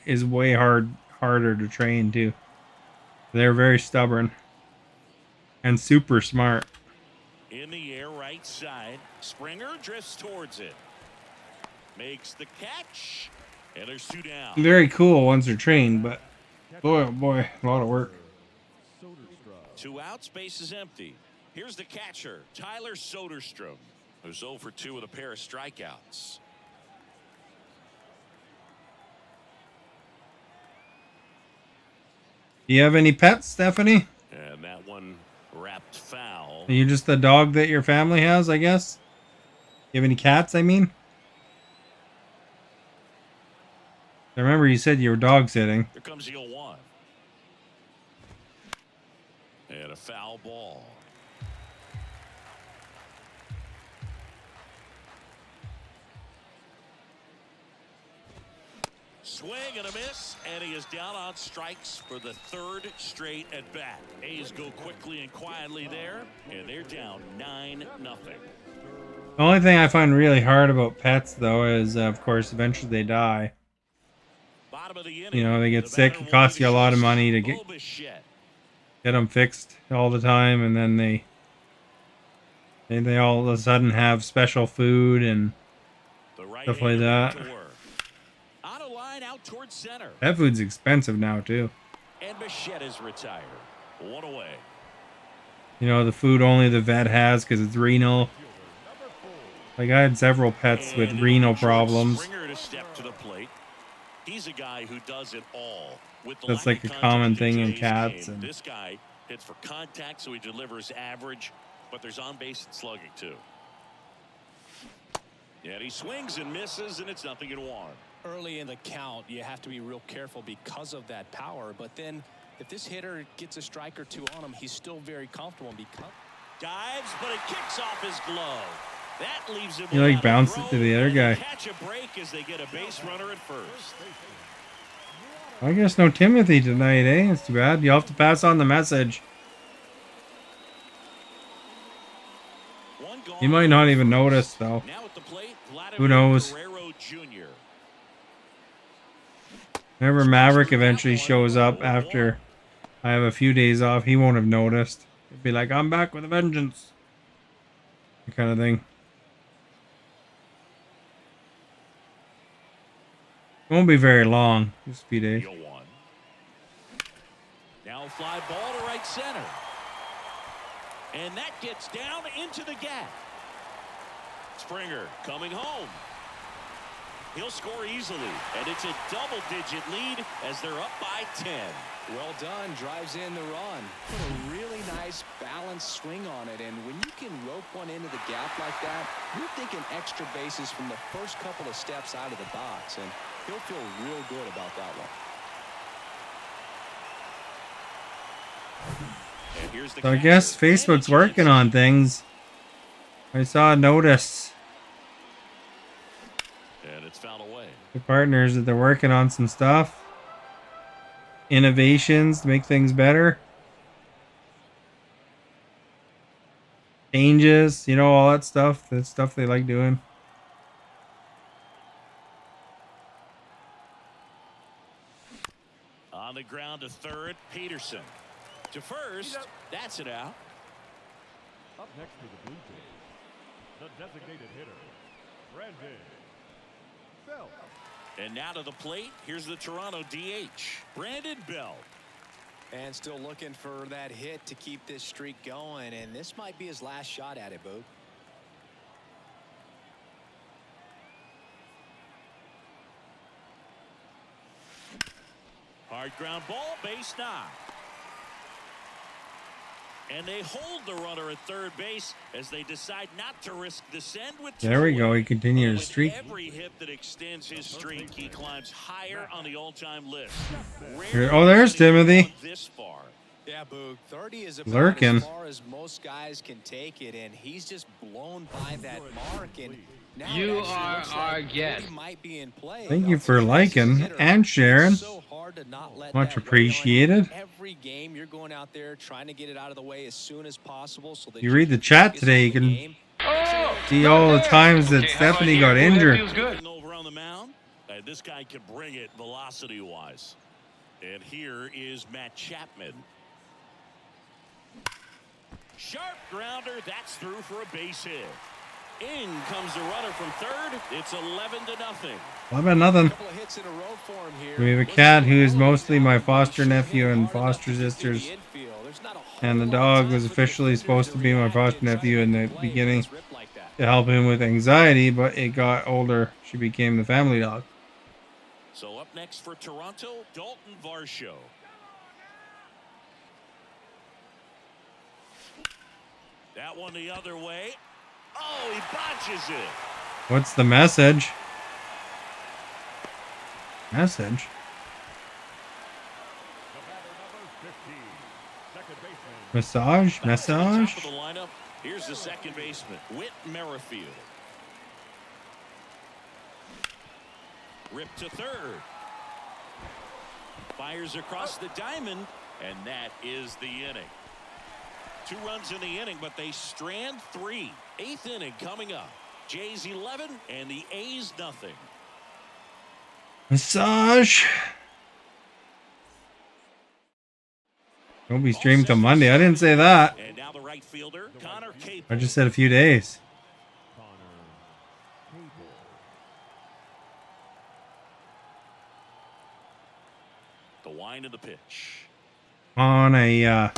is way harder to train, too. They're very stubborn and super smart. In the air, right side. Springer drifts towards it. Makes the catch. And there's 2 down. Very cool once they're trained, but boy, oh boy, a lot of work. 2 outs, base is empty. Here's the catcher, Tyler Soderstrom, who's 0 for 2 with a pair of strikeouts. Do you have any pets, Stephanie? And that one wrapped foul. Are you just the dog that your family has, I guess? You have any cats, I mean? I remember you said you were dog sitting. Here comes the 0-1. And a foul ball. Swing and a miss, and he is down on strikes for the 3rd straight at bat. A's go quickly and quietly there, and they're down 9-0. The only thing I find really hard about pets, though, is, of course, eventually they die. Bottom of the inning, You know, they get the sick. batter It costs will you a be lot of the money to shortstop, get Bichette. them fixed all the time, and then they all of a sudden have special food and The right stuff like that. On a line out towards center. Pet food's expensive now, too. And Bichette is retired. 1 away. You know, the food only the vet has because it's renal. Like, I had several pets with And renal George problems. Springer to step to the plate. He's a guy who does it all. With the That's lack like of a common contact thing in today's cats, game, and this guy hits for contact, so he delivers average, but there's on base and slugging too. And he swings and misses, and it's 0-1. Early in the count, you have to be real careful because of that power, but then if this hitter gets a strike or two on him, he's still very comfortable because Dives, but it kicks off his glove. That leaves him You like without a bounced it throw, to the other and they guy. catch a break as they get a base runner at first. I guess no Timothy tonight, eh? It's too bad. You'll have to pass on the message. One gone He might not even first. notice, though. Now at the plate, Who knows? Guerrero Jr. Whenever Maverick eventually shows up after I have a few days off, he won't have noticed. He'll be like, I'm back with a vengeance. That kind of thing. Won't be very long. Just a few days. 0-1. Now fly ball to right center. And that gets down into the gap. Springer coming home. He'll score easily, and it's a double-digit lead as they're up by 10. well done, drives in the run. Put a really nice balanced swing on it, and when you can rope one into the gap like that, you're thinking extra bases from the first couple of steps out of the box, and he'll feel real good about that one. And here's the So I guess catcher, Facebook's Danny working on things. I saw a notice. And it's fouled away. The partners that they're working on some stuff. Innovations to make things better. Changes, you know, all that stuff. The stuff they like doing. On the ground to third, Peterson. To first, that's it out. Up next for the Blue Jays, the designated hitter, Brandon Belt. And now to the plate, here's the Toronto DH, Brandon Belt. And still looking for that hit to keep this streak going, and this might be his last shot at it, Boog. Hard ground ball, base knock. And they hold the runner at third base as they decide not to risk the send with two There we go. away. He continues With his streak. every hit that extends his streak, he climbs higher on the all-time list. Oh, there's Timothy. Gone this far. Yeah, Boog. 30 is about Lurking. as far as most guys can take it, and he's just blown by that mark. And now You it actually are looks our like guest. 40 might be in play. Thank you I'll for tell this is a liking hitter. and sharing. It's so hard to not let Much that weigh on appreciated. you. Every game, you're going out there trying to get it out of the way as soon as possible. So that You read the chat today, you can Oh, see all the times that okay, how about Stephanie here? got Ooh, that injured. feels good. Over on the mound. This guy can bring it velocity-wise. And here is Matt Chapman. Sharp grounder. That's through for a base hit. In comes the runner from third. It's 11-0. How about nothing? Couple of hits in a row for him here. We have a Looks cat like who is all the way mostly down, my but foster he sure nephew hit and hard enough foster to get to the sisters. infield. There's not a whole And the lot of dog time was for the officially defenders supposed to be my react foster and try to nephew get in the the play when beginning it's ripped like that. to help him with anxiety, but it got older. She became the family dog. So up next for Toronto, Dalton Varsho. That one the other way. Oh, he botches it. What's the message? Message? The batter number 15, second baseman. Massage? Back to the top Massage? of the lineup. Here's the second baseman, Whit Merrifield. Ripped to third. Fires across the diamond, and that is the inning. 2 runs in the inning, but they strand 3. 8th inning coming up. Jays 11 and the A's nothing. Massage? Won't be streamed till Monday. I didn't say that. And now the right fielder, Connor Capel. I just said a few days. Connor Cable. The wind of the pitch. On a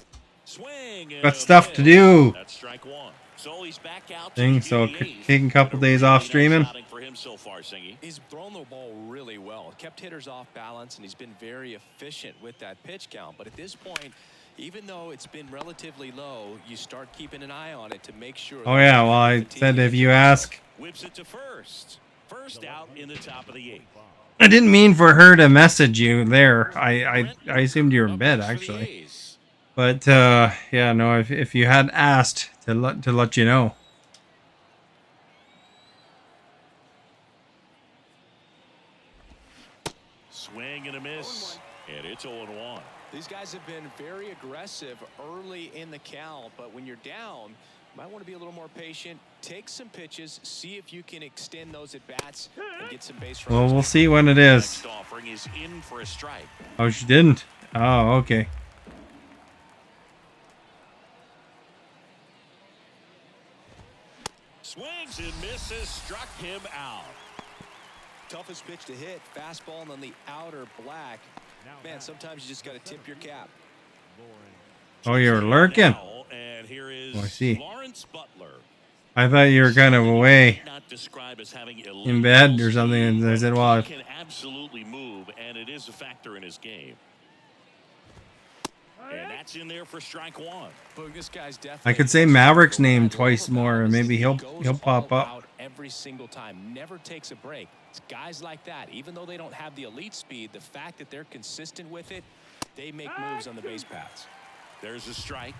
Swing. And got a stuff to miss. do. That's strike 1. So he's back out Thing, to so the eighth. taking a couple Been days really off nice streaming. outing for him so far, Singy. He's thrown the ball really well, kept hitters off balance, and he's been very efficient with that pitch count. But at this point, even though it's been relatively low, you start keeping an eye on it to make sure. Oh yeah, well I said if you ask Whips it to first. First out in the top of the 8th. I didn't mean for her to message you there. I assumed you were in Up bed next for the actually. A's. But yeah, no. If you had asked to let you know. Swing and a miss, and it's 0-1. These guys have been very aggressive early in the count, but when you're down, you might want to be a little more patient. Take some pitches, see if you can extend those at bats and get some base runners. Well, we'll see when it is. Next offering is in for a strike. Oh, she didn't. Oh, okay. Swings and misses, struck him out. Toughest pitch to hit, fastball on the outer black. Man, sometimes you just got to tip your cap. Oh, you're lurking. Now, and here is Oh, I see. Lawrence Butler. I thought you were kind of away Not describe as having in bed or something, and I said, "Well, he can absolutely move, and it is a factor in his game." And that's in there for strike one. Look, this guy's definitely I could say Maverick's name twice more, and maybe he'll pop up." out every single time, never takes a break. It's guys like that, even though they don't have the elite speed, the fact that they're consistent with it, they make moves on the base paths. There's a strike.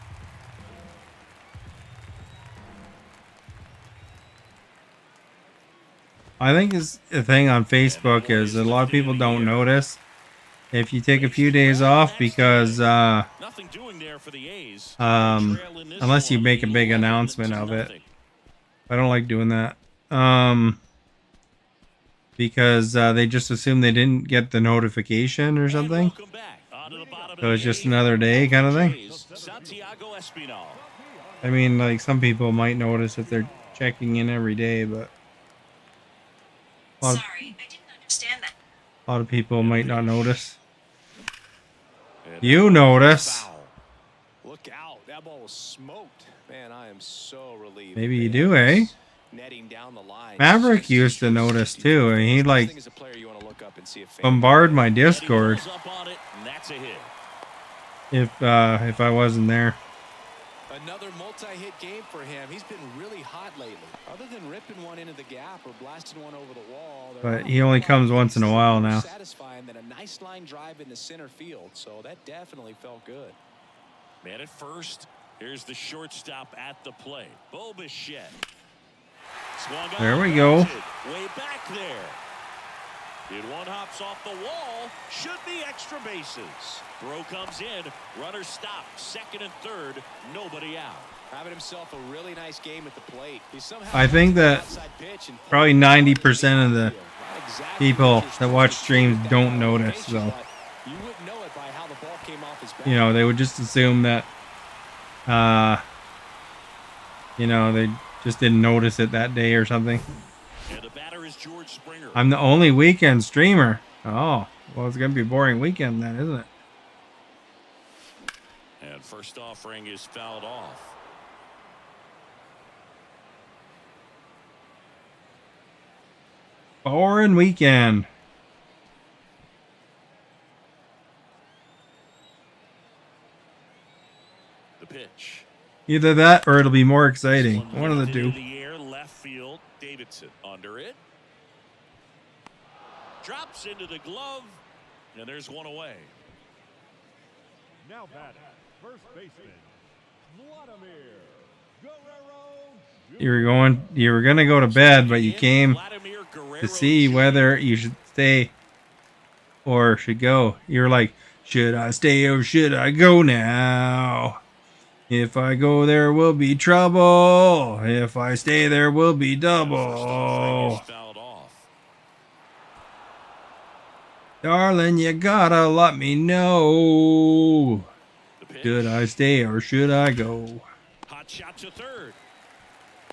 I think the thing on Facebook is a lot of people don't notice if you take a few days off because Nothing doing there for the A's. unless you make a big announcement of it. I don't like doing that. Because they just assume they didn't get the notification or something. So it's just another day kind of thing. I mean, like some people might notice if they're checking in every day, but Sorry, I didn't understand that. a lot of people might not notice. You notice. Look out, that ball was smoked. Man, I am so relieved. Maybe you do, eh? Netting down the line. Maverick used to notice too, and he'd like bombard my Discord if I wasn't there. Another multi-hit game for him. He's been really hot lately. Other than ripping one into the gap or blasting one over the wall, But he only comes once in a while now. Satisfying than a nice line drive into center field. So that definitely felt good. Man at first. Here's the shortstop at the plate. Bo Bichette. There we go. Way back there. Did one hops off the wall. Should be extra bases. Throw comes in. Runner stopped. Second and third. Nobody out. Having himself a really nice game at the plate. I think that probably 90% of the people that watch streams don't notice, though. You wouldn't know it by how the ball came off his back. You know, they would just assume that, you know, they just didn't notice it that day or something. And the batter is George Springer. I'm the only weekend streamer. Oh, well, it's going to be a boring weekend then, isn't it? And first offering is fouled off. Boring weekend. The pitch. Either that or it'll be more exciting. One of the two. In the air, left field. Davidson under it. Drops into the glove. And there's one away. Now batting, first baseman, Vladimir Guerrero. You were gonna go to bed, but you came to see whether you should stay or should go. You're like, should I stay or should I go now? If I go, there will be trouble. If I stay, there will be double. Darling, you gotta let me know. Should I stay or should I go? Hot shot to third.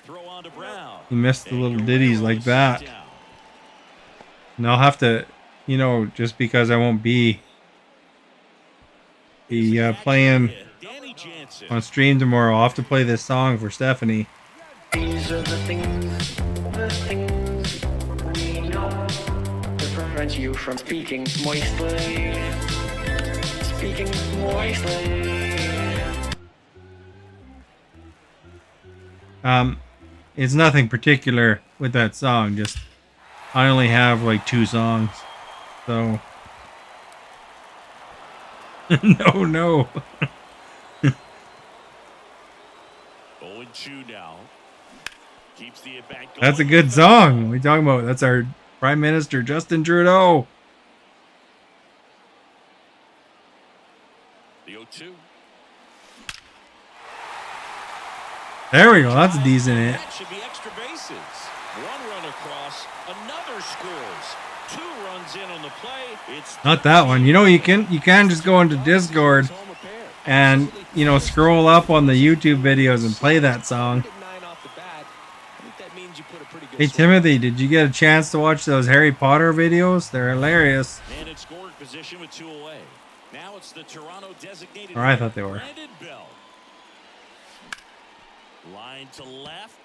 Throw on to Brown. You missed the little ditties like that. And I'll have to, you know, just because I won't be playing on stream tomorrow, I'll have to play this song for Stephanie. These are the things we know to prevent you from speaking moistly. Speaking moistly. It's nothing particular with that song, just I only have like 2 songs. So no, no. 0-2 now. Keeps the at-bat going. That's a good song. What are you talking about? That's our Prime Minister Justin Trudeau. The 0-2. There we go. That's a decent hit. That should be extra bases. One run across, another scores. 2 runs in on the play. It's Not that one. You know, you can just go into Discord and, you know, scroll up on the YouTube videos and play that song. Hey Timothy, did you get a chance to watch those Harry Potter videos? They're hilarious. And it's scored position with 2 away. Now it's the Toronto designated. Or I thought they were. Brandon Bell. Line to left.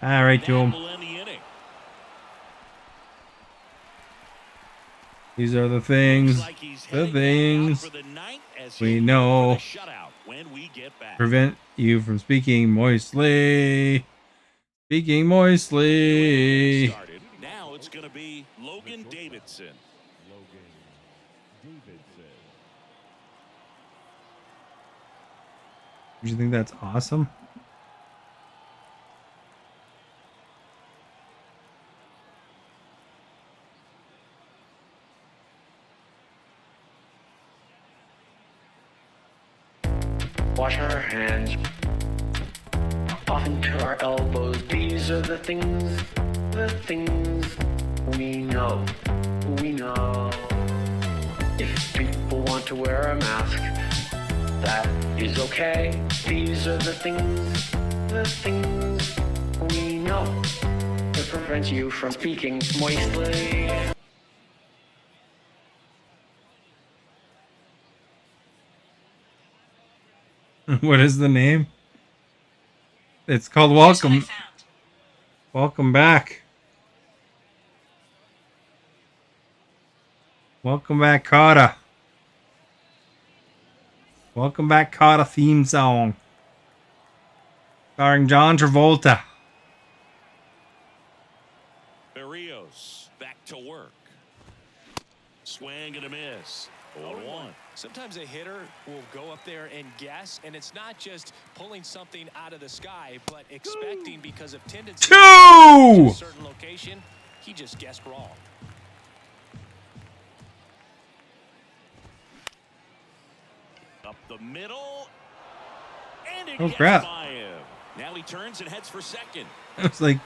All right, to him. Will end the inning. These are the things, Looks like he's the heading things out for the ninth as we he'll know go for the shutout when we get back. prevent you from speaking moistly. Speaking moistly. Started. Now it's going to be Logan Davidson. Logan Davidson. Do you think that's awesome? Wash our hands often to our elbows. These are the things we know. We know. If people want to wear a mask, that is okay. These are the things we know. It prevents you from speaking moistly. What is the name? It's called Here's what I Welcome. found. Welcome back. Welcome back, Carter. Welcome back, Carter theme song. Starring John Travolta. Berrios back to work. Swing and a miss. 0-1. Sometimes a hitter will go up there and guess, and it's not just pulling something out of the sky, but expecting because of tendency to a 2! certain location, he just guessed wrong. Up the middle. And it Oh, gets crap. by him. Now he turns and heads for second. It's like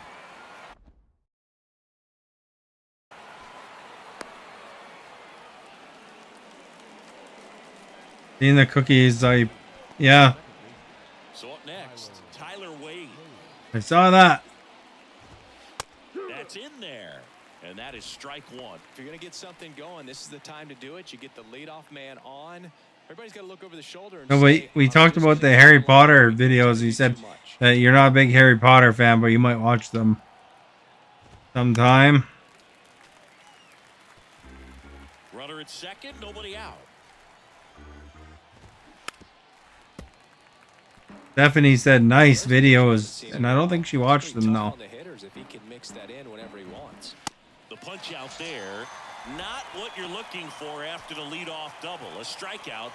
seeing the cookies. Yeah, So up next, Tyler Wade. I saw that. That's in there. And that is strike 1. If you're going to get something going, this is the time to do it. You get the leadoff man on. Everybody's got to look over the shoulder. And No, say, we "I'm talked just about the gonna Harry go Potter along because videos. it's You said too much." that you're not a big Harry Potter fan, but you might watch them sometime. Runner at second, nobody out. Stephanie said nice videos, and I don't think she watched them though. On the hitters if he can mix that in whenever he wants. The punch out there, not what you're looking for after the leadoff double. A strikeout,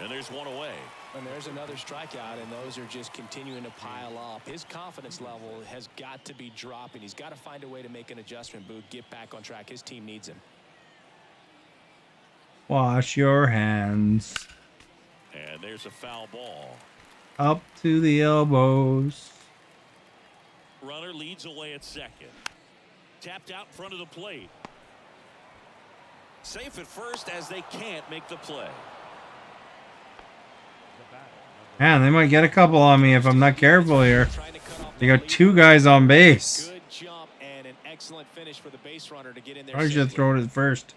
and there's one away. And there's another strikeout, and those are just continuing to pile up. His confidence level has got to be dropping. He's got to find a way to make an adjustment, Boog, get back on track. His team needs him. Wash your hands And there's a foul ball. up to the elbows. Runner leads away at second. Tapped out in front of the plate. Safe at first as they can't make the play. Man, they might get a couple on me if I'm not careful here. Trying to cut off They the got 2 guys on base. Good jump and an excellent finish for the base runner to get in there. Probably should safely. throw it at first.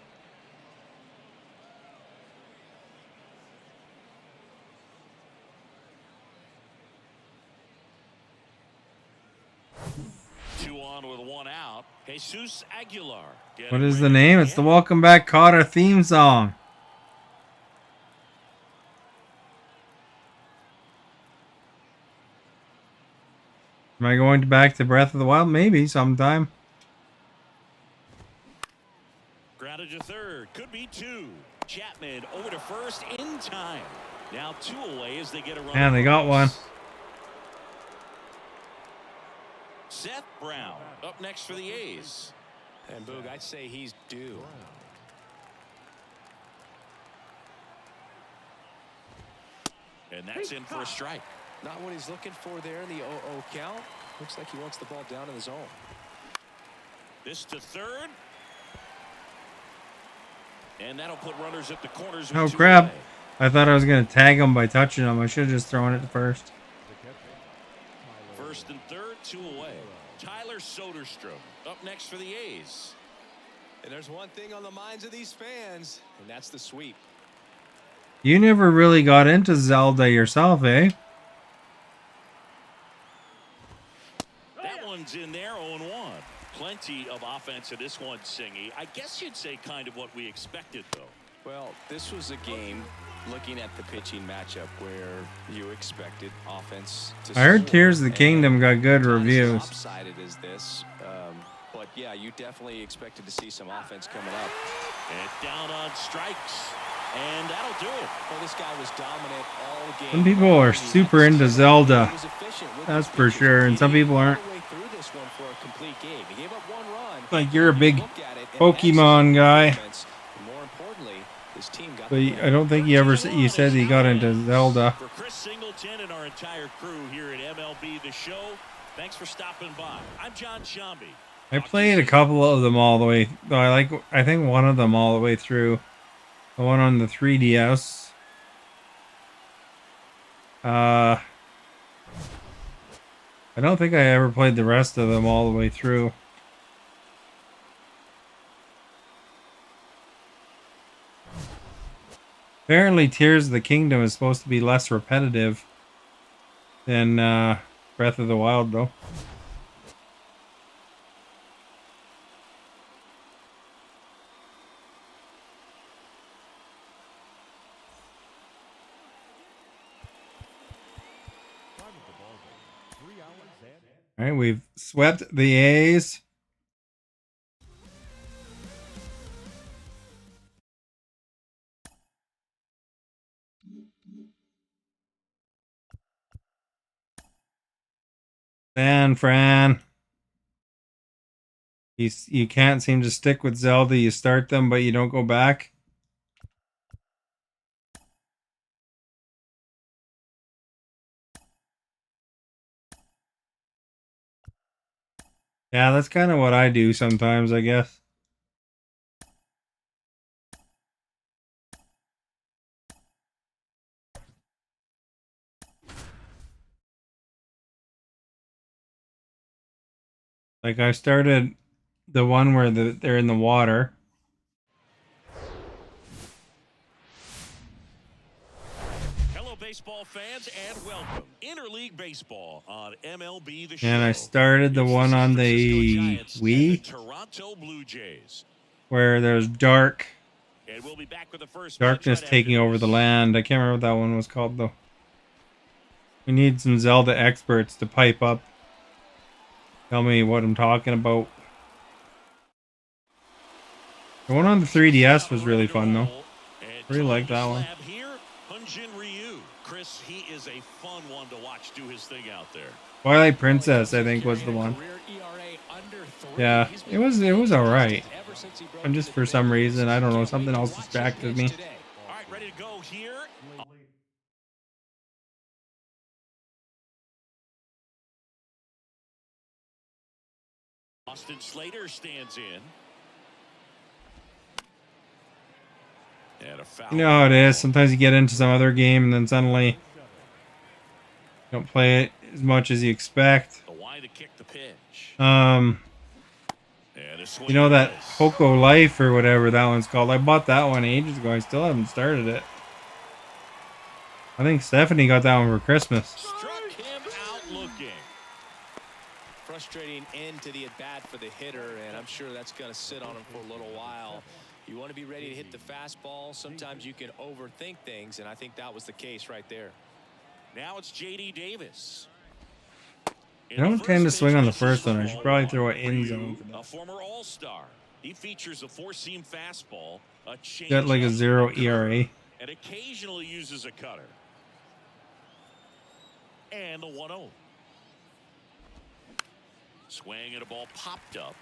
Two on with one out. Jesus Aguilar. What is the name? It's the Welcome Back Cotter theme song. Am I going back to Breath of the Wild? Maybe sometime. Grounded to third. Good and over to first in time. Now 2 away as they get a run. Man, they got one. Seth Brown up next for the A's. And Boog, I'd say he's due. And that's in for a strike. Not what he's looking for there in the 0-0 count. Looks like he wants the ball down in the zone. This to third. And that'll put runners at the corners. Oh, with 2 crap. away. I thought I was going to tag him by touching him. I should have just thrown it to first. First and third, 2 away. Tyler Soderstrom up next for the A's. And there's one thing on the minds of these fans, and that's the sweep. You never really got into Zelda yourself, eh? That one's in there, 0-1. Plenty of offense in this one, Singy. I guess you'd say kind of what we expected, though. Well, this was a game, looking at the pitching matchup, where you expected offense to I heard soar, Tears of the and Kingdom got good not as reviews. lopsided as this, but yeah, you definitely expected to see some offense coming up. And down on strikes. And that'll do it. Well, this guy was dominant all game. Some people are super into Zelda. That's for sure, and some people aren't. Like, you're a big Pokemon guy. But I don't think you said he got into Zelda. For Chris Singleton and our entire crew here at MLB The Show, thanks for stopping by. I'm John Shambi. I played a couple of them all the way. Though I think one of them all the way through. The one on the 3DS. I don't think I ever played the rest of them all the way through. Apparently, Tears of the Kingdom is supposed to be less repetitive than Breath of the Wild, though. All right, we've swept the A's. San Fran. You can't seem to stick with Zelda. You start them, but you don't go back. Yeah, that's kind of what I do sometimes, I guess. Like, I started the one where they're in the water. Hello, baseball fans, and welcome. Interleague Baseball on MLB The Show. And I started the one on the Wii, Toronto Blue Jays. where there's dark. And we'll be back with the first Darkness pitch right taking after over the this. land. I can't remember what that one was called, though. We need some Zelda experts to pipe up. Tell me what I'm talking about. The one on the 3DS was really fun, though. Really like that one. Here, Hyunjin Ryu. Chris, he is a fun one to watch do his thing out there. Twilight Princess, I think, was the one. Yeah, it was alright. And just for some reason, I don't know, something else distracted me. All right, ready to go here. Austin Slater stands in. And a foul. You know how it is. Sometimes you get into some other game and then suddenly you don't play it as much as you expect. The wide to kick the pitch. You know that Poco Life or whatever that one's called. I bought that one ages ago. I still haven't started it. I think Stephanie got that one for Christmas. Struck him out looking. Frustrating end to the at-bat for the hitter, and I'm sure that's going to sit on him for a little while. You want to be ready to hit the fastball. Sometimes you can overthink things, and I think that was the case right there. Now it's J.D. Davis. I don't tend to swing on the first one. I should probably throw it in zone for that. A former All-Star. He features a four-seam fastball A change Got like a up 0 to the curve, ERA. and occasionally uses a cutter. And the 1-0. Swing and a ball popped up.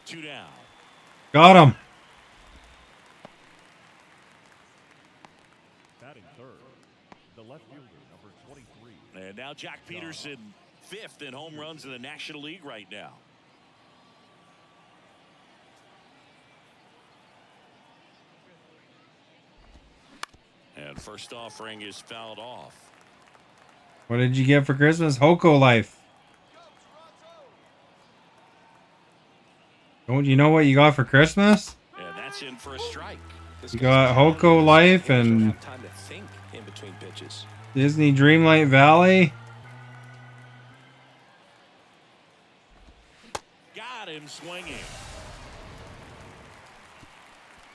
2 down. Got him. Batting third, the left fielder, number 23. And now Jack Peterson, 5th in home runs in the National League right now. And first offering is fouled off. What did you get for Christmas? Hoko Life. Don't you know what you got for Christmas? And that's in for a strike. You got Hoko Life and Time to think in between pitches. Disney Dreamlight Valley. Got him swinging.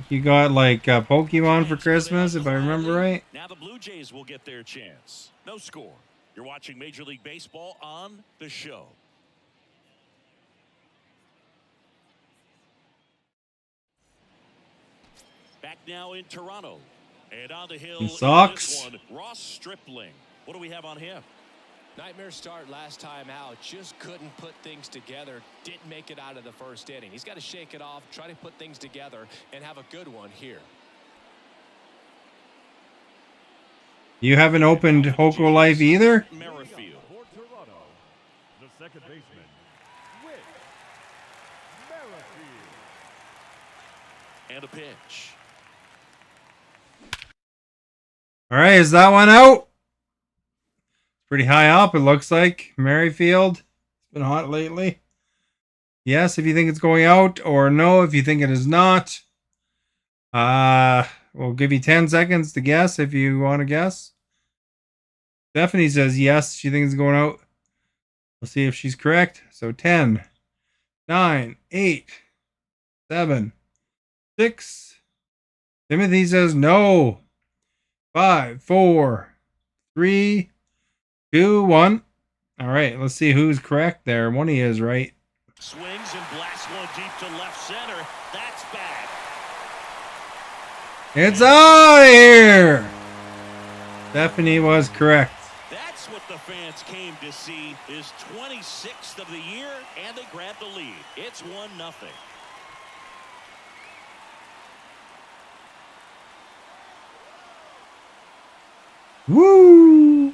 You got like Pokemon for Christmas, if I remember right. Now the Blue Jays will get their chance. No score. You're watching Major League Baseball on The Show. Back now in Toronto. And on the hill in Sox. this one, Ross Stripling. What do we have on him? Nightmare start last time out. Just couldn't put things together. Didn't make it out of the first inning. He's got to shake it off, try to put things together, and have a good one here. You haven't opened Hoko Life either? Merrifield. For Toronto, the second baseman, Whit Merrifield. And a pitch. All right, is that one out? Pretty high up, it looks like. Merrifield. It's been hot lately. Yes, if you think it's going out, or no, if you think it is not. We'll give you 10 seconds to guess if you want to guess. Stephanie says yes, she thinks it's going out. We'll see if she's correct. So 10, 9, 8, 7, 6. Timothy says no. 5, 4, 3, 2, 1. All right, let's see who's correct there. One of you is right. Swings and blasts one deep to left center. That's bad. It's out of here. Stephanie was correct. That's what the fans came to see. Is 26th of the year, and they grab the lead. It's 1-0. Woo!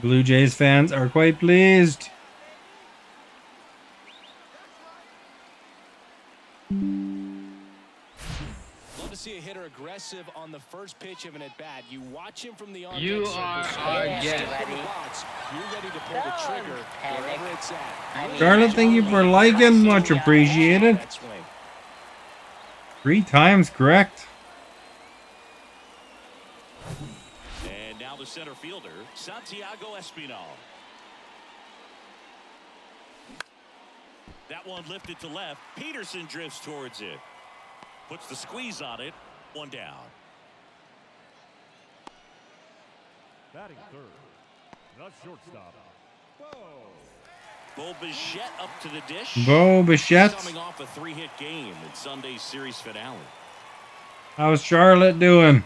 Blue Jays fans are quite pleased. Love to see a hitter aggressive on the first pitch of an at-bat. You watch him from the on. You are our guest. You're ready to pull the trigger wherever it's at. Charlotte, thank you for liking. Much appreciated. That swing. 3 times correct. And now the center fielder, Santiago Espinal. That one lifted to left. Peterson drifts towards it. Puts the squeeze on it. 1 down. Batting third, the shortstop, Bo Bichette up to the dish. Bo Bichette. Coming off a 3-hit game in Sunday's series finale. How's Charlotte doing?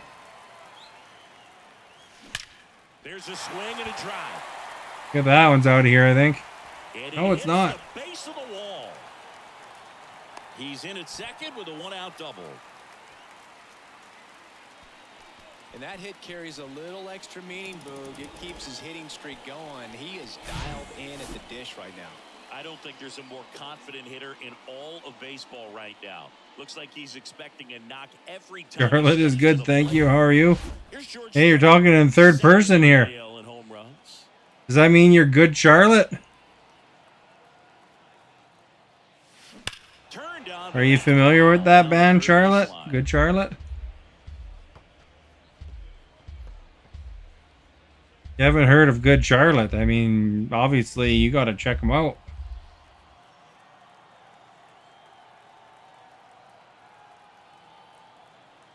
There's a swing and a drive. Get that one's out of here, I think. And No, it's hits not. the base of the wall. He's in at second with a 1-out double. And that hit carries a little extra meaning, Boog. It keeps his hitting streak going. He is dialed in at the dish right now. I don't think there's a more confident hitter in all of baseball right now. Looks like he's expecting a knock every time. Charlotte is good, thank you. How are you? Here's George Hey, you're talking in third person here. in home runs. Does that mean you're good, Charlotte? Turned on. Are you familiar with that band, Charlotte? Good Charlotte? You haven't heard of Good Charlotte? I mean, obviously, you got to check them out.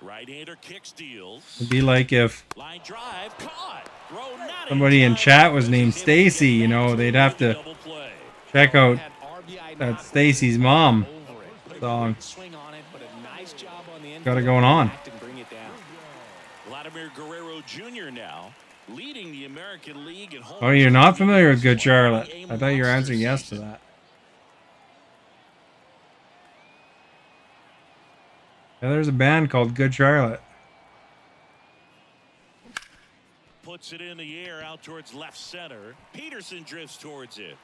Right-hander kick steals. It'd be like if Line drive caught. Throw not somebody in time. chat was named Stacy, you know, they'd have to Double play. check out Had RBI that knock Stacy's mom over it. Put a song. great swing on it, but a nice job on the Got it infield going to on. react and bring it down. Vladimir Guerrero Jr. now leading the American League in home. Oh, you're not familiar with Good Charlotte? I thought you were answering yes to that. Yeah, there's a band called Good Charlotte. Puts it in the air out towards left center. Peterson drifts towards it.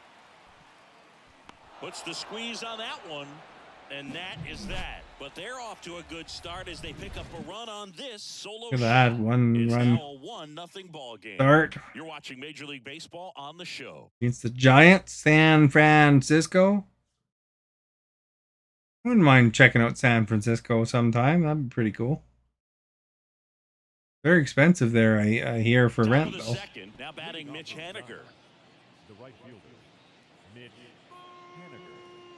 Puts the squeeze on that one. And that is that. But they're off to a good start as they pick up a run on this solo Look at that, shot. one It's run now a 1-0 ball game. start You're watching Major League Baseball on the show. against the Giants, San Francisco. I wouldn't mind checking out San Francisco sometime. That'd be pretty cool. Very expensive there, I hear, for Top rent, of the though. second, now batting Mitch Haniger. The right fielder, Mitch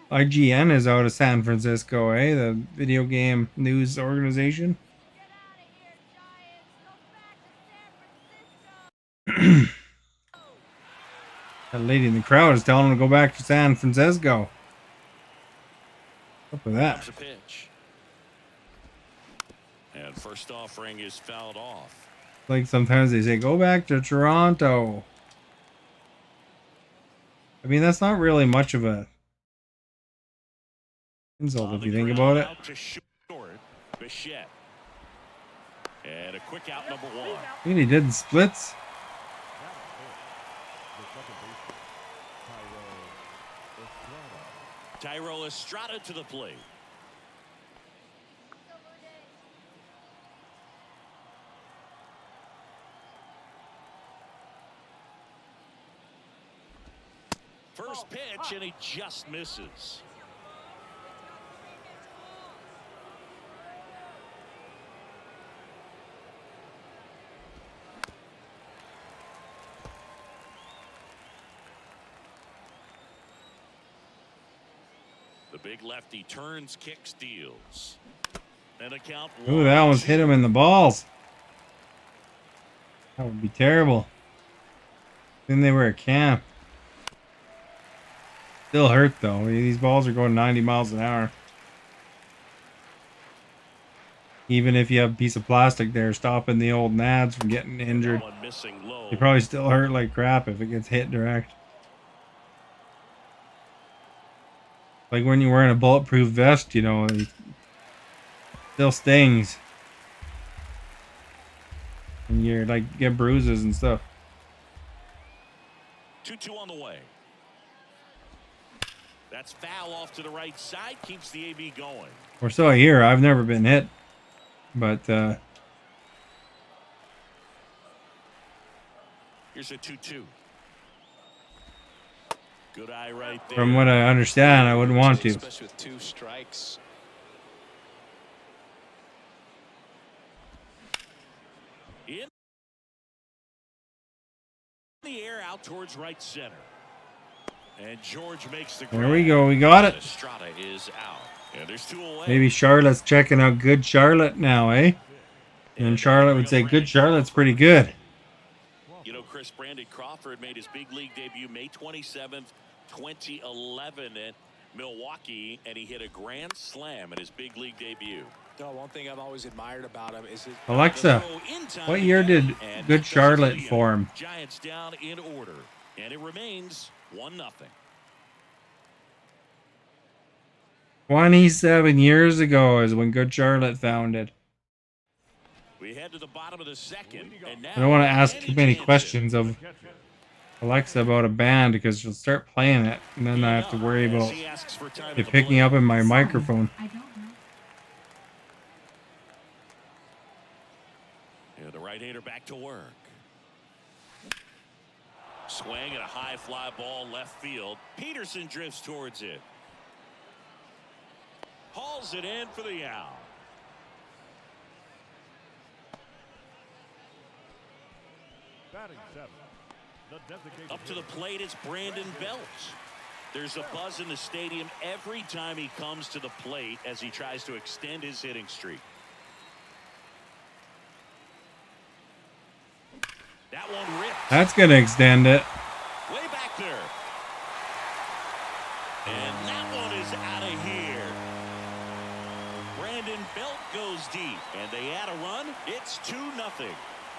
Haniger. IGN is out of San Francisco, eh? The video game news organization. That lady in the crowd is telling him to go back to San Francisco. What's up with that? Comes a pitch. And first offering is fouled off. Like sometimes they say, go back to Toronto. I mean, that's not really much of a insult On if the you think ground, about it. out to short, Bichette. And a quick out, number one. I think he did splits. Tyrell Estrada to the plate. First pitch, and he just misses. The big lefty turns, kick, steals. And a count. Ooh, that one's hit him in the balls. That would be terrible. Then they were at camp. Still hurt though. These balls are going 90 miles an hour. Even if you have a piece of plastic there stopping the old nads from getting injured, One missing low. they probably still hurt like crap if it gets hit direct. Like when you're wearing a bulletproof vest, you know, it still stings. And you're like get bruises and stuff. 2-2 on the way. That's foul off to the right side. Keeps the AB going. Or so I hear. I've never been hit. But Here's a 2-2. Good eye right there. from what I understand, I wouldn't want to. Especially with 2 strikes. In the air out towards right center. And George makes the grab. There we go. We got it. Estrada is out. And there's 2 away. Maybe Charlotte's checking out Good Charlotte now, eh? And Charlotte would say, Good Charlotte's pretty good. You know, Chris Brandon Crawford made his big league debut May 27th, 2011 at Milwaukee, and he hit a grand slam in his big league debut. No, one thing I've always admired about him is his Alexa, what year did Good Charlotte form? Giants down in order, and it remains 1-0. 27 years ago is when Good Charlotte founded. We head to the bottom of the second, and now I don't want to ask too many chances. questions of Alexa about a band because she'll start playing it, and then I have to worry about He asks for time at it the picking plate. up in my microphone. I don't know. Yeah, the right-hander back to work. Swing and a high fly ball left field. Peterson drifts towards it. Hauls it in for the out. Batting 7. The designated Up to the hitter, plate, it's Brandon Belt. There's a buzz in the stadium every time he comes to the plate as he tries to extend his hitting streak. one ripped. That's going to extend it. Way back there. And that one is out of here. Brandon Belt goes deep, and they add a run. It's 2-0.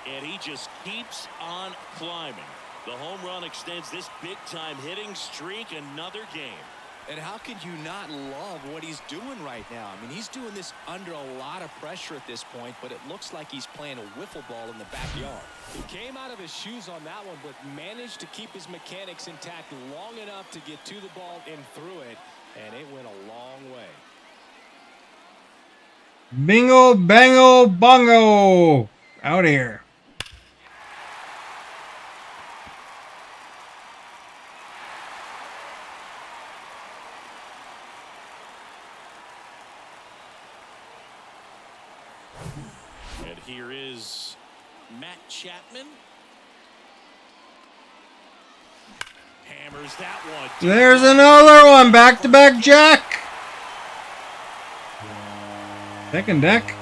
And he just keeps on climbing. The home run extends this big-time hitting streak another game. And how could you not love what he's doing right now? I mean, he's doing this under a lot of pressure at this point, but it looks like he's playing a wiffle ball in the backyard. He came out of his shoes on that one, but managed to keep his mechanics intact long enough to get to the ball and through it, and it went a long way. Bingo, bango, bongo. Out here. And here is Matt Chapman. Hammers that one. There's another one. Back-to-back jack. Second deck.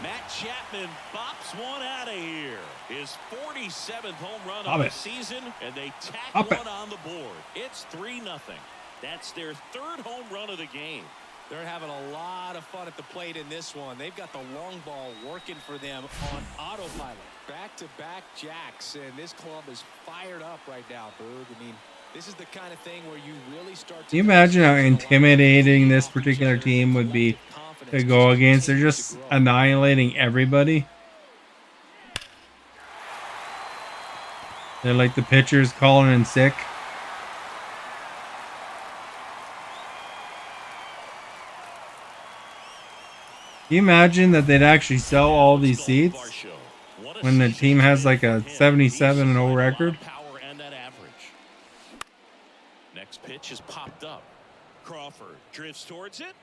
Matt Chapman bops one out of here. His 47th home run Pop of the it. season, and they tack Pop one it. on the board. It's 3-0. That's their third home run of the game. They're having a lot of fun at the plate in this one. They've got the long ball working for them on autopilot. Back-to-back jacks, and this club is fired up right now, Boog. I mean, this is the kind of thing where you really start to... Can you imagine how intimidating this particular team would be to go against? They're just annihilating everybody. They're like the pitchers calling in sick. Can you imagine that they'd actually sell all these seats when the team has like a 77-0 record? Next pitch is popped up. Crawford drifts towards it.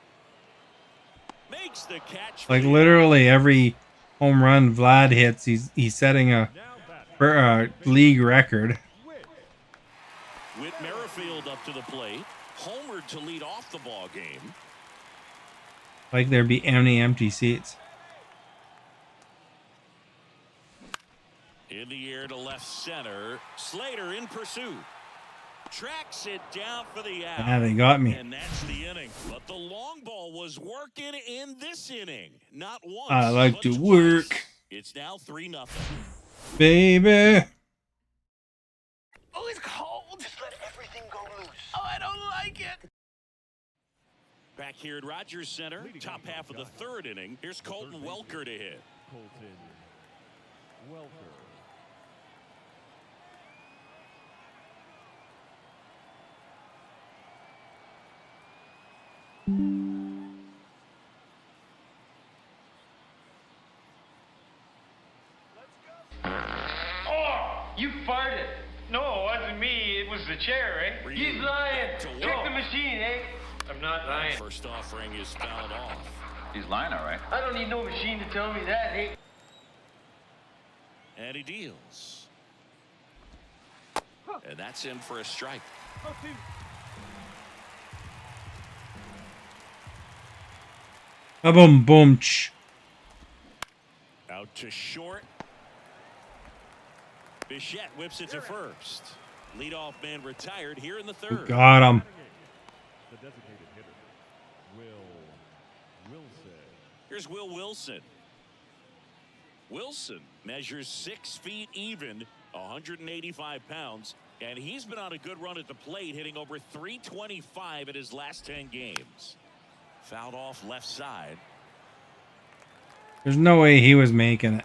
Makes the catch. Like literally every home run Vlad hits, he's setting a league record. Whit Merrifield up to the plate. Homered to lead off the ball game. Like there'd be any empty seats. In the air to left center. Slater in pursuit. Tracks it down for the out. Yeah, they got me. And that's the inning. But the long ball was working in this inning. Not once. I like but to twice. work. It's now 3-0. Baby. Oh, it's cold. Just let everything go loose. Oh, I don't like it. Back here at Rogers Center, top half of the third inning. Here's Colton Welker to hit. Colton Welker. Oh, you farted. No, it wasn't me. It was the chair, eh? He's lying. Trick the machine, eh? I'm not lying. First offering is fouled off. He's lying, all right. I don't need no machine to tell me that, eh? And he deals. And that's in for a strike. Boom, boom, ch. Out to short. Bichette whips it to first. Leadoff man retired here in the third. Got him. The designated hitter, Will Wilson. Here's Will Wilson. Wilson measures 6 feet even, 185 pounds, and he's been on a good run at the plate, hitting over .325 in his last 10 games. Fouled off left side. There's no way he was making it.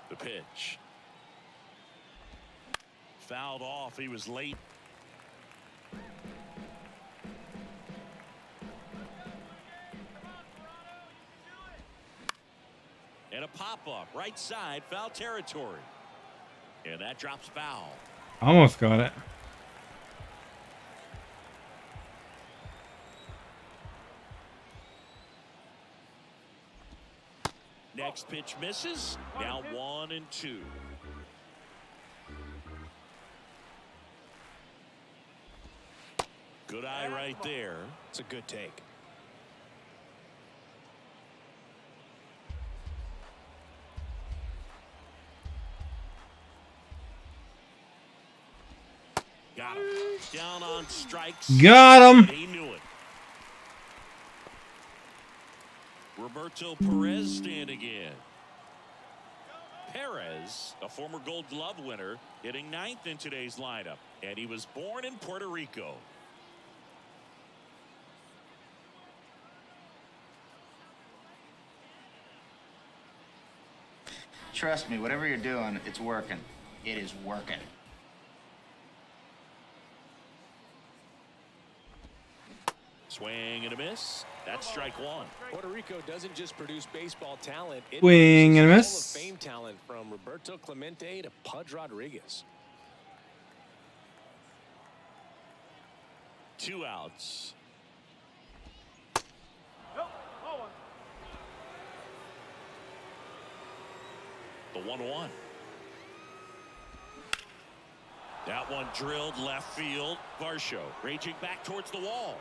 The pitch. Fouled off. He was late. And a pop-up right side, foul territory. And that drops foul. Almost got it. Next pitch misses. Now 1-2. Good eye right there. It's a good take. Down on strikes. Got him. He knew it. Roberto Perez standing in. Perez, a former Gold Glove winner, hitting 9th in today's lineup. And he was born in Puerto Rico. Trust me, whatever you're doing, it's working. It is working. Swing and a miss. That's strike one. Puerto Rico doesn't just produce baseball talent. It Swing and a produces miss. Hall of Fame talent from Roberto Clemente to Pudge Rodriguez. 2 outs. The 1-1. That one drilled left field. Varsho raging back towards the wall.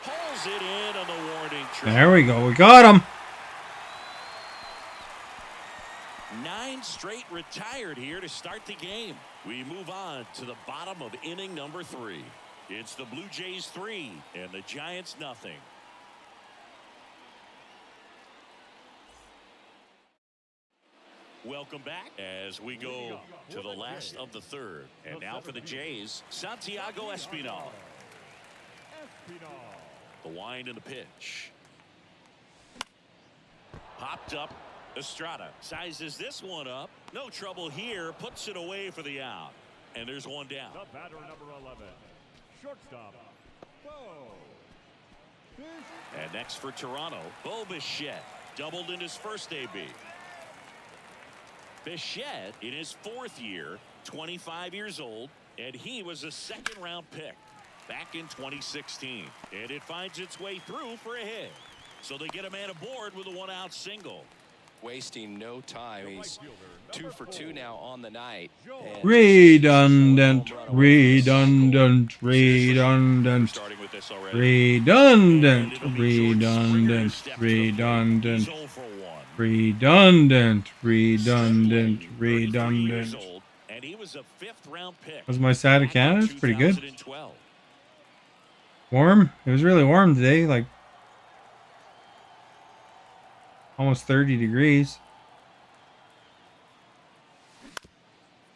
Pulls it in on the warning track. There we go. We got him. 9 straight retired here to start the game. We move on to the bottom of inning number 3. It's the Blue Jays 3 and the Giants nothing. Welcome back as we go to the last of the 3rd. And now for the Jays, Santiago Espinal. The wind and the pitch. Popped up. Estrada sizes this one up. No trouble here. Puts it away for the out. And there's one down. The batter, number 11, shortstop, Bo. And next for Toronto, Bo Bichette. Doubled in his first AB. Bichette in his 4th year, 25 years old, and he was a 2nd-round pick back in 2016. And it finds its way through for a hit. So they get a man aboard with a 1-out single. Wasting no time. He's 2 for 2 now on the night. And Redundant. Redundant. Redundant. Starting with this already. Redundant. Redundant. Redundant. He's 0 for 1. Redundant. Redundant. Redundant. And he was a 5th-round pick. Was my side of Canada? It's pretty good. 2012. Warm. It was really warm today. Like almost 30 degrees.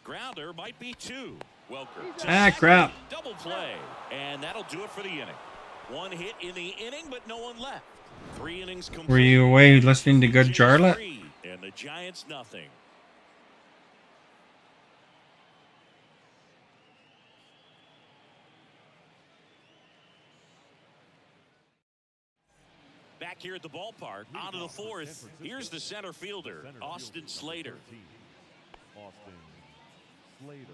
Grounder might be 2. Welker. Ah, crap. Double play. And that'll do it for the inning. 1 hit in the inning, but no one left. 3 innings complete. Were you away listening to Good Charlotte? And the Giants nothing. Back here at the ballpark, on to the 4th. Here's the center fielder, Austin Slater. Austin Slater.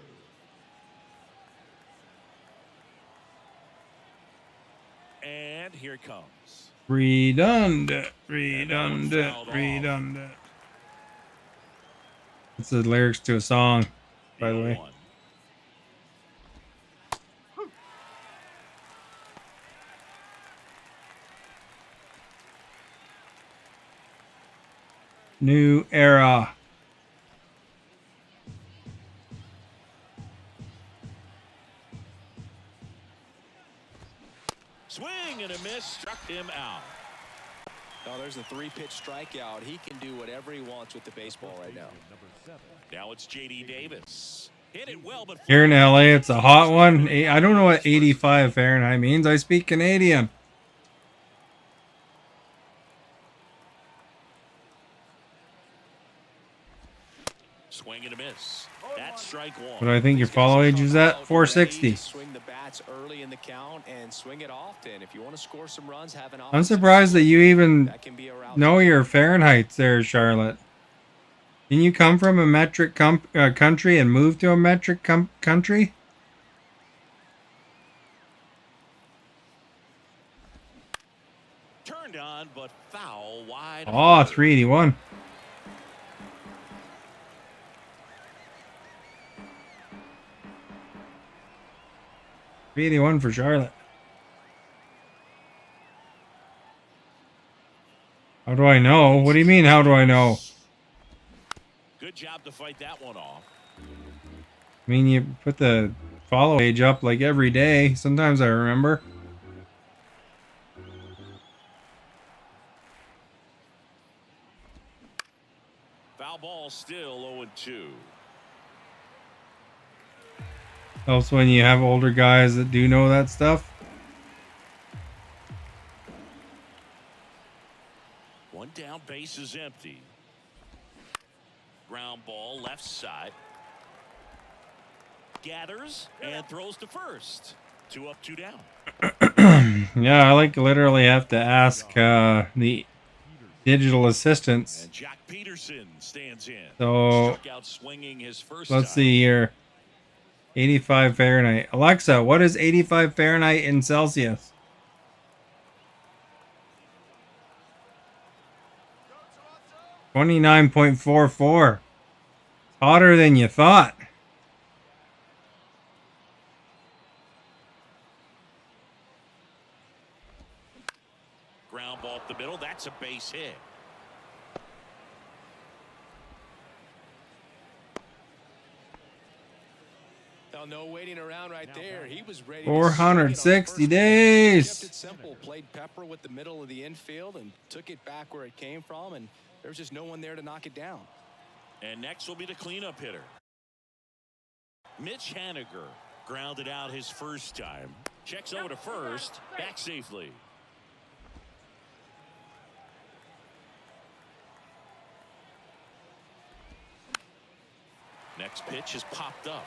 And here it comes. Redundant. Redundant. Redundant. That's the lyrics to a song, by the way. 1-1. New era. Swing and a miss, struck him out. Oh, there's a 3-pitch strikeout. He can do whatever he wants with the baseball right now. Now it's J.D. Davis. Hit it well, but Here in LA, it's a hot one. I don't know what 85 Fahrenheit means. I speak Canadian. swing and a miss. That's strike 1. But I think your follow age is at 460. Swing the bats early in the count and swing it often. If you want to score some runs, have an I'm surprised that you even that can be a route. know your Fahrenheits there, Charlotte. Didn't you come from a metric country and move to a metric country? Turned on, but foul wide. Oh, 381. $381 for Charlotte. How do I know? What do you mean, how do I know? Good job to fight that one off. I mean, you put the follow page up like every day. Sometimes I remember. Foul ball still 0-2. Helps when you have older guys that do know that stuff. One down, base is empty. Ground ball left side. Gathers and throws to first. 2 up, 2 down. Yeah, I like literally have to ask the digital assistants. And Jack Peterson stands in. So Struck out swinging his first let's time. see here. 85 Fahrenheit. Alexa, what is 85 Fahrenheit in Celsius? $29.44. Hotter than you thought. Ground ball up the middle. That's a base hit. Well, no waiting around right there. He was ready. 460 days. Kept it simple. Played pepper with the middle of the infield and took it back where it came from. And there's just no one there to knock it down. And next will be the cleanup hitter. Mitch Haniger grounded out his first time. Checks over to first. Back safely. Next pitch is popped up.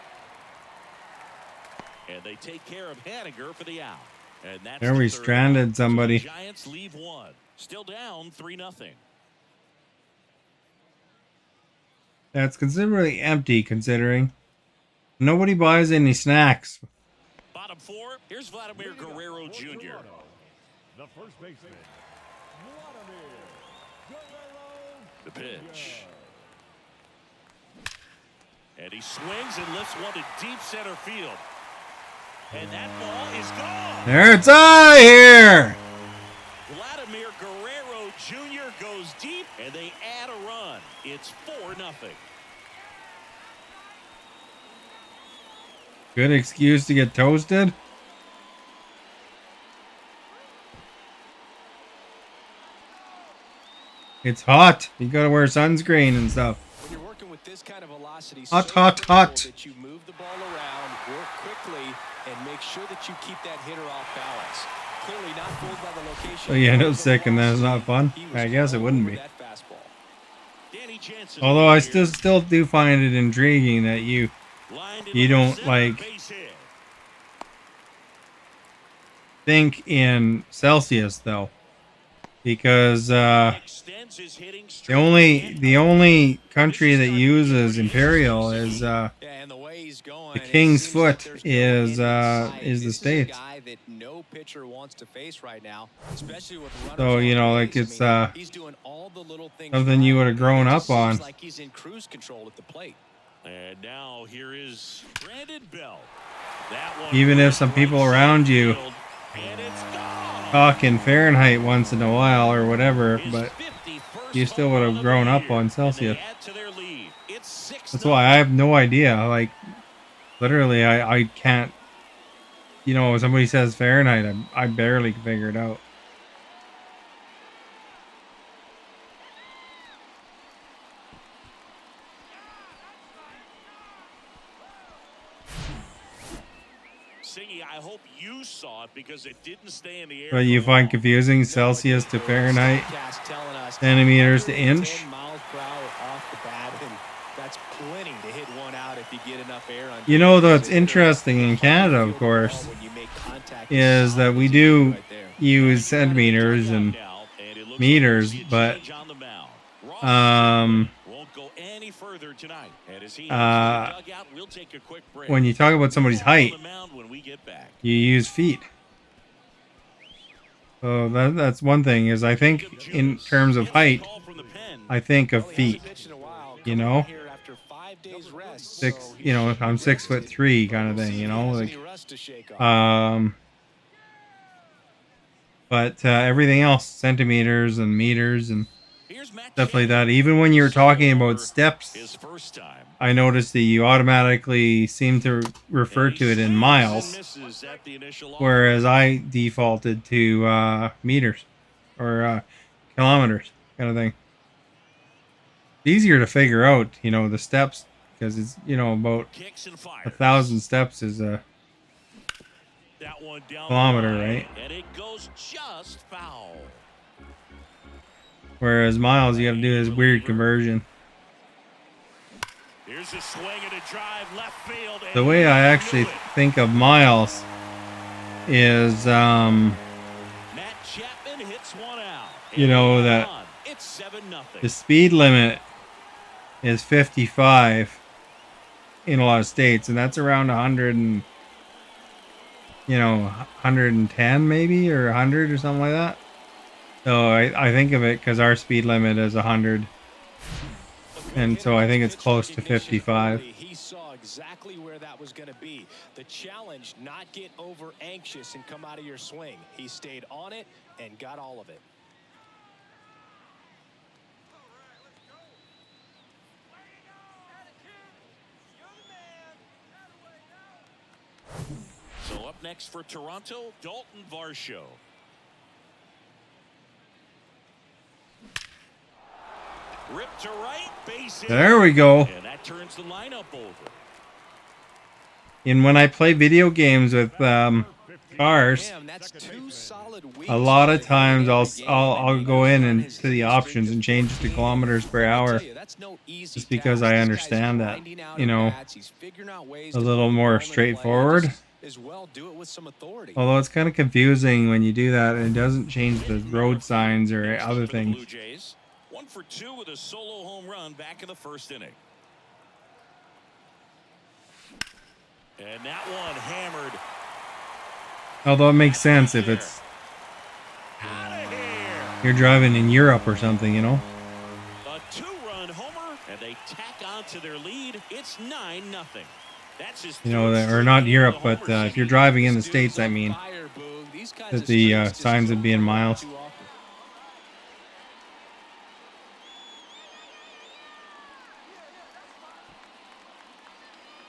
And they take care of Haniger for the out. And that's There we stranded somebody. So the Giants leave one. Still down 3-0. That's considerably empty considering nobody buys any snacks. Bottom 4. Here's Vladimir Guerrero Jr. The first baseman, Vladimir Guerrero. The pitch. And he swings and lifts one to deep center field. And that ball is gone. There it's out of here. Vladimir Guerrero Jr. goes deep, and they add a run. It's 4-0. Good excuse to get toasted. It's hot. You gotta wear sunscreen and stuff. When you're working with this kind of velocity, Hot, so hot, critical hot. that you move the ball around, work quickly, and make sure that you keep that hitter off balance. Clearly not fooled by the location. Oh, you end up sick and then it's not fun? He was I guess it all wouldn't over be. that fastball. Danny Jansen Although I here. still do find it intriguing that you Lined you in don't, center, like, base hit. think in Celsius though, because Extends his hitting streak the only country that uses imperial is Yeah, and the way he's going, the it King's seems like Foot there's no is end in sight. the This States. is a guy that no pitcher wants to face right now, especially with runners So, you on know, like, base. it's, I mean, he's doing all the little things something you right, would have grown and it up just seems on. like he's in cruise control at the plate. And now here is Brandon Belt. That one Even if goes some right people center around you field, and it's gone. talk in Fahrenheit once in a while or whatever, His but 51st you still home would run have of grown the up year, on and they Celsius. add to their lead. It's 6-0. That's why I have no idea. Like, literally, I can't. You know, when somebody says Fahrenheit, I barely can figure it out. Singy, I hope you saw it because it didn't stay in the air. But you for find long. confusing Celsius to Fahrenheit, Forecast telling us centimeters to inch. 10 miles per hour off the bat, and that's plenty to hit one out if you get enough air on. You know, though, it's interesting in Canada, of course, When you make contact, is that we do use centimeters and Now, and it looks meters, like we'll see a but change on the mound. Ross won't go any further tonight. And as he heads to the dugout, we'll take a quick break. when you talk about somebody's height, On the mound when we get back. you use feet. So that's one thing, is I think in terms of height, Call from the pen. I think of feet. You know, you know, I'm 6'3" kind of thing, you know, like, but everything else, centimeters and meters, and Here's Matt Definitely Chapman. that. Even when you're talking Solo about steps, his first time. I noticed that you automatically seem to refer And he to it in swings miles, and misses at the initial offer. whereas I defaulted to meters or kilometers kind of thing. It's easier to figure out, you know, the steps because it's, you know, about Kicks and fires. 1,000 steps is a That one down kilometer, the line, right? and it goes just foul. Whereas miles, you got to do this weird conversion. Here's a swing and a drive left field. The way I actually think of miles is, Matt Chapman hits one out. you know, that It's 7-0. the speed limit is 55 in a lot of states, and that's around 100 and, you know, 110 maybe, or 100 or something like that. So I think of it because our speed limit is 100, and so I think it's close to 55. He saw exactly where that was going to be. The challenge, not get over anxious and come out of your swing. He stayed on it and got all of it. So up next for Toronto, Dalton Varsho. Rip to right, base hit. There we go. And that turns the lineup over. And when I play video games with cars, Damn, that's 2 solid weeks. a lot of times I'll go in and to the options and change it to kilometers per hour, just because I understand that, you know, a little more straightforward. Although it's kind of confusing when you do that and it doesn't change the road signs or other things. Blue Jays, 1 for 2 with a solo home run back in the first inning. And that one hammered. Although it makes sense if it's Out of here. you're driving in Europe or something, you know. A 2-run homer, and they tack on to their lead. It's 9-0. That's his You know, third or not straight Europe, homer but since if you're he driving in the was States, I mean, Fire, Boog. These guys that are the streaks signs just would be in don't miles. too often.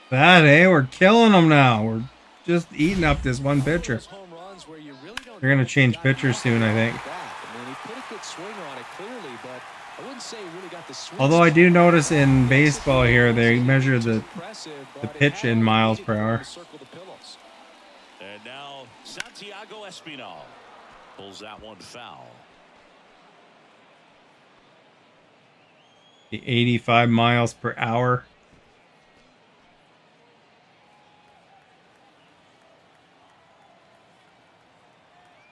That, hey, we're killing them now. We're just eating up this one pitcher. Those home runs where you really don't They're gonna know change if the guy pitchers got soon, I it think. like that. I mean, he put a good swing on it clearly, but I wouldn't say he really got the swing. Although I do notice in Basically, baseball here they measure the impressive, but it pitch had in to miles be per to hour. circle the pillows. And now Santiago Espinal pulls that one foul. The 85 miles per hour.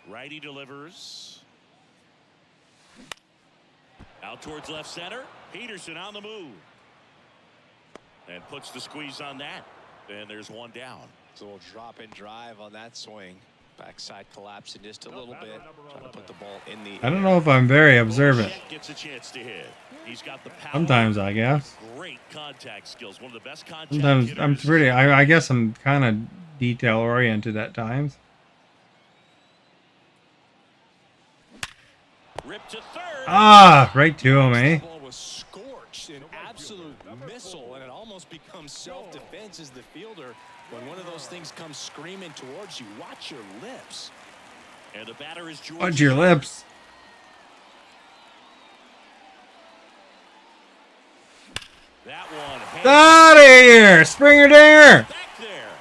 Righty delivers. Out towards left center. Peterson on the move. And puts the squeeze on that. And there's one down. It's a little drop and drive on that swing. Backside collapsing just a little bit. Trying to put the ball in the I don't know if I'm very observant. Gets a chance to hit. He's got the power. Sometimes, I guess. Great contact skills. One of the best contact Sometimes I'm hitters. pretty. I guess I'm kind of detail oriented at times. Ripped to third. Ah, right to him, eh? The ball was scorched, an absolute missile, and it almost becomes self-defense as the fielder. When one of those things comes screaming towards you, watch your lips. And the batter is George. Watch your lips. That one. Out of here, Springer Dinger. Back there.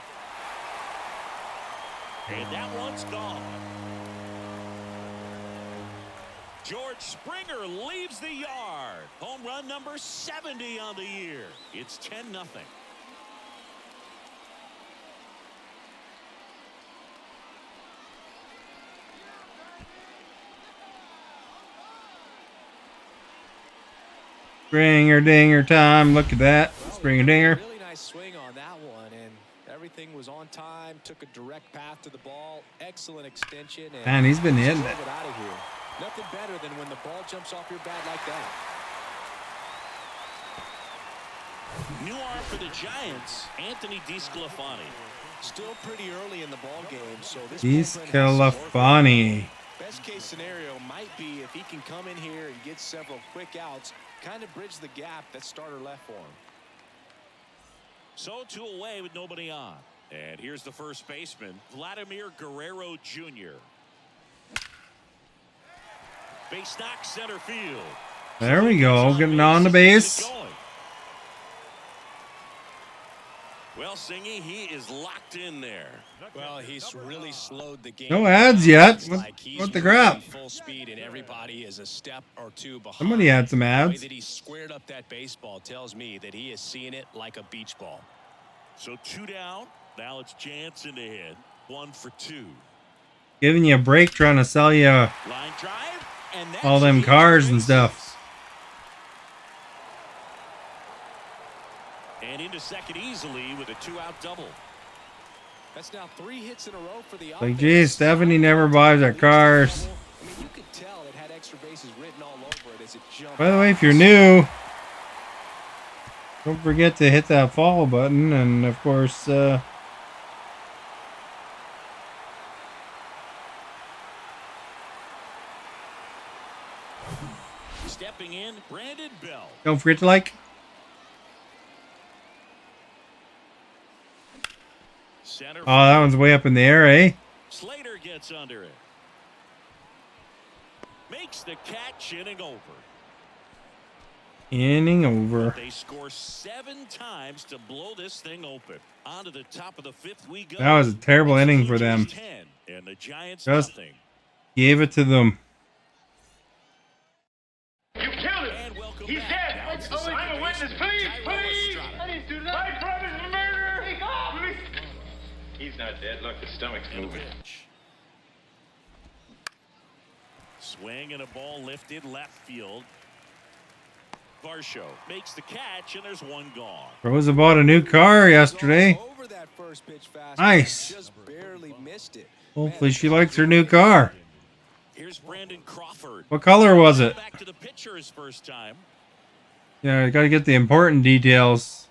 And that one's gone. George Springer leaves the yard. Home run number 70 on the year. It's 10-0. Springer Dinger time. Look at that, Springer Dinger. Really nice swing on that one, and everything was on time. Took a direct path to the ball. Excellent extension. And Man, he's been hitting drove it. out of here. Nothing better than when the ball jumps off your bat like that. New arm for the Giants, Anthony DeSclafani. Still pretty early in the ball game, so this bullpen has some work. DeSclafani. Best best case scenario might be if he can come in here and get several quick outs, kind of bridge the gap that starter left for him. So 2 away with nobody on. And here's the first baseman, Vladimir Guerrero Jr. Base knock center field. There we go. Getting on the base. Well, Singy, he is locked in there. Well, he's really slowed the game. No ads yet. He's What the moving crap? full speed, and everybody is a step or two behind. Somebody had some The way ads. that he squared up that baseball tells me that he is seeing it like a beach ball. So 2 down. Now it's Jansen to hit. 1 for 2. Giving you a break trying to sell you Line drive, and that's all them the cars and bases. stuff. And into second easily with a 2-out double. That's now 3 hits in a row for the Like, offense. geez, Stephanie never buys our cars. I mean, you could tell it had extra bases written all over it as it jumped. By the way, if you're new, don't forget to hit that follow button. And, of course, Stepping in, Brandon Bell. don't forget to like. Center Oh, that one's way up in the air, eh? Slater gets under it. Makes the catch, inning over. Inning over. They score 7 times to blow this thing open. On to the top of the 5th we go. That was a terrible It's inning for Blue them. Jays 10 and the Giants Just nothing. gave it to them. You killed him. And welcome He's back. dead. Now it's the I'm second a witness. baseman, Please, Tyrell please. Estrada. I didn't do that. My brother's a murderer. Please. He's not dead. Look, his stomach's And a moving. pitch. Swing and a ball lifted left field. Varsho makes the catch, and there's 1 gone. Rosa bought a new car yesterday. Over that first pitch fastball, Nice. just barely missed it. Hopefully she likes her new car. Here's Brandon Crawford. What color was it? Back to the pitcher his first time. Yeah, I got to get the important details.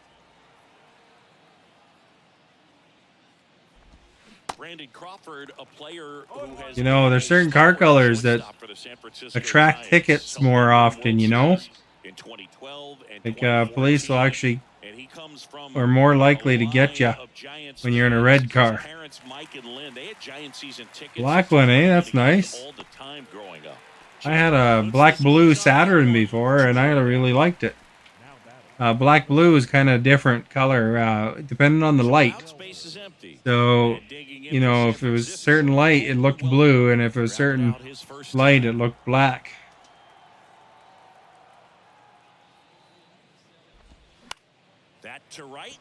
Brandon Crawford, a player who has You know, there's certain car colors that attract tickets more often, you know? In 2012 and Like, police will actually, and he comes from are more likely to get you when you're in a red car. Parents Mike and Lynn, they had Giant season tickets. Black one, eh? That's nice. All the time growing up. I had a black blue Saturn before, and I really liked it. Black blue is kind of different color, depending on the light. Space is empty. So, you know, if it was certain light, it looked blue, and if it was certain light, it looked black. That to right.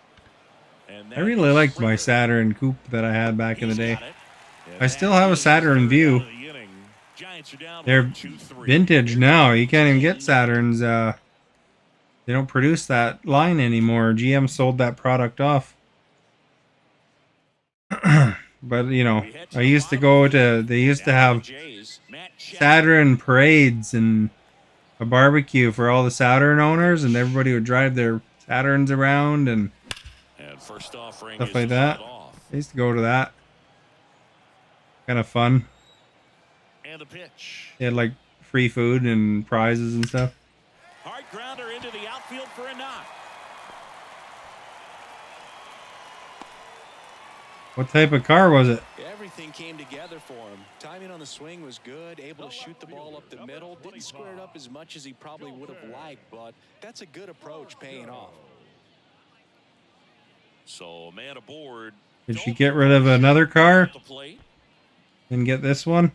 And I really liked my Saturn coupe that I had back in the day. got it. I still have a Saturn View. Giants are down They're 1-2-3. vintage now. You can't even get Saturns. They don't produce that line anymore. GM sold that product off. But, you know, I used to go to, they used to have Saturn parades and a barbecue for all the Saturn owners, and everybody would drive their Saturns around and First offering stuff is like that. fouled off. I used to go to that. Kind of fun. And the pitch. They had like free food and prizes and stuff. Hard grounder into the outfield for a knock. What type of car was it? Everything came together for him. Timing on the swing was good, able to shoot the ball up the middle. Didn't square it up as much as he probably would have liked, but that's a good approach paying off. So man aboard. Did she get rid of another car The plate. and get this one?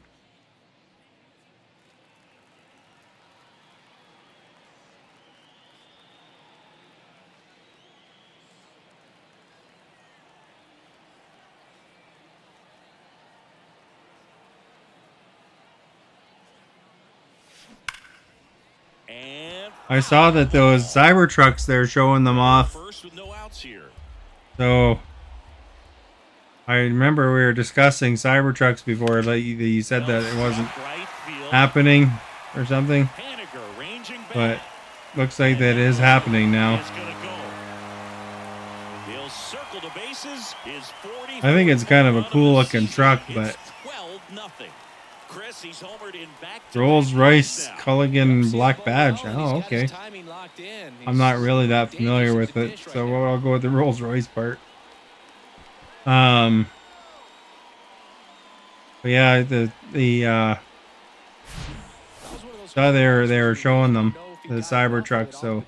And I saw that those Cybertrucks, they're showing them off. first with no outs here. So I remember we were discussing Cybertrucks before. Like you said that it wasn't Right field. happening or something, Haniger ranging back. but looks like that is happening now. Is gonna go. He'll circle the bases. His 40. I think it's kind of a cool looking truck, but 12-0. Chris, he's homered in back-to-back Rolls Royce games now. Culligan black badge. Oh, okay. I'm not really that familiar with it, so I'll go with the Rolls Royce part. But yeah, the they were showing them the Cybertruck, so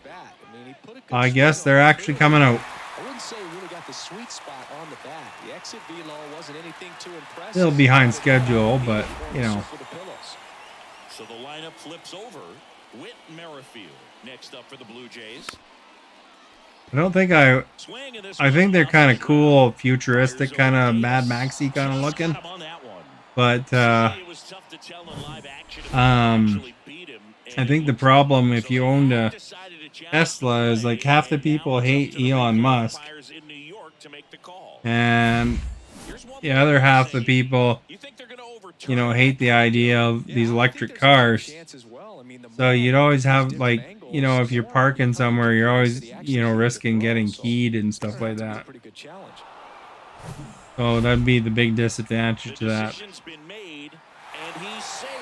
I guess they're actually coming out. I wouldn't say he really got the sweet spot on the bat. The exit velo wasn't anything too impressive. Still behind schedule, but you know. So the lineup flips over. Whit Merrifield next up for the Blue Jays. I think they're kind of cool, futuristic, kind of Mad Maxy kind of looking. But I think the problem if you owned a Tesla is like half the people hate Elon Musk, and the other half the people, you know, hate the idea of these electric cars. So you'd always have, like, you know, if you're parking somewhere, you're always, you know, risking getting keyed and stuff like that. So that'd be the big disadvantage to that.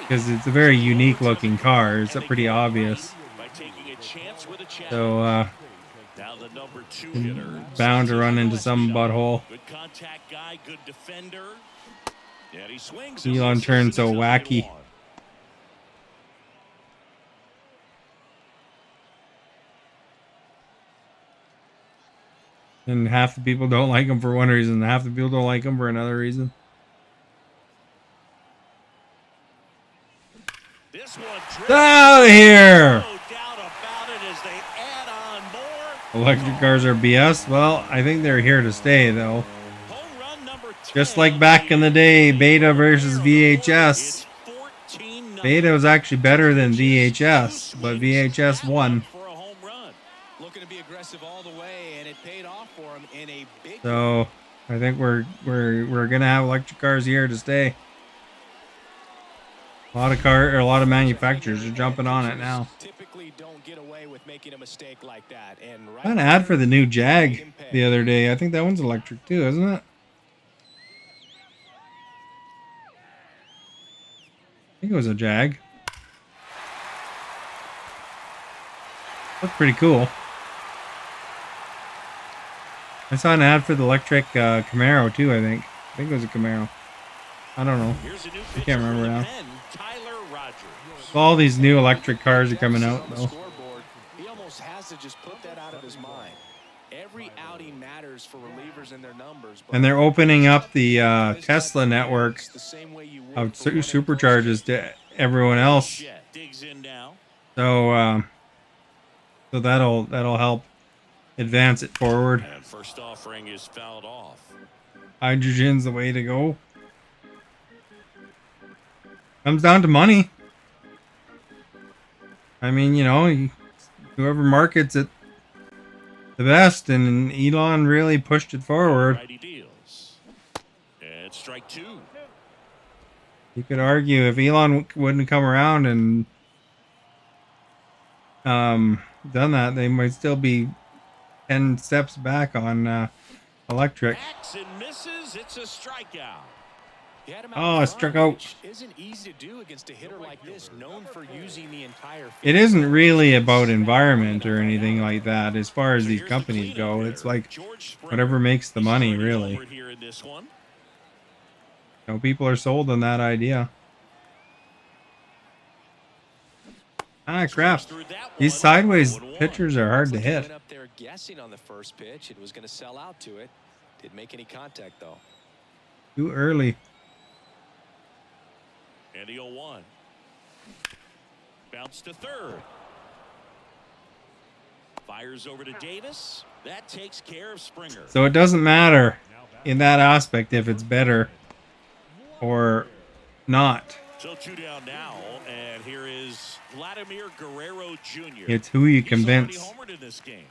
Because it's a very unique looking car. It's pretty obvious. So, bound to run into some butthole. Elon turned so wacky. And half the people don't like him for one reason, and half the people don't like him for another reason. Out of here! Electric cars are BS. Well, I think they're here to stay, though. Just like back in the day, Beta versus VHS. Beta was actually better than VHS, but VHS won. So I think we're gonna have electric cars here to stay. A lot of manufacturers are jumping on it now. Got an ad for the new Jag the other day. I think that one's electric too, isn't it? I think it was a Jag. Looked pretty cool. I saw an ad for the electric Camaro too, I think. I think it was a Camaro. I don't know. I can't remember now. All these new electric cars are coming out, though. He almost has to just put that out of his mind. Every outing matters for relievers and their numbers. And they're opening up the Tesla network of superchargers to everyone else. So, so that'll help advance it forward. And first offering is fouled off. Hydrogen's the way to go. Comes down to money. I mean, you know, whoever markets it the best, and Elon really pushed it forward. And strike two. You could argue if Elon wouldn't come around and done that, they might still be 10 steps back on electric. It's a strikeout. Oh, it struck out. Isn't easy to do against a hitter like this, known for using the entire field. It isn't really about environment or anything like that as far as these companies go. It's like whatever makes the money, really. You know, people are sold on that idea. Ah, crap. These sideways pitchers are hard to hit. Up there guessing on the first pitch, it was going to sell out to it. Didn't make any contact though. Too early. And the 0-1. Bounce to third. Fires over to Davis. That takes care of Springer. So it doesn't matter in that aspect if it's better or not. So two down now, and here is Vladimir Guerrero Jr. It's who you convince. He's already homered in this game.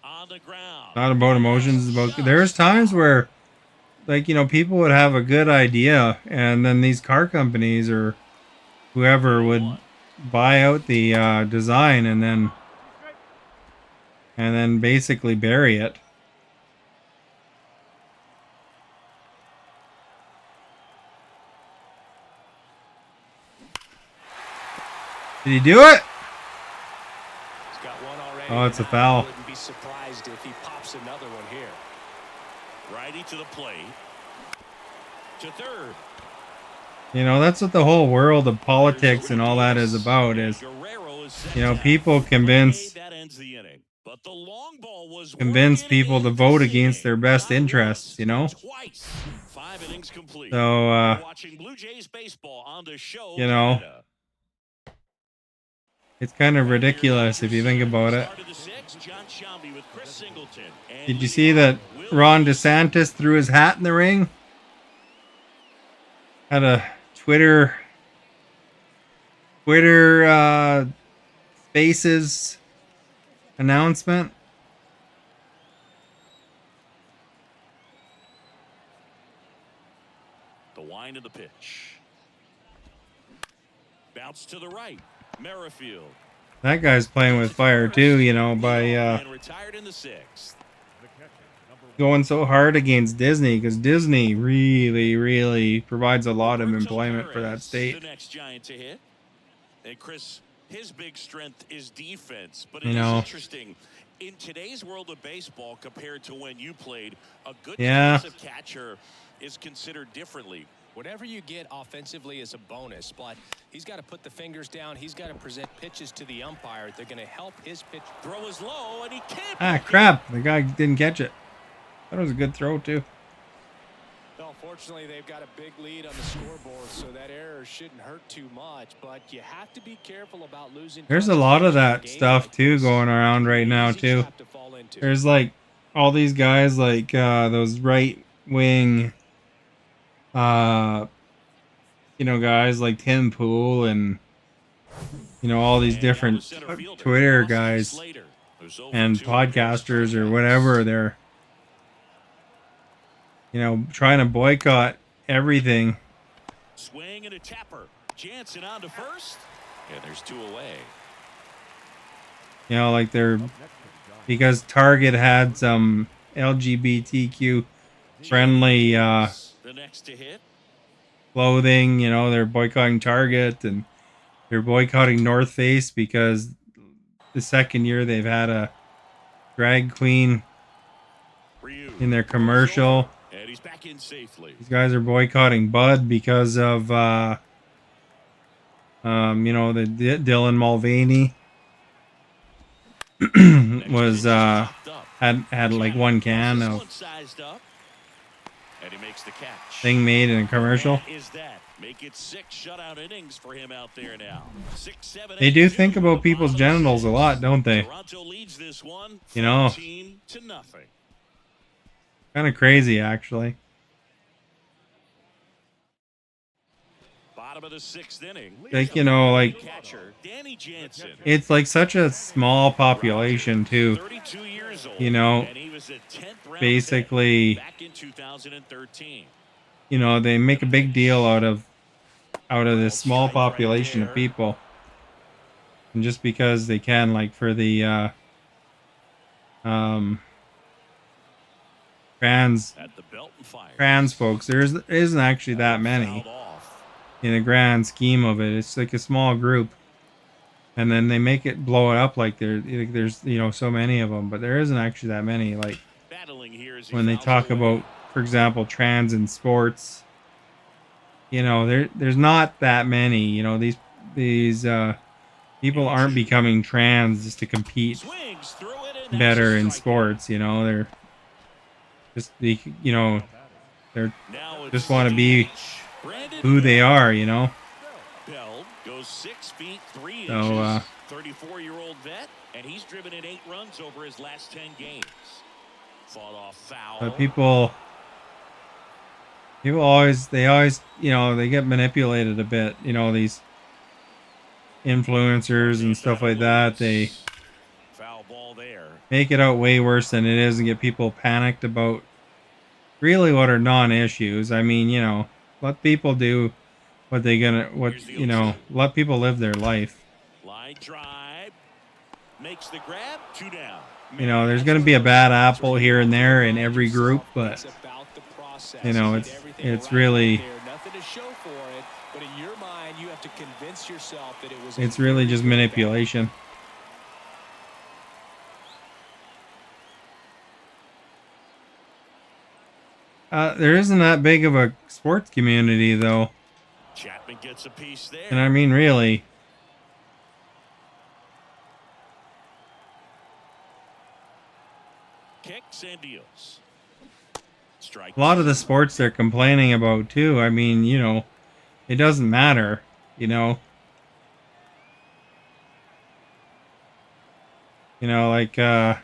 On the ground. Not about emotions. It's about there's times where, like, you know, people would have a good idea, and then these car companies or whoever would buy out the design, and and then basically bury it. Did he do it? He's got one already. Oh, it's a foul. I wouldn't be surprised if he pops another one here. Righty to the plate. To third. You know, that's what the whole world of politics and all that is about, is, you know, people convince people to vote against their best interests, you know? So, you know, it's kind of ridiculous if you think about it. Did you see that Ron DeSantis threw his hat in the ring? Had a Twitter Spaces announcement. The wind of the pitch. Bounce to the right. Merrifield. That guy's playing with fire too, you know, by Retired in the sixth. going so hard against Disney, because Disney really provides a lot of employment for that state. The next giant to hit. And Chris, his big strength is defense, but You it is know. interesting in today's world of baseball compared to when you played. A good Yeah. defensive catcher is considered differently. Whatever you get offensively is a bonus, but he's got to put the fingers down. He's got to present pitches to the umpire. They're going to help his pitch. Throw is low, and he can't. Ah, crap! The guy didn't catch it. That was a good throw too. Well, fortunately, they've got a big lead on the scoreboard, so that error shouldn't hurt too much. But you have to be careful about losing. There's a lot of that stuff too going around right now too. There's like all these guys, like those right wing, you know, guys like Tim Pool and, you know, all these different Twitter guys and podcasters or whatever. They're, you know, trying to boycott everything. Swing and a tapper. Jansen on to first. And there's two away. You know, like they're, because Target had some LGBTQ friendly The next to hit. clothing, you know, they're boycotting Target, and they're boycotting North Face because the second year they've had a drag queen in their commercial. And he's back in safely. These guys are boycotting Bud because of you know, the Dylan Mulvaney was had like one can of And he makes the catch. thing made in a commercial. That is that. Make it 6 shutout innings for him out there now. 6, 7, They do think about people's genitals a lot, don't they? Toronto leads this one. You know. 14-0. Kind of crazy, actually. Bottom of the 6th inning. Like, you know, like, Catcher Danny Jansen. it's like such a small population too. 32 years old. You know, And he was a 10th round basically, pick back in 2013. you know, they make a big deal out of this small population of people, and just because they can, like, for the At the belt and fire. trans folks, there isn't actually that many Fouled off. in the grand scheme of it. It's like a small group, and then they make it blow it up like there's, you know, so many of them, but there isn't actually that many. Like, Battling here as he when they fouls talk away. about, for example, trans in sports, you know, there's not that many. You know, these people aren't becoming trans just to compete Swings through it, and that's better a in strikeout. sports. You know, they're just, you know, they're Now it's just want to be DH. Brandon who they are. You know, Bell goes 6 feet 3 So, inches. 34-year-old vet, and he's driven in 8 runs over his last 10 games. Fought off foul. but people always, you know, they get manipulated a bit. You know, these influencers and stuff like that, they Foul ball there. make it out way worse than it is and get people panicked about really what are non-issues. I mean, you know, let people do what they you know, let people live their life. Line drive. Makes the grab. 2 down. You know, there's going to be a bad apple here and there in every group, but you know, it's really it's really just manipulation. There isn't that big of a sports community, though. Chapman gets a piece there. And I mean, really. Kicks and deals. Strike. A lot of the sports they're complaining about, too. I mean, you know, it doesn't matter, you know. You know, like, And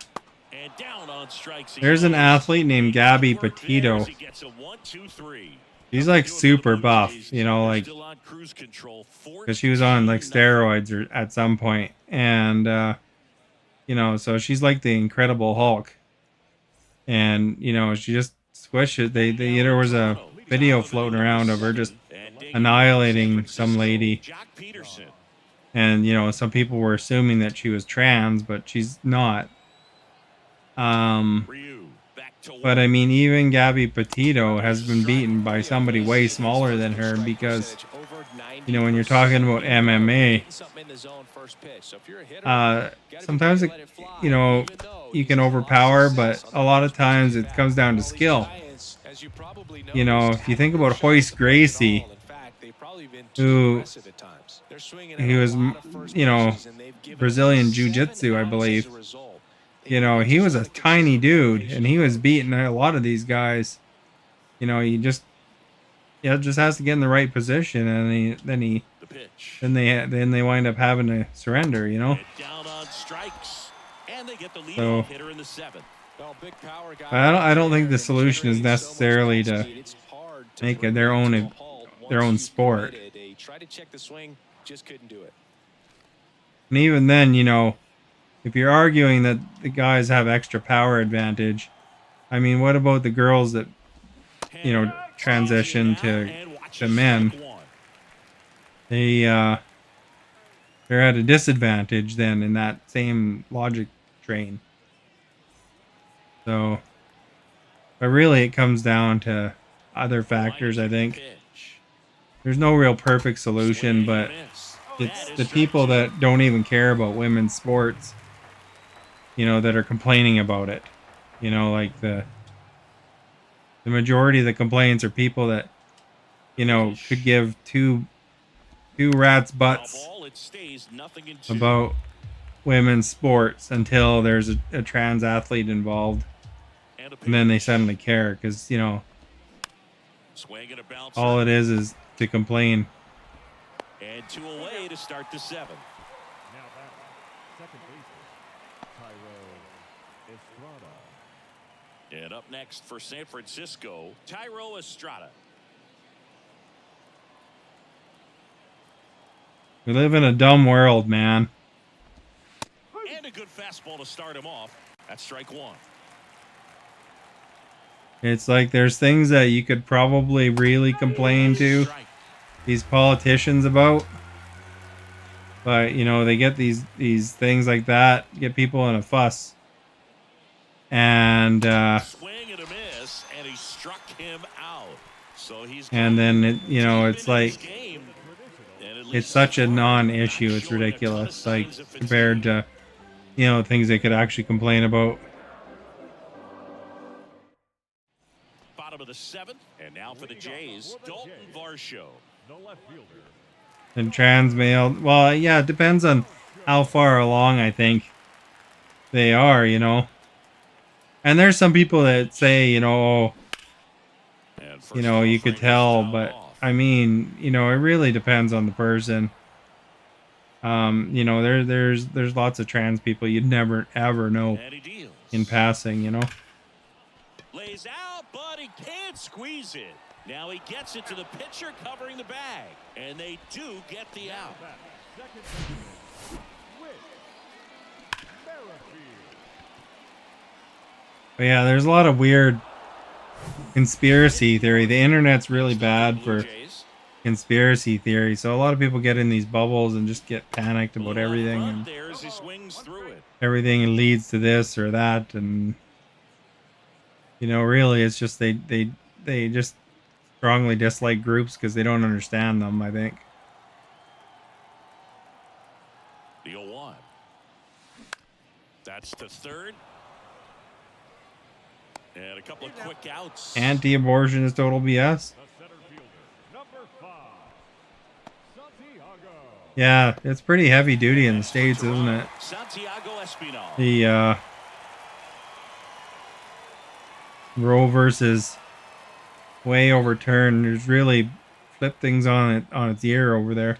down on strikes. there's an athlete named Gabby Petito. She's like super buff, you know, like, because she was on like steroids or at some point, and you know, so she's like the Incredible Hulk, and you know, she just squished it. There was a video floating around of her just annihilating some lady, and you know, some people were assuming that she was trans, but she's not. But I mean, even Gabby Petito has been beaten by somebody way smaller than her because, you know, when you're talking about MMA, sometimes, you know, you can overpower, but a lot of times it comes down to skill. You know, if you think about Hoist Gracie, who he was, you know, Brazilian Jiu-Jitsu, I believe. You know, he was a tiny dude, and he was beating a lot of these guys. You know, he just has to get in the right position, and then they wind up having to surrender. You know. Down on strikes, and they get the lead So hitter in the seventh. I don't think the solution is necessarily to make it their own sport. And even then, you know, if you're arguing that the guys have extra power advantage, I mean, what about the girls that, you know, transition to men? They're at a disadvantage then in that same logic train. So, but really it comes down to other factors, I think. There's no real perfect solution, but it's the people that don't even care about women's sports, you know, that are complaining about it. You know, like the majority of the complaints are people that, you know, could give two rats butts about women's sports until there's a trans athlete involved, and then they suddenly care because, you know, all it is to complain. And 2 away to start the seventh. Now back, second baseman, Tyro Estrada. And up next for San Francisco, Tyro Estrada. We live in a dumb world, man. And a good fastball to start him off. That's strike one. It's like there's things that you could probably really complain to these politicians about, but you know, they get these things like that, get people in a fuss, and Swing and a miss, and he struck him out. So he's and then you know, it's like it's such a non-issue. It's ridiculous, like compared to, you know, things they could actually complain about. Bottom of the seventh, and now for the Jays, Dalton Varsho. No left fielder. And trans male, well, yeah, it depends on how far along I think they are, you know. And there's some people that say, you know, you could tell, but I mean, you know, it really depends on the person. You know, there's lots of trans people you'd never ever know in passing, you know. Lays out, but he can't squeeze it. Now he gets it to the pitcher covering the bag, and they do get the out. Second baseman, Whit Merrifield. But yeah, there's a lot of weird conspiracy theory. The internet's really bad for conspiracy theory, so a lot of people get in these bubbles and just get panicked about everything. And There's he swings through it. everything leads to this or that, and really it's just they just strongly dislike groups because they don't understand them, I think. The 0-1. That's to third. And a couple of quick outs. Anti-abortion is total BS. The center fielder, number 5, Santiago. Yeah, it's pretty heavy duty in the States, isn't it? Santiago Espinal. The Roe versus Wade overturned. There's really flipped things on its ear over there.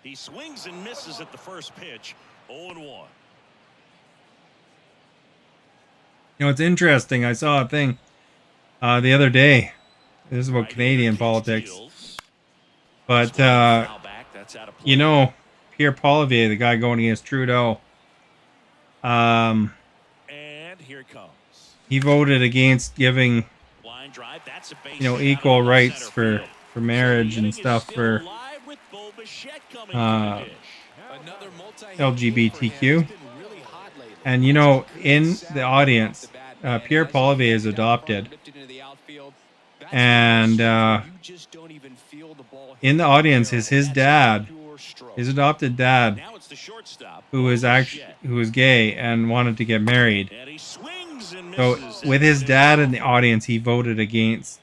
He swings and misses at the first pitch. 0-1. It's interesting. I saw a thing the other day. This is about Canadian politics. But, Pierre Poilievre, the guy going against Trudeau, and here it comes. He voted against giving, equal rights for marriage and stuff for LGBTQ. And, in the audience, Pierre Poilievre is adopted. And in the audience is his dad, his adopted dad, who is gay and wanted to get married. So with his dad in the audience, he voted against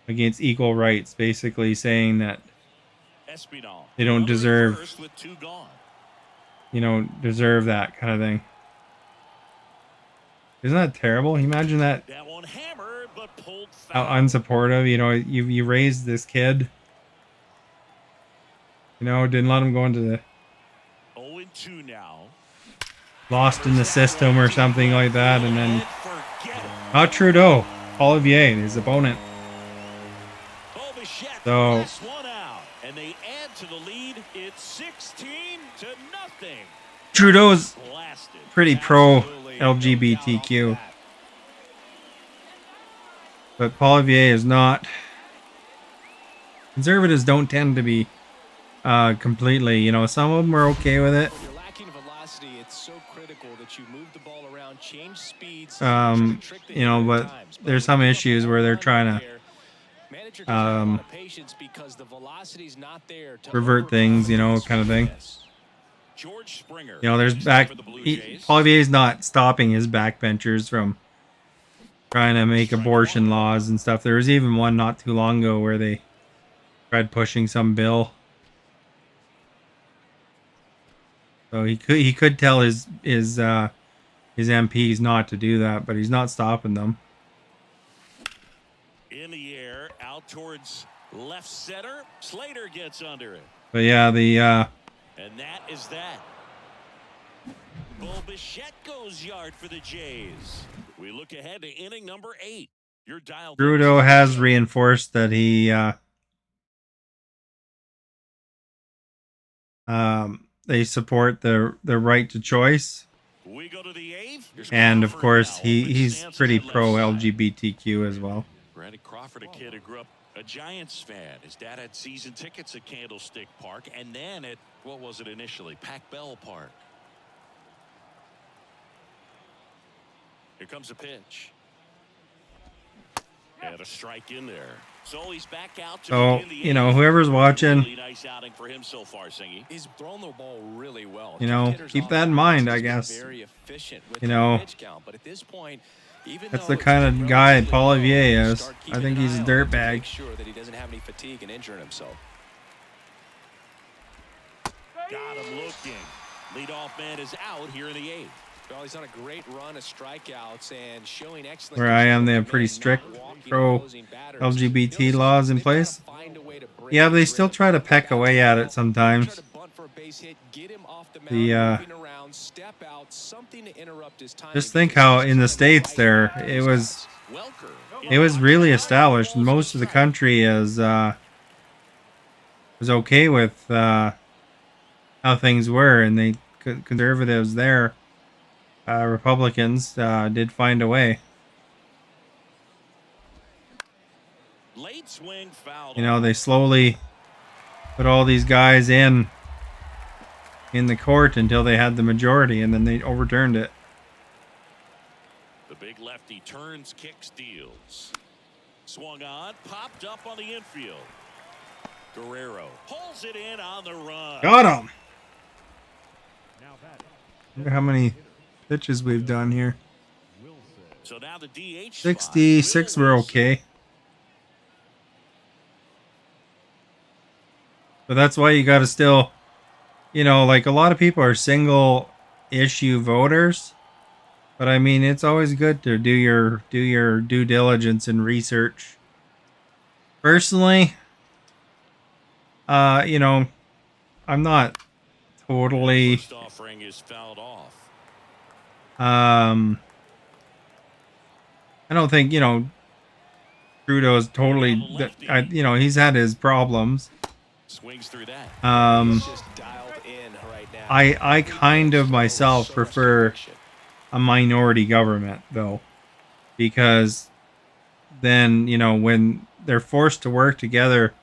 equal rights, basically saying that they don't deserve that kind of thing. Isn't that terrible? Imagine that. How unsupportive, you raised this kid. Didn't let him go into the 0-2 now. Lost in the system or something like that, and then not Trudeau, Poilievre, his opponent. So and they add to the lead. It's 16-0. Trudeau's pretty pro LGBTQ, but Poilievre is not. Conservatives don't tend to be completely. Some of them are okay with it. But there's some issues where they're trying to revert things, kind of thing. There's Poilievre is not stopping his backbenchers from trying to make abortion laws and stuff. There was even one not too long ago where they tried pushing some bill. So he could tell his MPs not to do that, but he's not stopping them. In the air, out towards left center. Slater gets under it. But yeah, and that is that. Bo Bichette goes yard for the Jays. We look ahead to inning number 8. Your dial. Trudeau has reinforced that they support the right to choice. We go to the 8th. And of course, he's pretty pro LGBTQ as well. Randy Crawford, a kid who grew up a Giants fan. His dad had season tickets at Candlestick Park, and then at, what was it initially, Pac Bell Park. Here comes a pitch. And a strike in there. So he's back out to begin the eighth. Whoever's watching, really nice outing for him so far, Singy. He's thrown the ball really well. Keep that in mind, I guess. Very efficient with pitch count, but at this point, even that's the kind of guy Poilievre is. I think he's a dirtbag. Make sure that he doesn't have any fatigue and injuring himself. Got him looking. Leadoff man is out here in the 8th. Well, he's on a great run of strikeouts and showing excellent. Where I am, they have pretty strict pro LGBT laws in place. Yeah, they still try to peck away at it sometimes. Just think how in the States there it was really established, and most of the country was okay with how things were, and they conservatives there. Republicans did find a way. Late swing foul. They slowly put all these guys in in the court until they had the majority, and then they overturned it. The big lefty turns, kicks, deals. Swung on, popped up on the infield. Guerrero pulls it in on the run. Got him. Look how many pitches we've done here. So now the DH 66 were okay. But that's why you got to still, you know, like a lot of people are single issue voters. But I mean, it's always good to do your due diligence and research. Personally, you know, I'm not totally First offering is fouled off. I don't think, you know, Trudeau's totally, you know, he's had his problems. Swings through that. I kind of myself prefer a minority government, though, because then, you know, when they're forced to work together,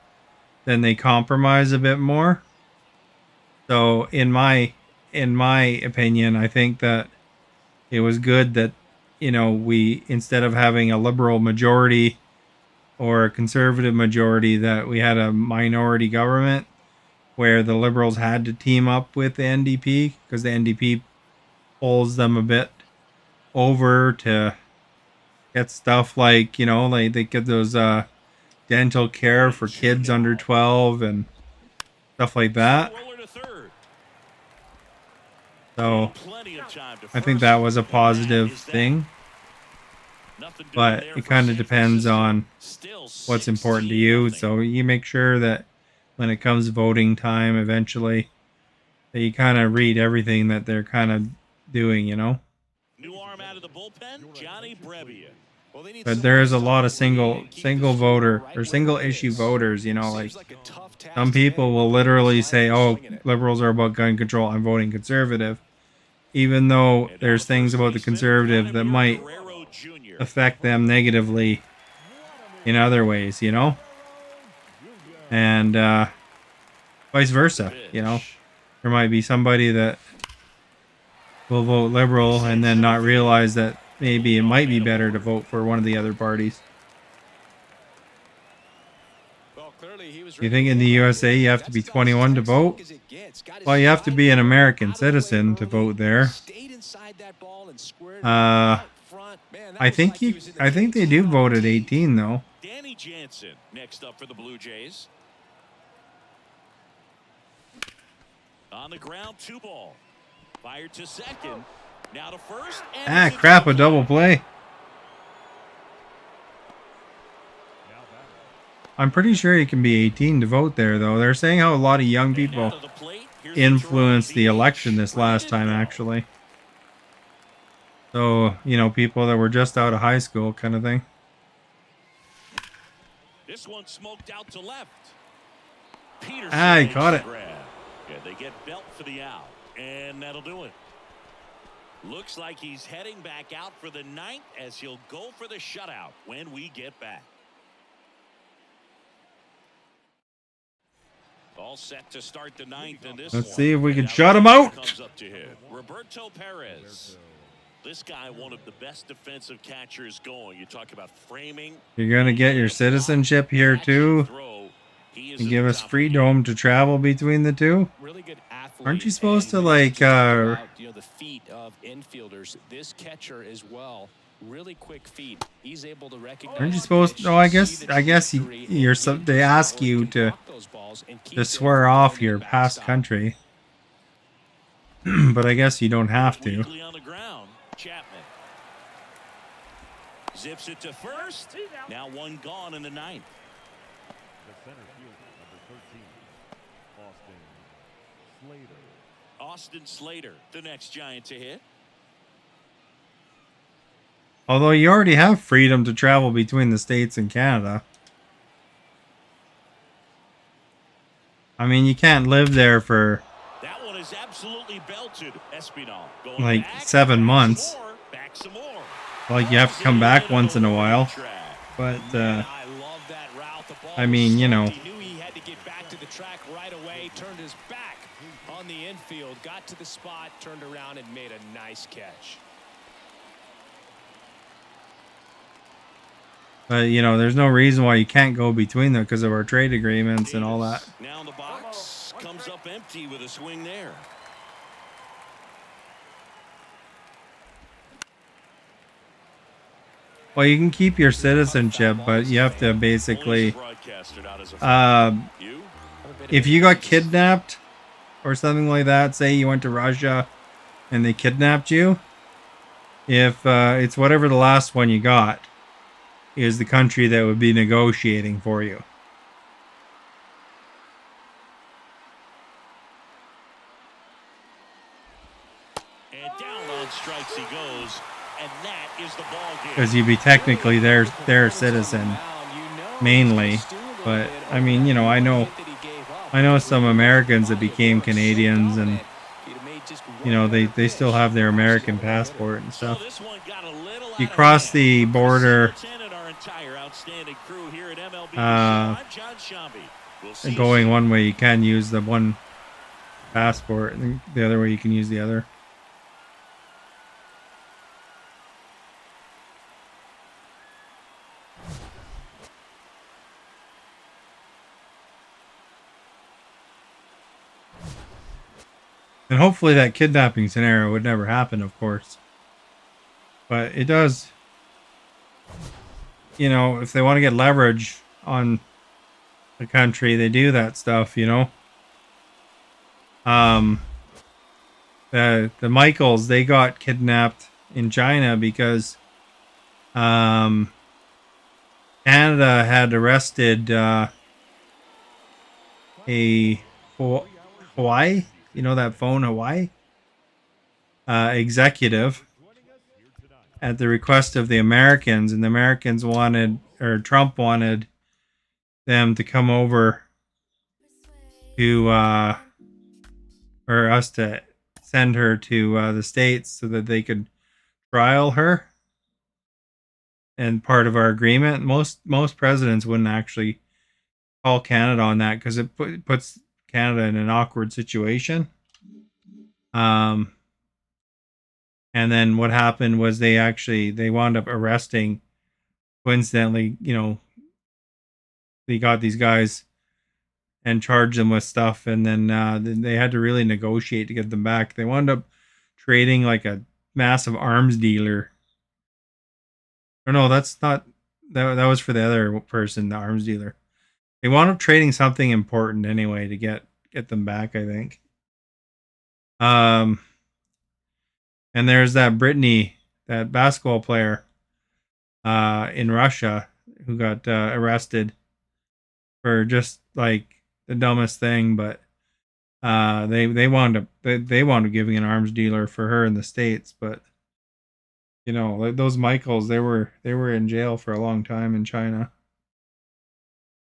then they compromise a bit more. So in my opinion, I think that it was good that, you know, we, instead of having a liberal majority or a conservative majority, that we had a minority government where the liberals had to team up with the NDP, because the NDP pulls them a bit over to get stuff like, you know, like they get those dental care for kids under 12 and stuff like that. So I think that was a positive thing. But it kind of depends on what's important to you. So you make sure that when it comes voting time eventually, that you kind of read everything that they're kind of doing, you know. New arm out of the bullpen, Johnny Brebbia. But there is a lot of single voter or single issue voters, you know, like some people will literally say, oh, liberals are about gun control, I'm voting conservative. Even though there's things about the conservative that might affect them negatively in other ways, you know? And vice versa, you know? There might be somebody that will vote liberal and then not realize that maybe it might be better to vote for one of the other parties. You think in the USA you have to be 21 to vote? Well, you have to be an American citizen to vote there. I think they do vote at 18 though. Danny Jansen next up for the Blue Jays. On the ground, 2 ball. Fired to second. Now to first. Ah, crap, a double play. I'm pretty sure you can be 18 to vote there, though. They're saying how a lot of young people influenced the election this last time, actually. So, you know, people that were just out of high school kind of thing. This one smoked out to left. Peterson, ah, he caught it. Yeah, they get Belt for the out, and that'll do it. Looks like he's heading back out for the 9th as he'll go for the shutout when we get back. All set to start the 9th in this one. Let's see if we can shut him out. Comes up to hit. Roberto Perez. This guy, one of the best defensive catchers going. You talk about framing. You're going to get your citizenship here, too. And give us freedom to travel between the two. Aren't you supposed to, like, you know, the feet of infielders. This catcher as well. Really quick feet. He's able to recognize. Aren't you supposed to? Oh, I guess they ask you to swear off your past country. But I guess you don't have to. On the ground, Chapman zips it to first. Now one gone in the 9th. The center fielder, number 13, Austin Slater, the next Giant to hit. Although you already have freedom to travel between the States and Canada. I mean, you can't live there for That one is absolutely belted. Espinal going like back, 7 months. back some more. Like you have to come back once in a while. But I mean, you know, He knew he had to get back to the track right away. Turned his back on on the infield, got to the spot, turned around and made a nice catch. But, you know, there's no reason why you can't go between them because of our trade agreements and all that. Now in the box, comes up empty with a swing there. Well, you can keep your citizenship, but you have to basically, if you got kidnapped or something like that, say you went to Russia and they kidnapped you, if it's whatever the last one you got is the country that would be negotiating for you. And down on strikes he goes, and that is the ball game. Because you'd be technically their citizen, mainly. But I mean, you know, I know some Americans that became Canadians, and you know they still have their American passport and stuff. You cross the border going one way, you can use the one passport, and the other way you can use the other. And hopefully that kidnapping scenario would never happen, of course. But it does. You know, if they want to get leverage on the country, they do that stuff, you know. The Michaels, they got kidnapped in China because Canada had arrested a Hawaii, you know, that phone Hawaii executive at the request of the Americans, and the Americans wanted, or Trump wanted them to come over to or us to send her to the States so that they could trial her. And part of our agreement, most presidents wouldn't actually call Canada on that because it puts Canada in an awkward situation. And then what happened was they wound up arresting, coincidentally, you know, they got these guys and charged them with stuff, and then they had to really negotiate to get them back. They wound up trading like a massive arms dealer. Or no, that's not, that was for the other person, the arms dealer. They wound up trading something important anyway to get them back, I think. And there's that Brittany, that basketball player in Russia who got arrested for just like the dumbest thing, but they wound up giving an arms dealer for her in the States. But you know, like those Michaels, they were in jail for a long time in China.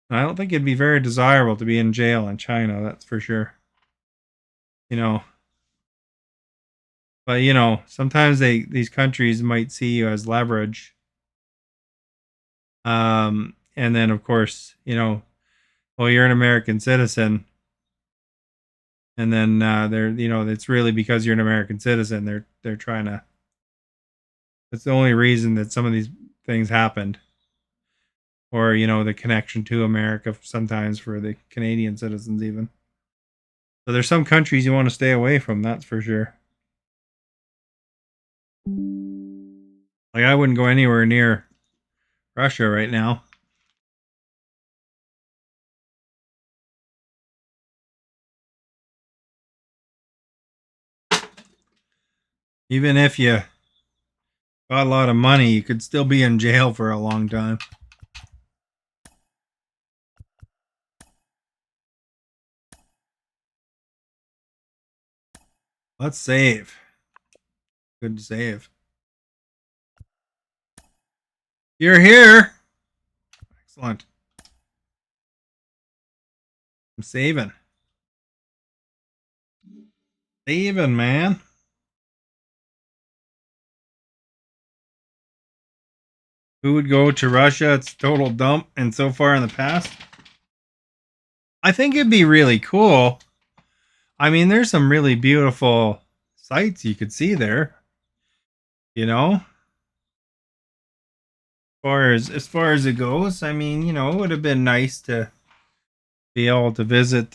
And I don't think it'd be very desirable to be in jail in China, that's for sure. You know. But you know, sometimes these countries might see you as leverage. And then of course, you know, well, you're an American citizen, and then they're, you know, it's really because you're an American citizen. They're trying to. That's the only reason that some of these things happened, or you know, the connection to America sometimes for the Canadian citizens even. So there's some countries you want to stay away from. That's for sure. Like I wouldn't go anywhere near Russia right now. Even if you got a lot of money, you could still be in jail for a long time. Let's save. Good save. You're here. Excellent. I'm saving. Saving, man. Who would go to Russia? It's a total dump, and so far in the past, I think it'd be really cool. I mean, there's some really beautiful sights you could see there. You know, as far as it goes, I mean, it would have been nice to be able to visit.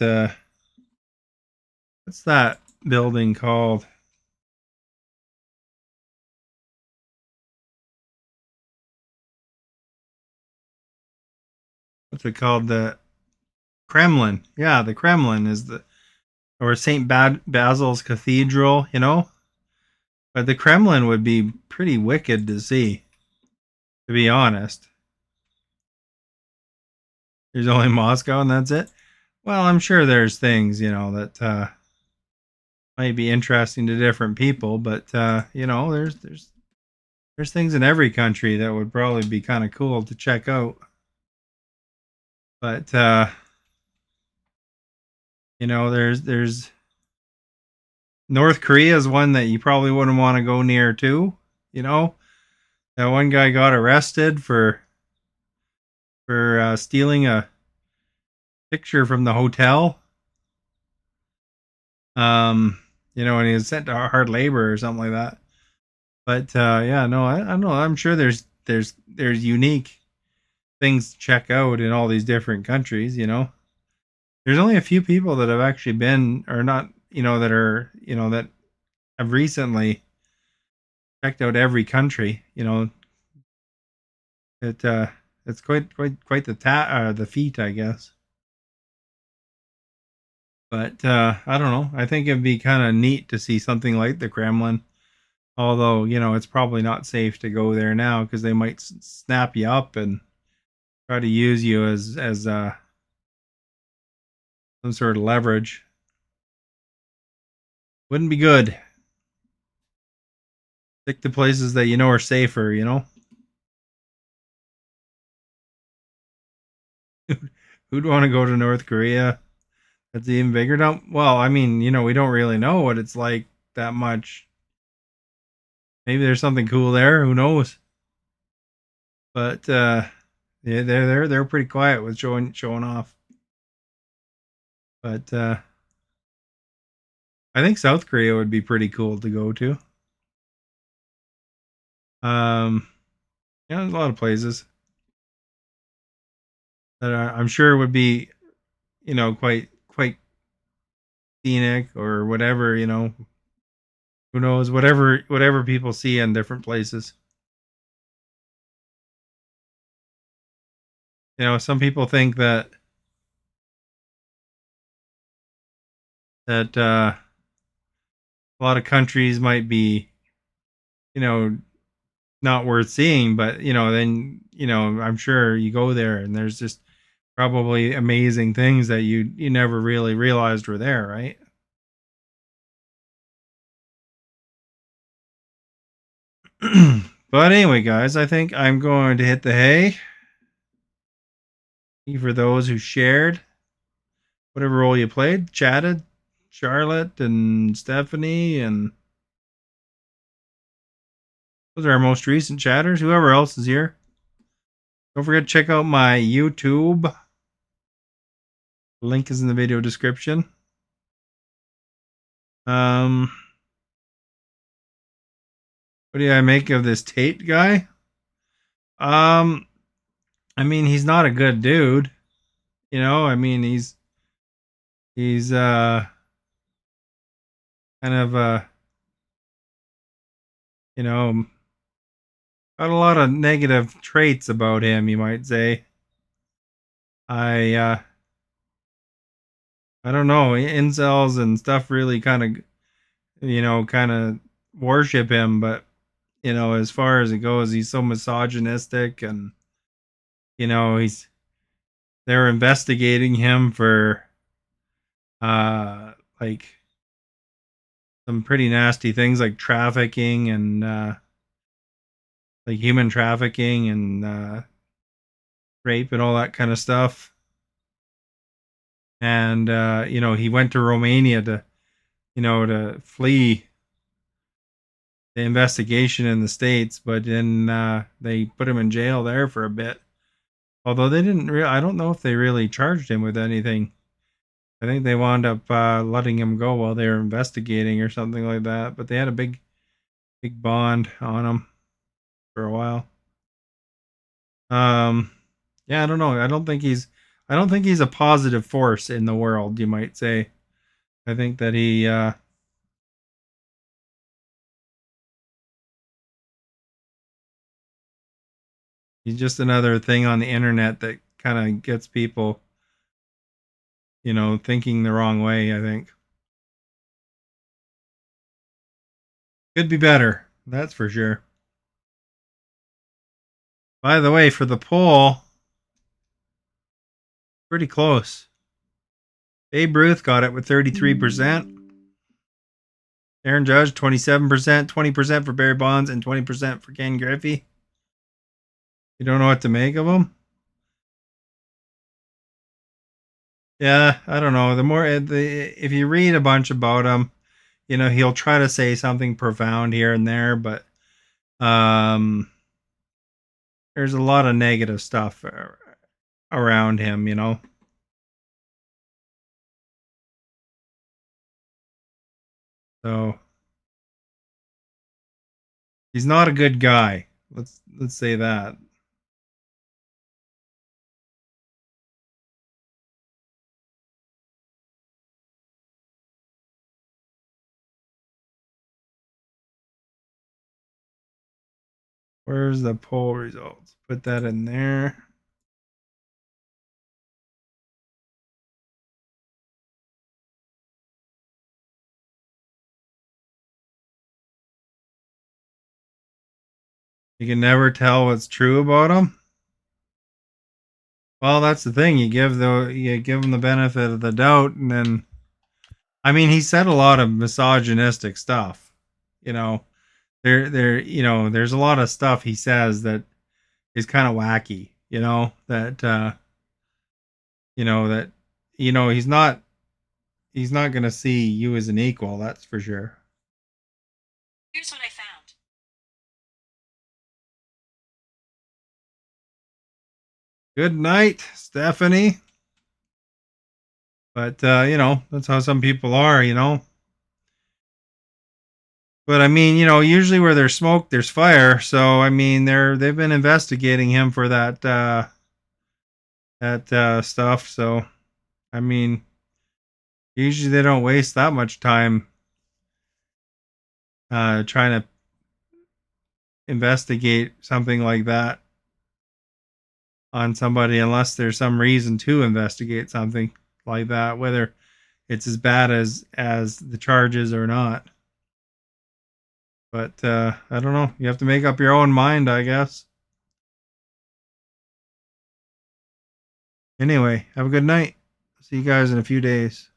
What's that building called? What's it called? The Kremlin. Yeah, the Kremlin is or Saint Basil's Cathedral. But the Kremlin would be pretty wicked to see, to be honest. There's only Moscow and that's it. Well, I'm sure there's things, that might be interesting to different people, but there's things in every country that would probably be kind of cool to check out. But there's North Korea is one that you probably wouldn't want to go near too. That one guy got arrested for stealing a picture from the hotel. And he was sent to hard labor or something like that. But yeah, no, I don't know. I'm sure there's unique things to check out in all these different countries. There's only a few people that have actually been, or not, that are, that have recently checked out every country. It's quite the feat, I guess. But I don't know. I think it'd be kind of neat to see something like the Kremlin. Although, it's probably not safe to go there now because they might snap you up and try to use you as some sort of leverage. Wouldn't be good. Stick to places that are safer. Who'd want to go to North Korea? That's even bigger. Don't. Well, I mean, we don't really know what it's like that much. Maybe there's something cool there. Who knows? But yeah, they're pretty quiet with showing off. But I think South Korea would be pretty cool to go to. There's a lot of places that I'm sure would be, quite scenic or whatever. Who knows? Whatever people see in different places. Some people think that a lot of countries might be, not worth seeing, but then I'm sure you go there and there's just probably amazing things that you never really realized were there, right? But anyway, guys, I think I'm going to hit the hay. For those who shared whatever role you played, chatted, Charlotte and Stephanie, and those are our most recent chatters. Whoever else is here, don't forget to check out my YouTube. Link is in the video description. What do I make of this Tate guy? I mean, he's not a good dude. I mean, he's kind of got a lot of negative traits about him, you might say. I don't know, incels and stuff really kind of worship him, but as far as it goes, he's so misogynistic, and they're investigating him for like some pretty nasty things like trafficking and like human trafficking and rape and all that kind of stuff. And he went to Romania to flee the investigation in the States, but then they put him in jail there for a bit. Although they didn't I don't know if they really charged him with anything. I think they wound up letting him go while they were investigating or something like that. But they had a big bond on him for a while. Yeah, I don't know. I don't think he's a positive force in the world, you might say. I think that he's just another thing on the internet that kind of gets people, thinking the wrong way, I think. Could be better. That's for sure. By the way, for the poll, pretty close. Babe Ruth got it with 33%. Aaron Judge, 27%, 20% for Barry Bonds, and 20% for Ken Griffey. You don't know what to make of them? Yeah, I don't know. If you read a bunch about him, he'll try to say something profound here and there, but there's a lot of negative stuff around him. So he's not a good guy. Let's say that. Where's the poll results? Put that in there. You can never tell what's true about him. Well, that's the thing. You give him the benefit of the doubt, and then, I mean, he said a lot of misogynistic stuff. You know, there's a lot of stuff he says that is kind of wacky. That he's not gonna see you as an equal. That's for sure. Here's what I found. Good night, Stephanie. But that's how some people are. But I mean, usually where there's smoke, there's fire. So I mean, they've been investigating him for that stuff. So I mean, usually they don't waste that much time trying to investigate something like that on somebody unless there's some reason to investigate something like that, whether it's as bad as the charges or not. But I don't know. You have to make up your own mind, I guess. Anyway, have a good night. See you guys in a few days.